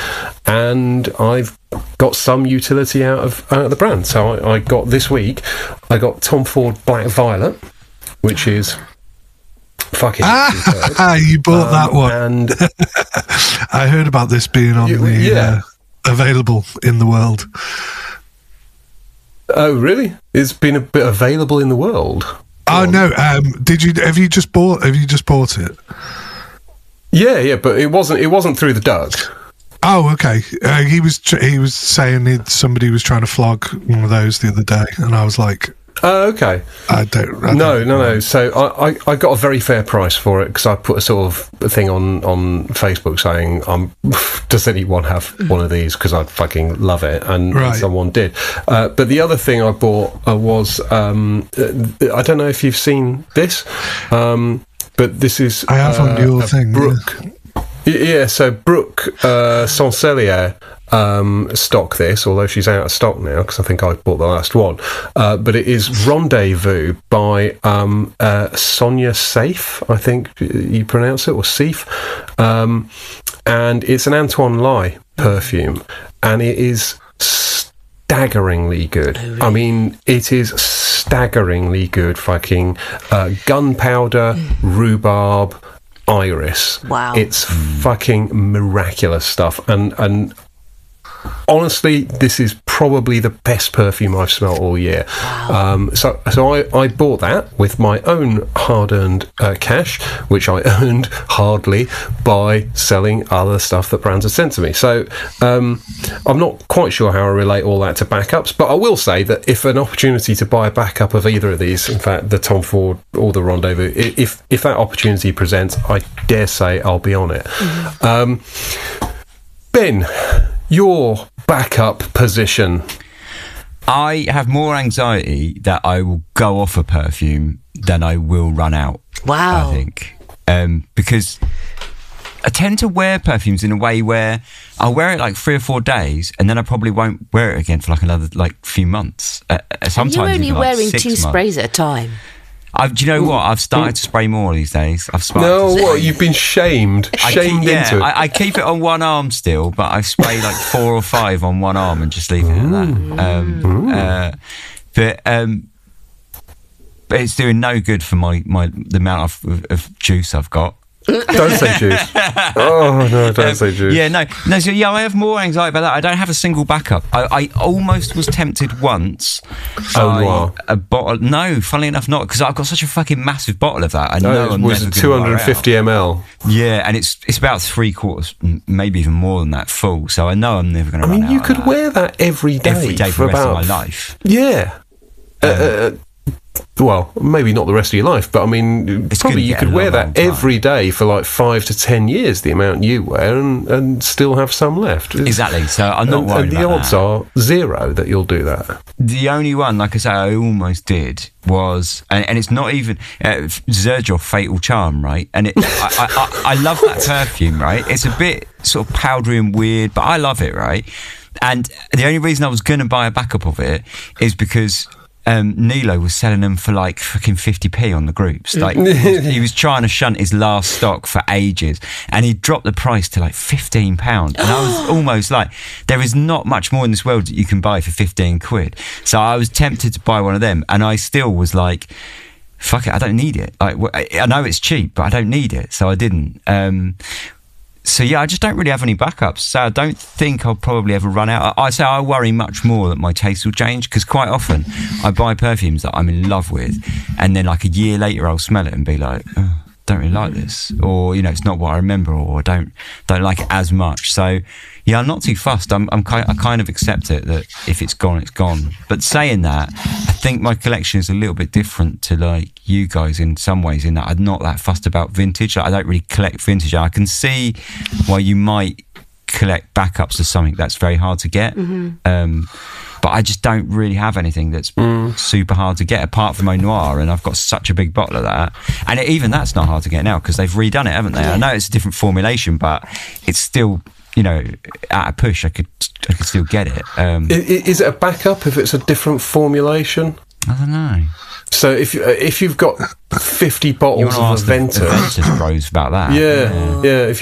and I've got some utility out of the brand. So I got this week, I got Tom Ford Black Violet, which is fucking you bought that one. And I heard about this being on available in the world. Oh, really? It's been a bit available in the world. Oh no! Have you just bought it? Yeah, but it wasn't through the Doug. Oh, okay. He was saying somebody was trying to flog one of those the other day, and I was like, oh, okay. I don't. No. So I got a very fair price for it, because I put a sort of thing on Facebook saying, does anyone have one of these? Because I fucking love it, and someone did. But the other thing I bought was, I don't know if you've seen this, but this is I have on your thing. Brooke. Yeah, so Brooke Sanselier stock this, although she's out of stock now, because I think I bought the last one. But it is Rendezvous by Sonia Safe, I think you pronounce it, or Safe. And it's an Antoine Lai perfume, and it is staggeringly good. Oh, really? I mean, it is staggeringly good. Fucking gunpowder, rhubarb, iris. Wow. It's fucking miraculous stuff. And honestly, this is probably the best perfume I've smelled all year. Wow. So I bought that with my own hard-earned cash, which I earned hardly by selling other stuff that brands had sent to me. So I'm not quite sure how I relate all that to backups, but I will say that if an opportunity to buy a backup of either of these, in fact, the Tom Ford or the Rendezvous, if that opportunity presents, I dare say I'll be on it. Mm-hmm. Ben, your backup position. I have more anxiety that I will go off a perfume than I will run out. Wow. I think. Because I tend to wear perfumes in a way where I'll wear it like 3 or 4 days and then I probably won't wear it again for like another few months. Sometimes you're only even wearing like 2 months. sprays at a time. Do you know what? I've started to spray more these days. You've been shamed into it. I keep it on one arm still, but I spray like 4 or 5 on one arm and just leave it at that. But it's doing no good for the amount of juice I've got. Don't say juice. Oh no, don't say juice. Yeah, no. So I have more anxiety about that. I don't have a single backup. I almost was tempted once by a bottle. No, funnily enough, not, because I've got such a fucking massive bottle of that. I know I'm was never 250 ml. Yeah, and it's about 3/4, maybe even more than that, full. So I know I'm never going to run out. You could wear that every day for the rest of my life. Yeah. Well, maybe not the rest of your life, but I mean, probably you could wear that every day for like 5 to 10 years, the amount you wear, and still have some left. Exactly. So I'm not worried about that. And the odds are 0 that you'll do that. The only one, like I say, I almost did was, and it's not even Zerjoff Fatal Charm, right? And I love that perfume, right? It's a bit sort of powdery and weird, but I love it, right? And the only reason I was going to buy a backup of it is because Nilo was selling them for like fucking 50p on the groups. Like he was trying to shunt his last stock for ages, and he dropped the price to like £15. And I was almost like, there is not much more in this world that you can buy for 15 quid. So I was tempted to buy one of them, and I still was like, fuck it, I don't need it. Like, I know it's cheap, but I don't need it, so I didn't. So yeah, I just don't really have any backups. So I don't think I'll probably ever run out. I worry much more that my taste will change, because quite often I buy perfumes that I'm in love with, and then like a year later I'll smell it and be like, oh, don't really like this, or it's not what I remember, or I don't like it as much. So yeah, I'm not too fussed. I kind of accept it that if it's gone, it's gone. But saying that, I think my collection is a little bit different to like you guys in some ways, in that I'm not that fussed about vintage. Like, I don't really collect vintage. I can see why you might collect backups of something that's very hard to get. But I just don't really have anything that's super hard to get, apart from Au Noir, and I've got such a big bottle of that. And even that's not hard to get now, because they've redone it, haven't they? Yeah. I know it's a different formulation, but it's still, at a push, I could still get it. Is it a backup if it's a different formulation? I don't know. So if you've got 50 bottles of Aventa, Aventus bros about that. Yeah.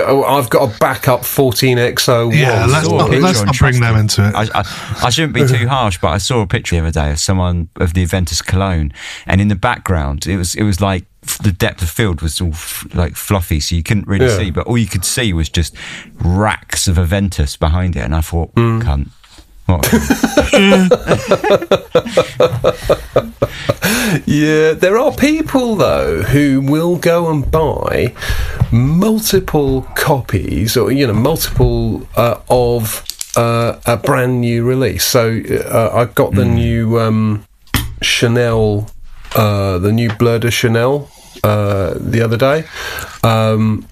I've got a backup 14XO. Yeah, let's not bring them into it. I shouldn't be too harsh, but I saw a picture the other day of someone of the Aventus cologne, and in the background it was like the depth of field was all like fluffy, so you couldn't really see, but all you could see was just racks of Aventus behind it, and I thought, cunt. Yeah, there are people though who will go and buy multiple copies, or multiple of a brand new release. So I got the new Chanel, the new Bleu de Chanel the other day, and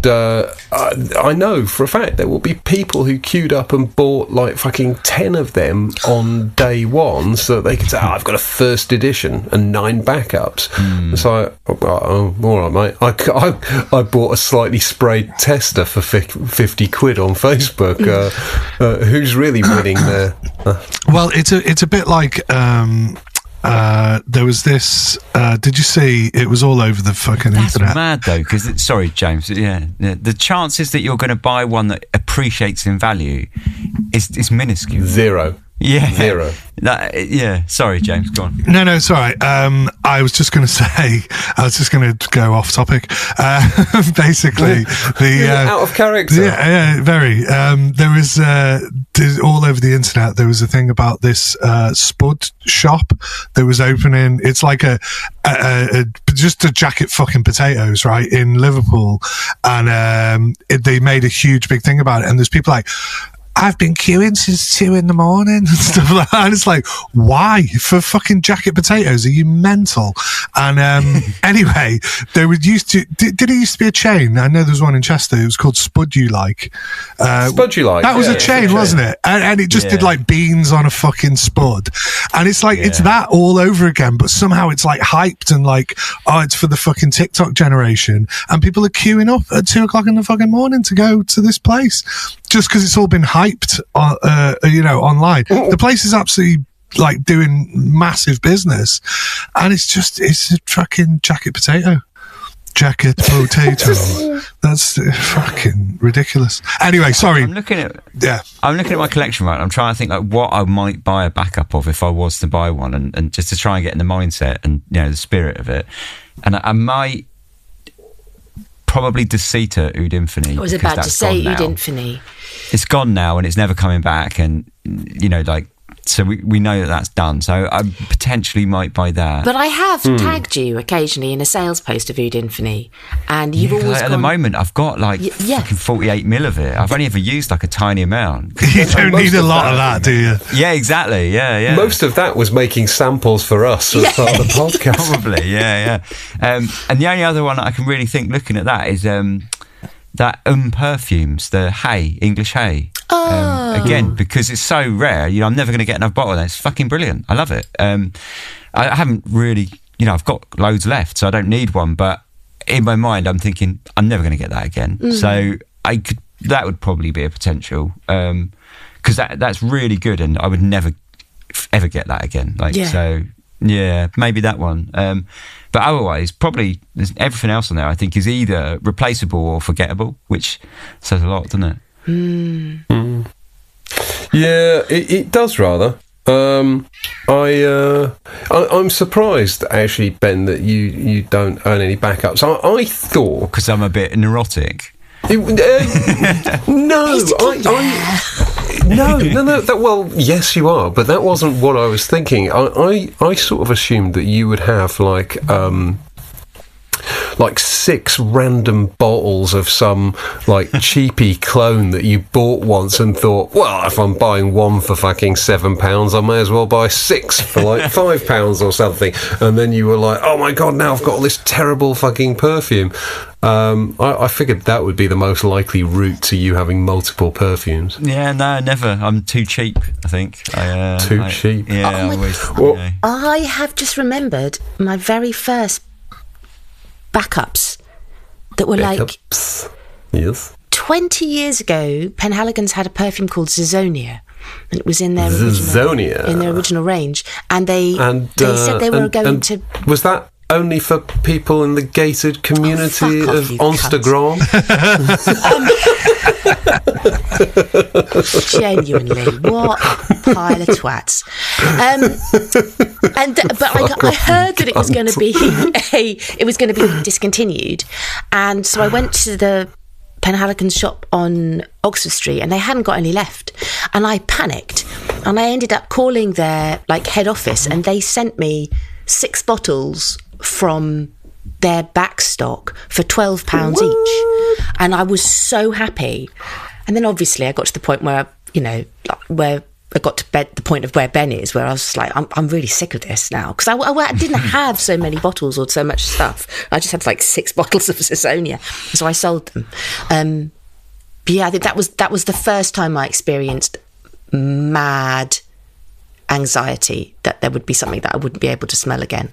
I know for a fact there will be people who queued up and bought like fucking 10 of them on day one, so that they could say, I've got a first edition and 9 backups. So all right, mate, I bought a slightly sprayed tester for 50 quid on Facebook. Who's really winning there? Well, it's a bit like there was this, did you see, it was all over the fucking internet. That's mad though, because sorry James, the chances that you're going to buy one that appreciates in value is minuscule. 0. Yeah. 0. Sorry James, go on. No, it's all right. I was just going to say, I was just going to go off topic. Basically, out of character. Yeah, very. There was all over the internet. There was a thing about this spud shop that was opening. It's like just a jacket fucking potatoes, right, in Liverpool, and they made a huge big thing about it. And there's people like, I've been queuing since 2 a.m. and stuff like that. And it's like, why? For fucking jacket potatoes? Are you mental? And anyway, there would used to, did it used to be a chain? I know there was one in Chester. It was called Spud You Like. Spud You Like. That was a chain, wasn't it? And it just did like beans on a fucking spud. And it's like, it's that all over again, but somehow it's like hyped and like, oh, it's for the fucking TikTok generation. And people are queuing up at 2 o'clock in the fucking morning to go to this place just because it's all been hyped, online. The place is absolutely like doing massive business, and it's a fucking jacket potato. That's fucking ridiculous. Anyway, sorry. I'm looking at my collection, right? I'm trying to think like what I might buy a backup of if I was to buy one, and just to try and get in the mindset and the spirit of it. And I might probably Deceta Oud Infinity. I was about to say Oud Infinity. It's gone now, and it's never coming back, and so we know that's done. So I potentially might buy that. But I have tagged you occasionally in a sales post of Oud Infinity, and you've always at the moment I've got fucking 48 mil of it. I've only ever used like a tiny amount. You don't need a lot of that, do you? Yeah, exactly. Yeah. Most of that was making samples for us as part of the podcast. Probably, yeah. And the only other one I can really think looking at that is that perfumes, the hay, English hay. Again, because it's so rare, I'm never going to get another bottle of that. It's fucking brilliant. I love it. I haven't really, I've got loads left, so I don't need one. But in my mind, I'm thinking I'm never going to get that again. So that would probably be a potential, because that's really good, and I would never ever get that again. So yeah, maybe that one. But otherwise, probably everything else on there, I think, is either replaceable or forgettable, which says a lot, doesn't it? Yeah, it does rather. I'm surprised, actually, Ben, that you don't own any backups. I thought because I'm a bit neurotic. No. Well, yes, you are, but that wasn't what I was thinking. I sort of assumed that you would have like 6 random bottles of some like cheapy clone that you bought once and thought, well, if I'm buying one for fucking £7, I may as well buy 6 for like £5 or something. And then you were like, oh my god, now I've got all this terrible fucking perfume. I figured that would be the most likely route to you having multiple perfumes. Yeah, no, never. I'm too cheap, I think. Cheap? Yeah, I have just remembered my very first backups that were yes. 20 years ago. Penhaligon's had a perfume called Zizonia, and it was in their original range, and they said they were going to. Was that only for people in the gated community of Instagram? Genuinely, what a pile of twats. But I heard that it was going to be discontinued, and so I went to the Penhaligon's shop on Oxford Street, and they hadn't got any left, and I panicked, and I ended up calling their head office, and they sent me 6 bottles from their back stock for £12 each, and I was so happy. And then obviously I got to the point where where I got to the point of where Ben is, where I was like, I'm really sick of this now, because I didn't have so many bottles or so much stuff. I just had 6 bottles of Zizonia, so I sold them. But yeah, I think that was the first time I experienced mad anxiety that there would be something that I wouldn't be able to smell again.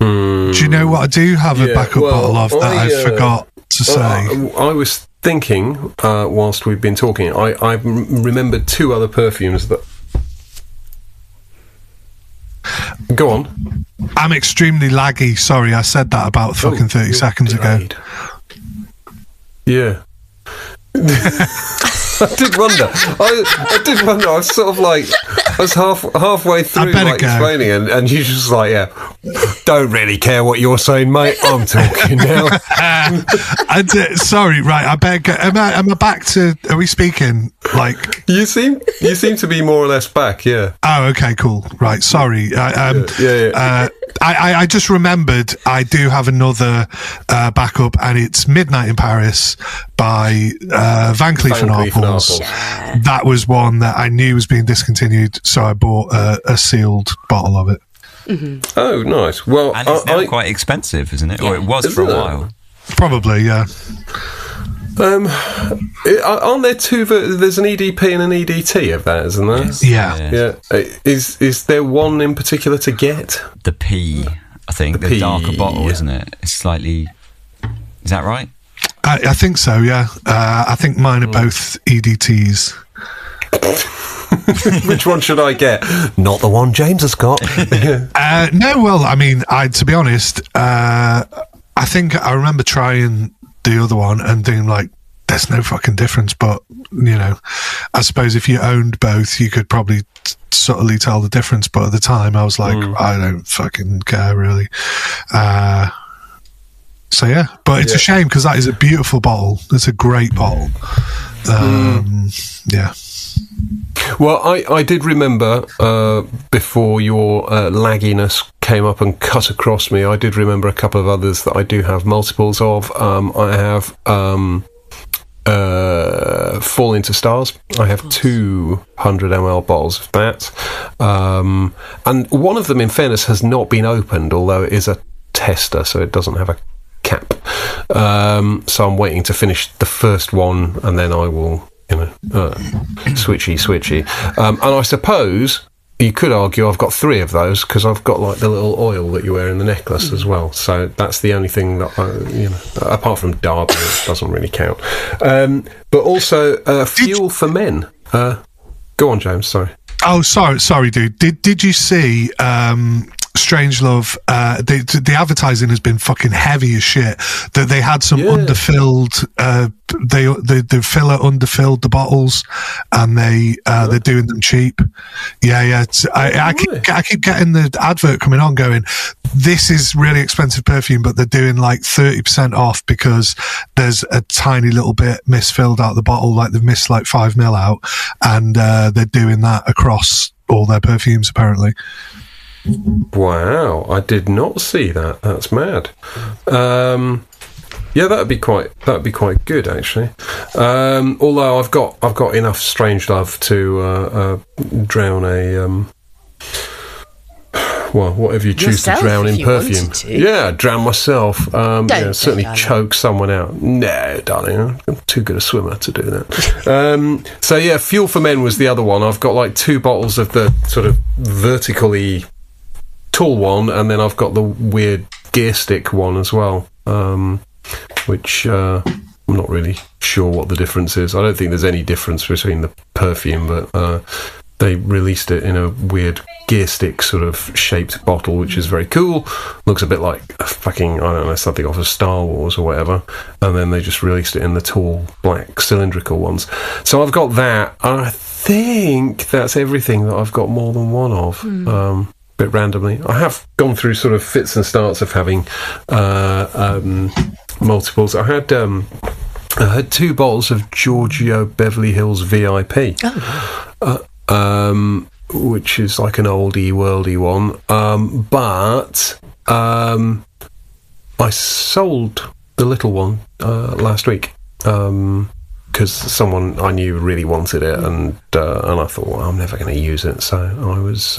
Do you know what I do have a backup bottle of that I forgot to say? I was thinking, whilst we've been talking, I remembered 2 other perfumes that... Go on. I'm extremely laggy. Sorry, I said that about fucking 30 seconds ago. Yeah. I did wonder. I did wonder. I was sort of I was halfway through explaining, and you just don't really care what you're saying, mate. I'm talking now. Sorry, right? I better go. Am I back to? Are we speaking? You seem to be more or less back. Yeah. Oh, okay, cool. Right. Sorry. I just remembered I do have another backup, and it's Midnight in Paris by Van Cleef & Arpels. Naples. Yeah. That was one that I knew was being discontinued, so I bought a sealed bottle of it. Mm-hmm. Oh, nice. Well, and it's now quite expensive, isn't it? Yeah. Or it was for a while. Probably, yeah. Aren't there two? There's an EDP and an EDT of that, isn't there? Yes. Yeah. Is there one in particular to get? The P, I think. The darker bottle, isn't it? It's slightly... Is that right? I think so, yeah. I think mine are both EDTs. Which one should I get? Not the one James has got. No, well, I mean, to be honest, I think I remember trying the other one and thinking, like, there's no fucking difference. But, you know, I suppose if you owned both, you could probably subtly tell the difference. But at the time, I was like, I don't fucking care, really. So, yeah. But it's a shame because that is a beautiful bottle. It's a great bottle. Yeah. Well, I did remember before your lagginess came up and cut across me, I did remember a couple of others that I do have multiples of. I have Fall Into Stars. I have 200 ml bottles of that. And one of them, in fairness, has not been opened, although it is a tester, so it doesn't have a cap. So I'm waiting to finish the first one, and then I will... switchy. And I suppose you could argue I've got 3 of those because I've got like the little oil that you wear in the necklace as well. So that's the only thing that apart from Derby, it doesn't really count. But also Fuel for Men. Go on, James. Sorry. Oh, sorry, dude. Did you see? Strangelove, the advertising has been fucking heavy as shit. That they had some underfilled, the filler underfilled the bottles, and they're doing them cheap. Yeah. I keep getting the advert coming on, going, this is really expensive perfume, but they're doing like 30% off because there's a tiny little bit misfilled out the bottle, like they've missed like 5 ml out, and they're doing that across all their perfumes apparently. Wow, I did not see that. That's mad. Yeah, that'd be quite good actually. Although I've got enough Strangelove to drown a whatever you choose to drown in perfume. Yeah, drown myself. Certainly choke someone out. No, darling, I'm too good a swimmer to do that. So yeah, Fuel for Men was the other one. I've got like 2 bottles of the sort of vertically tall one, and then I've got the weird gear stick one as well, which I'm not really sure what the difference is. I don't think there's any difference between the perfume, but they released it in a weird gear stick sort of shaped bottle, which is very cool. Looks a bit like fucking, I don't know, something off of Star Wars or whatever. And then they just released it in the tall black cylindrical ones. So I've got that. I think that's everything that I've got more than one of. Bit randomly. I have gone through sort of fits and starts of having multiples. I had 2 bottles of Giorgio Beverly Hills VIP, which is like an oldie worldy one. But I sold the little one last week. Because someone I knew really wanted it, and I thought, well, I'm never going to use it, so I was,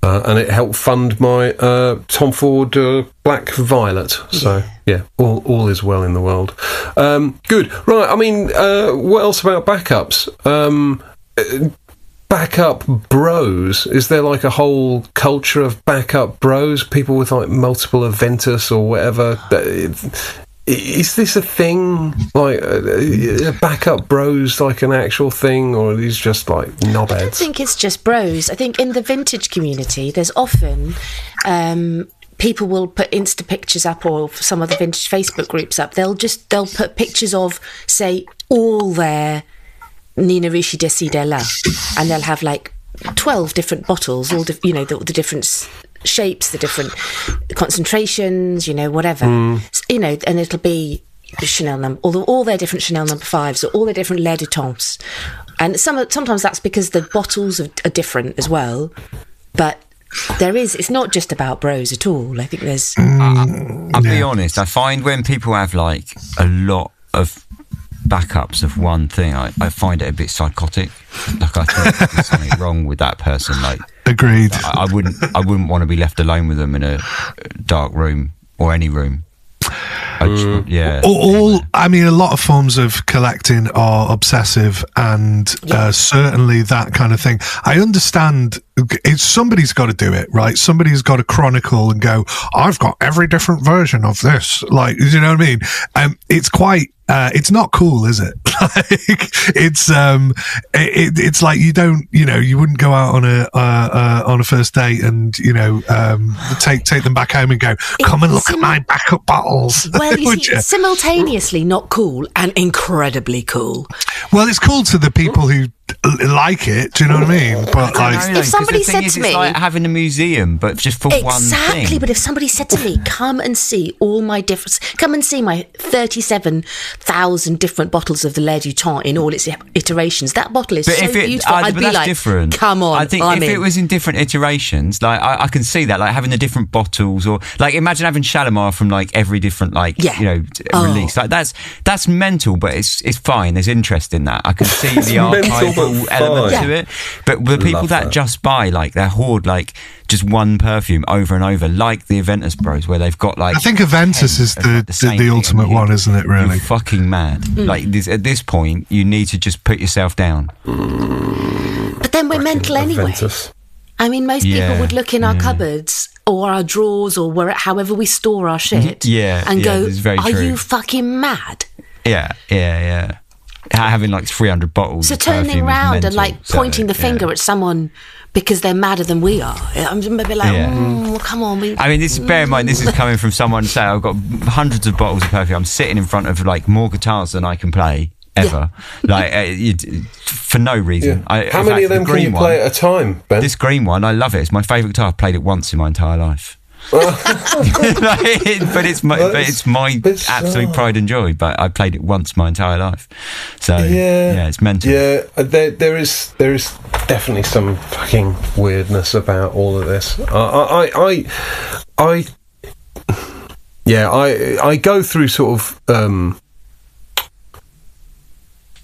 and it helped fund my Tom Ford Black Violet. So yeah, all is well in the world. Good, right? I mean, what else about backups? Backup bros. Is there like a whole culture of backup bros? People with like multiple Aventus or whatever. Is this a thing? Like, backup bros, like an actual thing, or are these just like knobheads? I don't think it's just bros. I think in the vintage community, there's often people will put Insta pictures up, or some of the vintage Facebook groups up. They'll put pictures of, say, all their Nina Ricci Desidera, and they'll have like 12 different bottles, all the different shapes, the different concentrations, whatever, and it'll be Chanel number, all their different Chanel number 5s, or all their different Les Oderants, and sometimes that's because the bottles are different as well. But it's not just about bros at all. I think there's. I'll be honest. I find when people have like a lot of backups of one thing, I find it a bit psychotic. Like, I think there's something wrong with that person. Like, agreed. I wouldn't want to be left alone with them in a dark room or any room. I mean, a lot of forms of collecting are obsessive, and certainly that kind of thing. I understand somebody's got to do it, right? Somebody's got to chronicle and go, I've got every different version of this. Like, you know what I mean? It's quite. It's not cool, is it? Like, it's like you wouldn't go out on a first date and take them back home and go, come and look at my backup bottles. Well, you see, it's simultaneously not cool and incredibly cool. Well, it's cool to the people who like it, do you know what I mean? But like, if somebody said to me, it's like having a museum, but just for one thing. Exactly. But if somebody said to me, come and see my 37,000 different bottles of the Les Oderants in all its iterations, that bottle is so beautiful. I'd be like, different. Come on, I think if it was in different iterations, like I can see that, like having the different bottles, or like imagine having Shalimar from like every different release. Like that's mental, but it's fine. There's interest in that. I can see the archival element to it, but the people that just buy, like, they hoard like just one perfume over and over, like the Aventus Bros, where they've got like, I think Aventus is the ultimate one, isn't it? Really, you're fucking mad. Like at this point, you need to just put yourself down. But then we're mental anyway. Aventus. I mean, most people would look in our cupboards or our drawers or however we store our shit, and go, "Are you fucking mad?" Yeah. Having like 300 bottles. So turning around and like pointing the finger at someone because they're madder than we are. I'm just a bit like, come on. I mean, bear in mind, this is coming from someone saying, I've got hundreds of bottles of perfume. I'm sitting in front of like more guitars than I can play ever. Like for no reason. How many of them can you play at a time, Ben? This green one, I love it. It's my favourite guitar. I've played it once in my entire life. But it's my absolute pride and joy. But I played it once my entire life, so it's mental. Yeah, there is definitely some fucking weirdness about all of this. I go through sort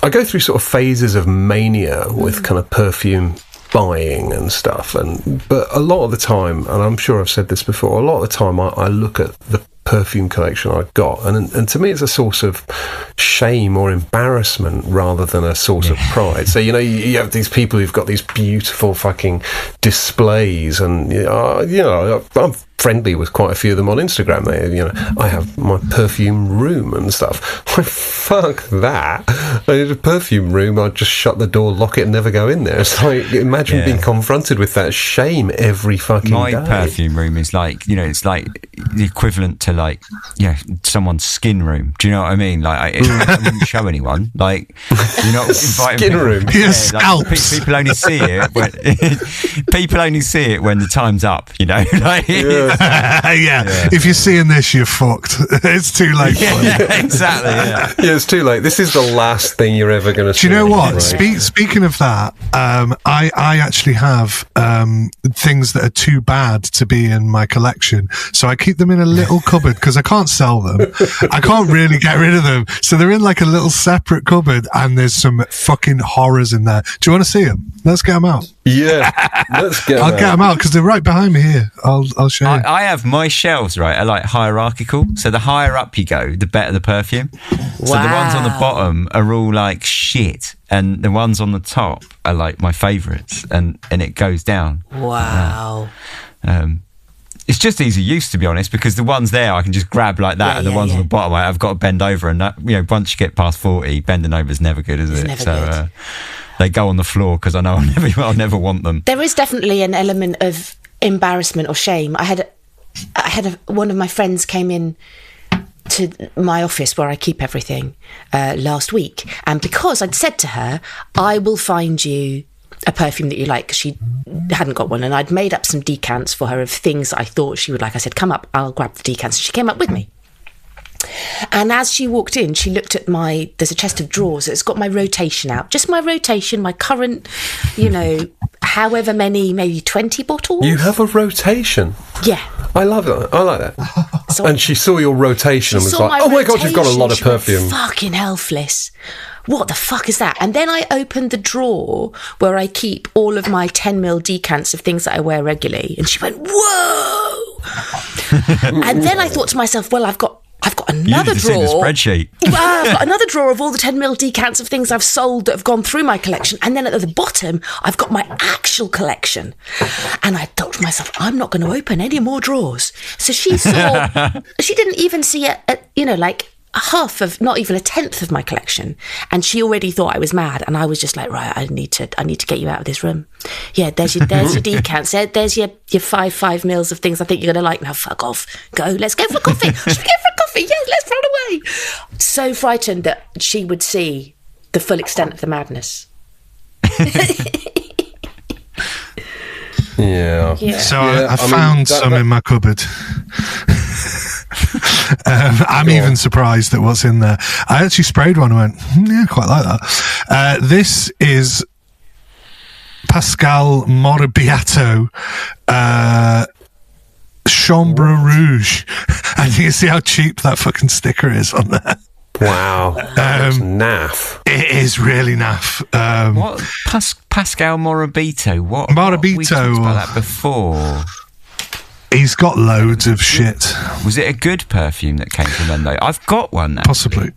of phases of mania with kind of perfume buying and stuff, but a lot of the time, and I'm sure I've said this before, a lot of the time I look at the perfume collection I've got, and to me it's a source of shame or embarrassment rather than a source of pride. So you have these people who've got these beautiful fucking displays, and I'm friendly with quite a few of them on Instagram. I have my perfume room and stuff. Fuck that. I need a perfume room. I'd just shut the door, lock it, and never go in there. It's like, imagine being confronted with that shame every fucking day. My perfume room is like, it's like the equivalent to like, someone's skin room. Do you know what I mean? Like, I wouldn't show anyone. Like, you're not inviting skin room. Like, people only see it when the time's up. Like. If you're seeing this, you're fucked. It's too late. Exactly. Yeah, it's too late. This is the last thing you're ever going to see. Do you know what? Right? Speaking of that, I actually have things that are too bad to be in my collection, so I keep them in a little cupboard because I can't sell them. I can't really get rid of them, so they're in like a little separate cupboard, and there's some fucking horrors in there. Do you want to see them? Let's get them out. Yeah, let's get them I'll get them out because they're right behind me here. I'll show you. I have my shelves, right, are like hierarchical. So the higher up you go, the better the perfume. Wow. So the ones on the bottom are all like shit, and the ones on the top are like my favourites, and it goes down. Wow. It's just easy use, to be honest, because the ones there I can just grab like that, and the ones on the bottom I've got to bend over, and that, once you get past 40, bending over is never good, is it? Never good. They go on the floor because I know I'll never want them. There is definitely an element of embarrassment or shame. I had one of my friends came in to my office where I keep everything last week, and because I'd said to her, I will find you a perfume that you like, because she hadn't got one, and I'd made up some decants for her of things I thought she would like. I said, come up, I'll grab the decants. She came up with me. And as she walked in, she looked at there's a chest of drawers. It's got my rotation out. Just my rotation, my current, however many, maybe 20 bottles. You have a rotation. Yeah. I love that. I like that. And she saw your rotation and was like, oh my God, you've got a lot of perfume. Fucking hell, Fliss. What the fuck is that? And then I opened the drawer where I keep all of my 10ml decants of things that I wear regularly. And she went, whoa. And then I thought to myself, well, I've got another drawer. The spreadsheet. I've got another drawer of all the 10ml decants of things I've sold that have gone through my collection. And then at the bottom, I've got my actual collection. And I thought to myself, I'm not going to open any more drawers. So she saw, she didn't even see like half of, not even a tenth of my collection. And she already thought I was mad. And I was just like, right, I need to get you out of this room. Yeah, there's your decants. There's your 5 mils of things I think you're going to like. Now, fuck off. Go, let's go for coffee. Should we go for coffee? Yes, let's run away. So frightened that she would see the full extent of the madness. Yeah. So I found some in my cupboard. I'm even surprised at what's in there. I actually sprayed one and went, yeah, quite like that. This is Pascal Morabiato Chambre Rouge. And you can see how cheap that fucking sticker is on there. Wow. That's naff. It is really naff. What? Pascal Morabito? What? Morabito. We talked about that before. He's got loads of shit. Was it a good perfume that came from them, though? I've got one, actually. Possibly.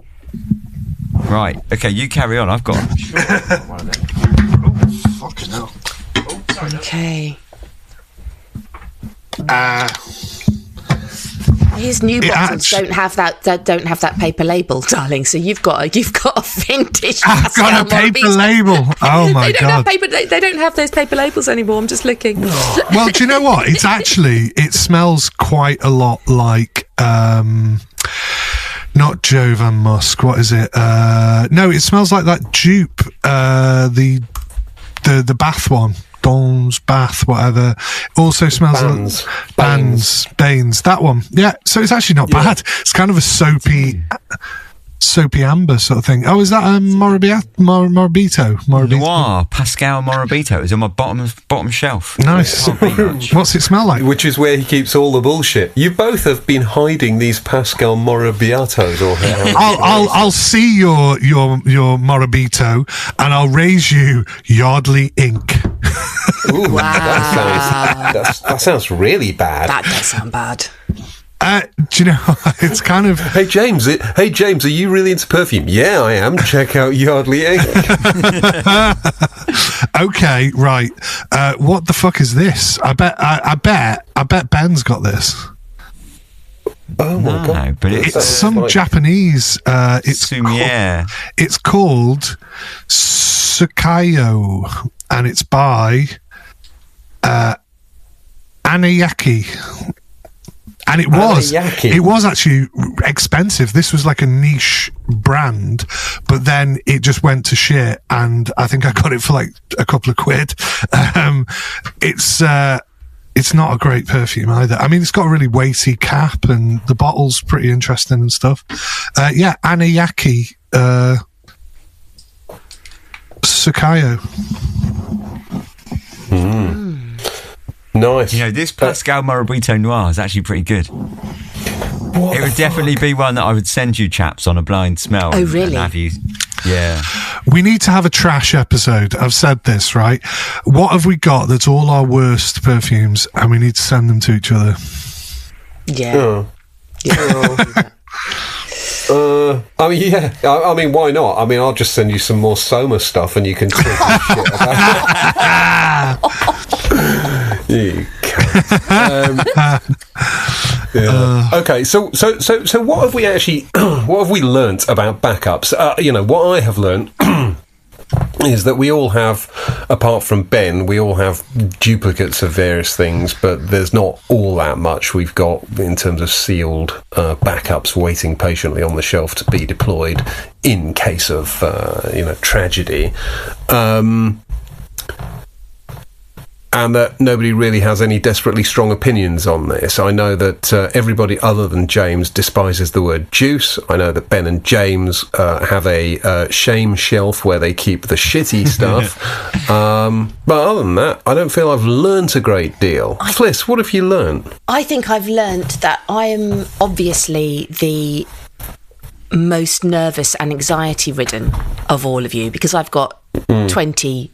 Right. Okay, you carry on. I've got one of them. Oh, fucking hell. Okay. His new bottles don't have that paper label, darling. So you've got a vintage. I've got a paper label. Oh my God! They don't have those paper labels anymore. I'm just looking. Well, do you know what? It smells quite a lot like not Jovan Musk. What is it? No, it smells like that dupe. The bath one. Dawn's Bath, whatever. Also smells Baines. That one. Yeah, so it's actually not bad. It's kind of a soapy amber sort of thing. Oh, is that Morabito? Noir, Pascal Morabito. It's on my bottom shelf. Nice. What's it smell like? Which is where he keeps all the bullshit. You both have been hiding these Pascal Morabiatos, or I'll see your Morabito, and I'll raise you Yardley Ink. Ooh, wow. That sounds really bad. That does sound bad. Do you know, it's kind of... Hey, James, are you really into perfume? Yeah, I am. Check out Yardley Ink. Okay, right. What the fuck is this? I bet Ben's got this. Oh my God. But it's some Japanese... It's called Sukayo, and it's by Anayaki. And it was actually expensive. This was like a niche brand, but then it just went to shit, and I think I got it for like a couple of quid. It's not a great perfume either. I mean, it's got a really weighty cap, and the bottle's pretty interesting and stuff. Anayaki Sukayo. Nice. You know, this Pascal Morabito Noir is actually pretty good. It would definitely be one that I would send you chaps on a blind smell. Oh, really? And have you, yeah. We need to have a trash episode. I've said this, right? What have we got that's all our worst perfumes, and we need to send them to each other? Yeah. I mean, why not? I mean, I'll just send you some more Soma stuff, and you can talk shit about it. You can't. Okay, so what have we actually what have we learnt about backups? What I have learnt is that we all have, apart from Ben, we all have duplicates of various things, but there's not all that much we've got in terms of sealed backups waiting patiently on the shelf to be deployed in case of tragedy. and that nobody really has any desperately strong opinions on this. I know that everybody other than James despises the word juice. I know that Ben and James have a shame shelf where they keep the shitty stuff. But other than that, I don't feel I've learnt a great deal. Fliss, what have you learnt? I think I've learnt that I am obviously the most nervous and anxiety-ridden of all of you, because I've got 20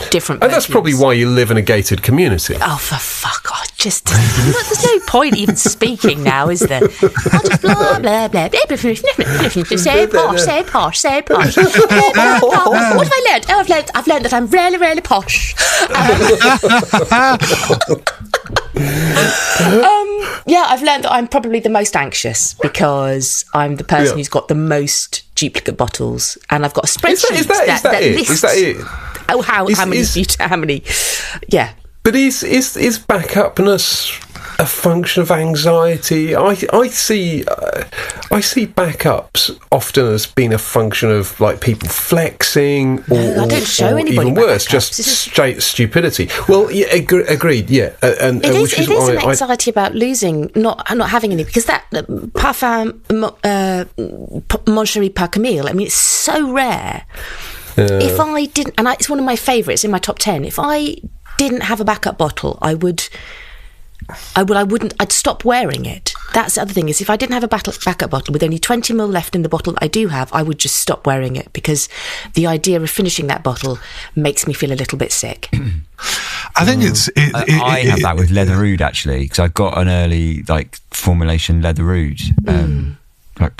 different perfumes. And that's probably why you live in a gated community. Oh, for fuck off. Just there's no point even speaking now, is there? I'll just blah, blah, blah. Say posh, say posh, say posh. What have I learned? Oh, I've learned that I'm really, really posh. Yeah, I've learned that I'm probably the most anxious because I'm the person who's got the most duplicate bottles, and I've got a spreadsheet Is that it? Oh, how many? Yeah. But is backupness a function of anxiety? I see backups often as being a function of like people flexing, or I don't show anybody even worse, backups. just straight stupidity. Well, yeah, agreed. Yeah, and it is an anxiety about losing, not having any, because that parfum, Mon Chéri Par Camille. I mean, it's so rare. If I didn't, and it's one of my favourites in my top 10. If I didn't have a backup bottle, I'd stop wearing it. That's the other thing, is if I didn't have a backup bottle with only 20ml left in the bottle that I do have, I would just stop wearing it, because the idea of finishing that bottle makes me feel a little bit sick. I think I have that with Leather Oud, actually, because I got an early formulation Leather Oud.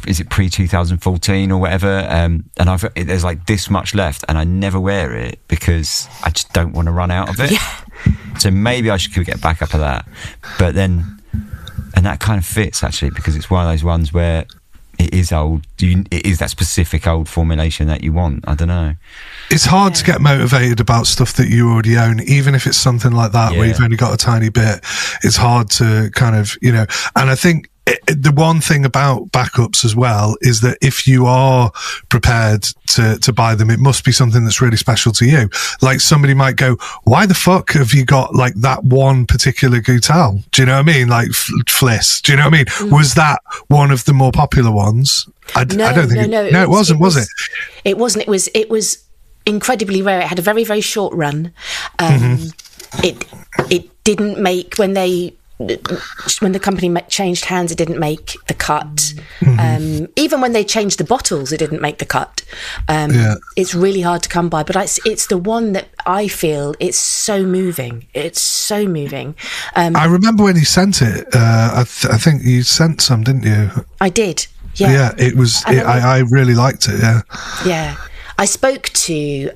Is it pre-2014 or whatever? And there's like this much left, and I never wear it because I just don't want to run out of it. Yeah. So maybe I should get back up of that. But then, and that kind of fits actually, because it's one of those ones where it is old. It is that specific old formulation that you want. I don't know. It's hard to get motivated about stuff that you already own, even if it's something like that where you've only got a tiny bit. It's hard to kind of, and I think the one thing about backups as well is that if you are prepared to buy them, it must be something that's really special to you. Like, somebody might go, why the fuck have you got like that one particular Goutal? Do you know what I mean? Like Fliss. Do you know what I mean? Was that one of the more popular ones? I don't think it wasn't, was it? It wasn't. It was incredibly rare. It had a very, very short run. It didn't make, when the company changed hands, it didn't make the cut. Even when they changed the bottles, it didn't make the cut. It's really hard to come by, but it's the one that I feel, it's so moving. It's so moving. I remember when you sent it, I think you sent some, didn't you? I did, yeah. Yeah, it was, I really liked it, yeah. Yeah. I spoke to...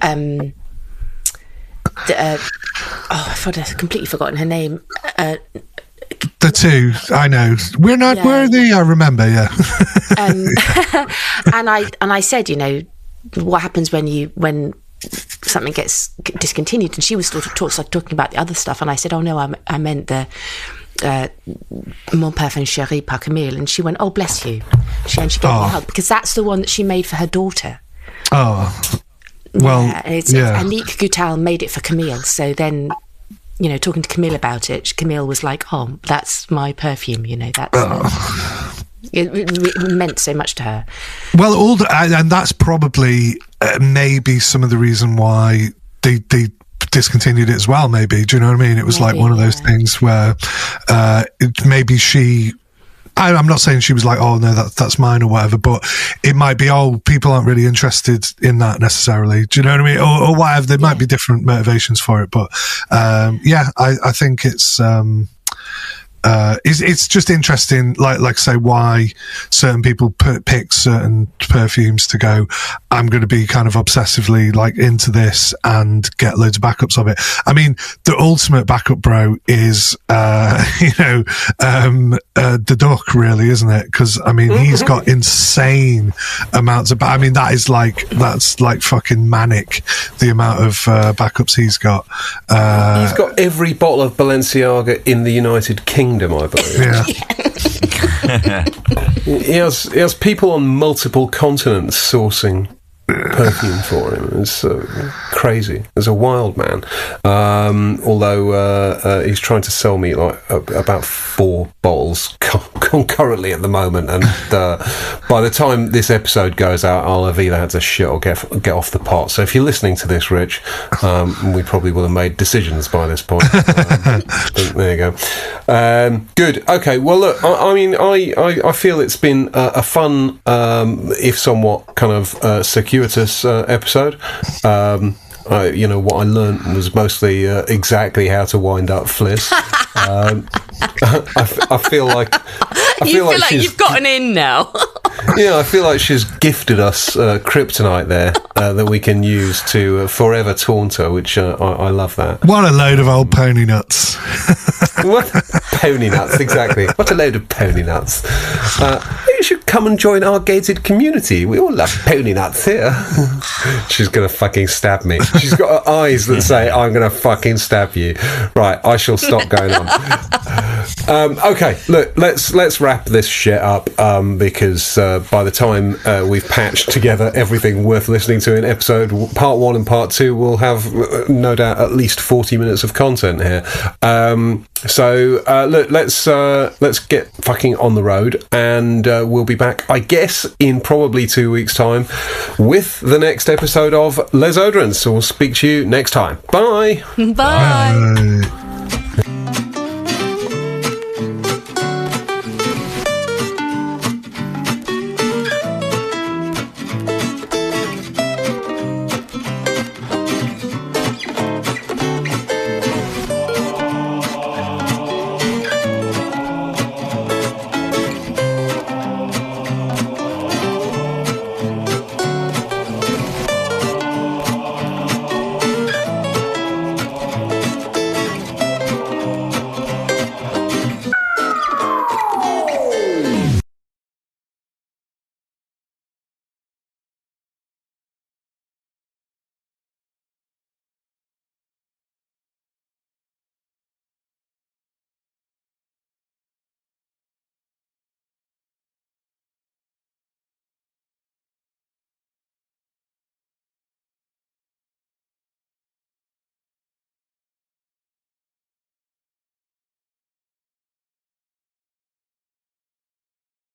I've completely forgotten her name. The two, I know. We're not worthy, I remember, yeah. And I said, what happens when something gets discontinued? And she was sort of talking about the other stuff, and I said, oh no, I meant the Mon Parfum Chéri Par Camille. And she went, oh bless you. She gave me a hug, because that's the one that she made for her daughter. Oh, well, and Annick Goutal made it for Camille. So then, talking to Camille about it, Camille was like, "Oh, that's my perfume." It meant so much to her. Well, and that's probably maybe some of the reason why they discontinued it as well. Maybe, do you know what I mean? It was like one of those things where maybe she. I'm not saying she was like, oh no, that's mine or whatever, but it might be, people aren't really interested in that necessarily. Do you know what I mean? Or whatever. There might be different motivations for it, but I think it's just interesting, like say, why certain people pick certain perfumes to go, I'm going to be kind of obsessively like into this and get loads of backups of it. I mean, the ultimate backup bro is, the Duck, really, isn't it? Because I mean, he's got insane amounts of. I mean, that's like fucking manic, the amount of backups he's got. He's got every bottle of Balenciaga in the United Kingdom, I believe. Yeah. He has people on multiple continents sourcing perfume for him. It's crazy. He's a wild man. Although he's trying to sell me like about 4 bottles concurrently at the moment, and by the time this episode goes out, I'll have either had to shit or get off the pot. So if you're listening to this, Rich, we probably will have made decisions by this point. There you go. Good. Okay. Well, look. I feel it's been a fun, if somewhat kind of circuitous episode. What I learned was mostly exactly how to wind up Fliss. I feel like you've gotten in now. Yeah, I feel like she's gifted us kryptonite there that we can use to forever taunt her, which I love that. What a load of old pony nuts. What? Pony nuts, exactly. What a load of pony nuts. You should come and join our gated community. We all love pony nuts here. She's going to fucking stab me. She's got her eyes that say, I'm going to fucking stab you. Right, I shall stop going on. Okay, look, let's wrap this shit up because by the time we've patched together everything worth listening to in episode part 1 and part 2, we'll have no doubt at least 40 minutes of content here. So look, let's get fucking on the road, and we'll be back, I guess, in probably 2 weeks' time with the next episode of Les Oderants. So we'll speak to you next time. Bye. Bye.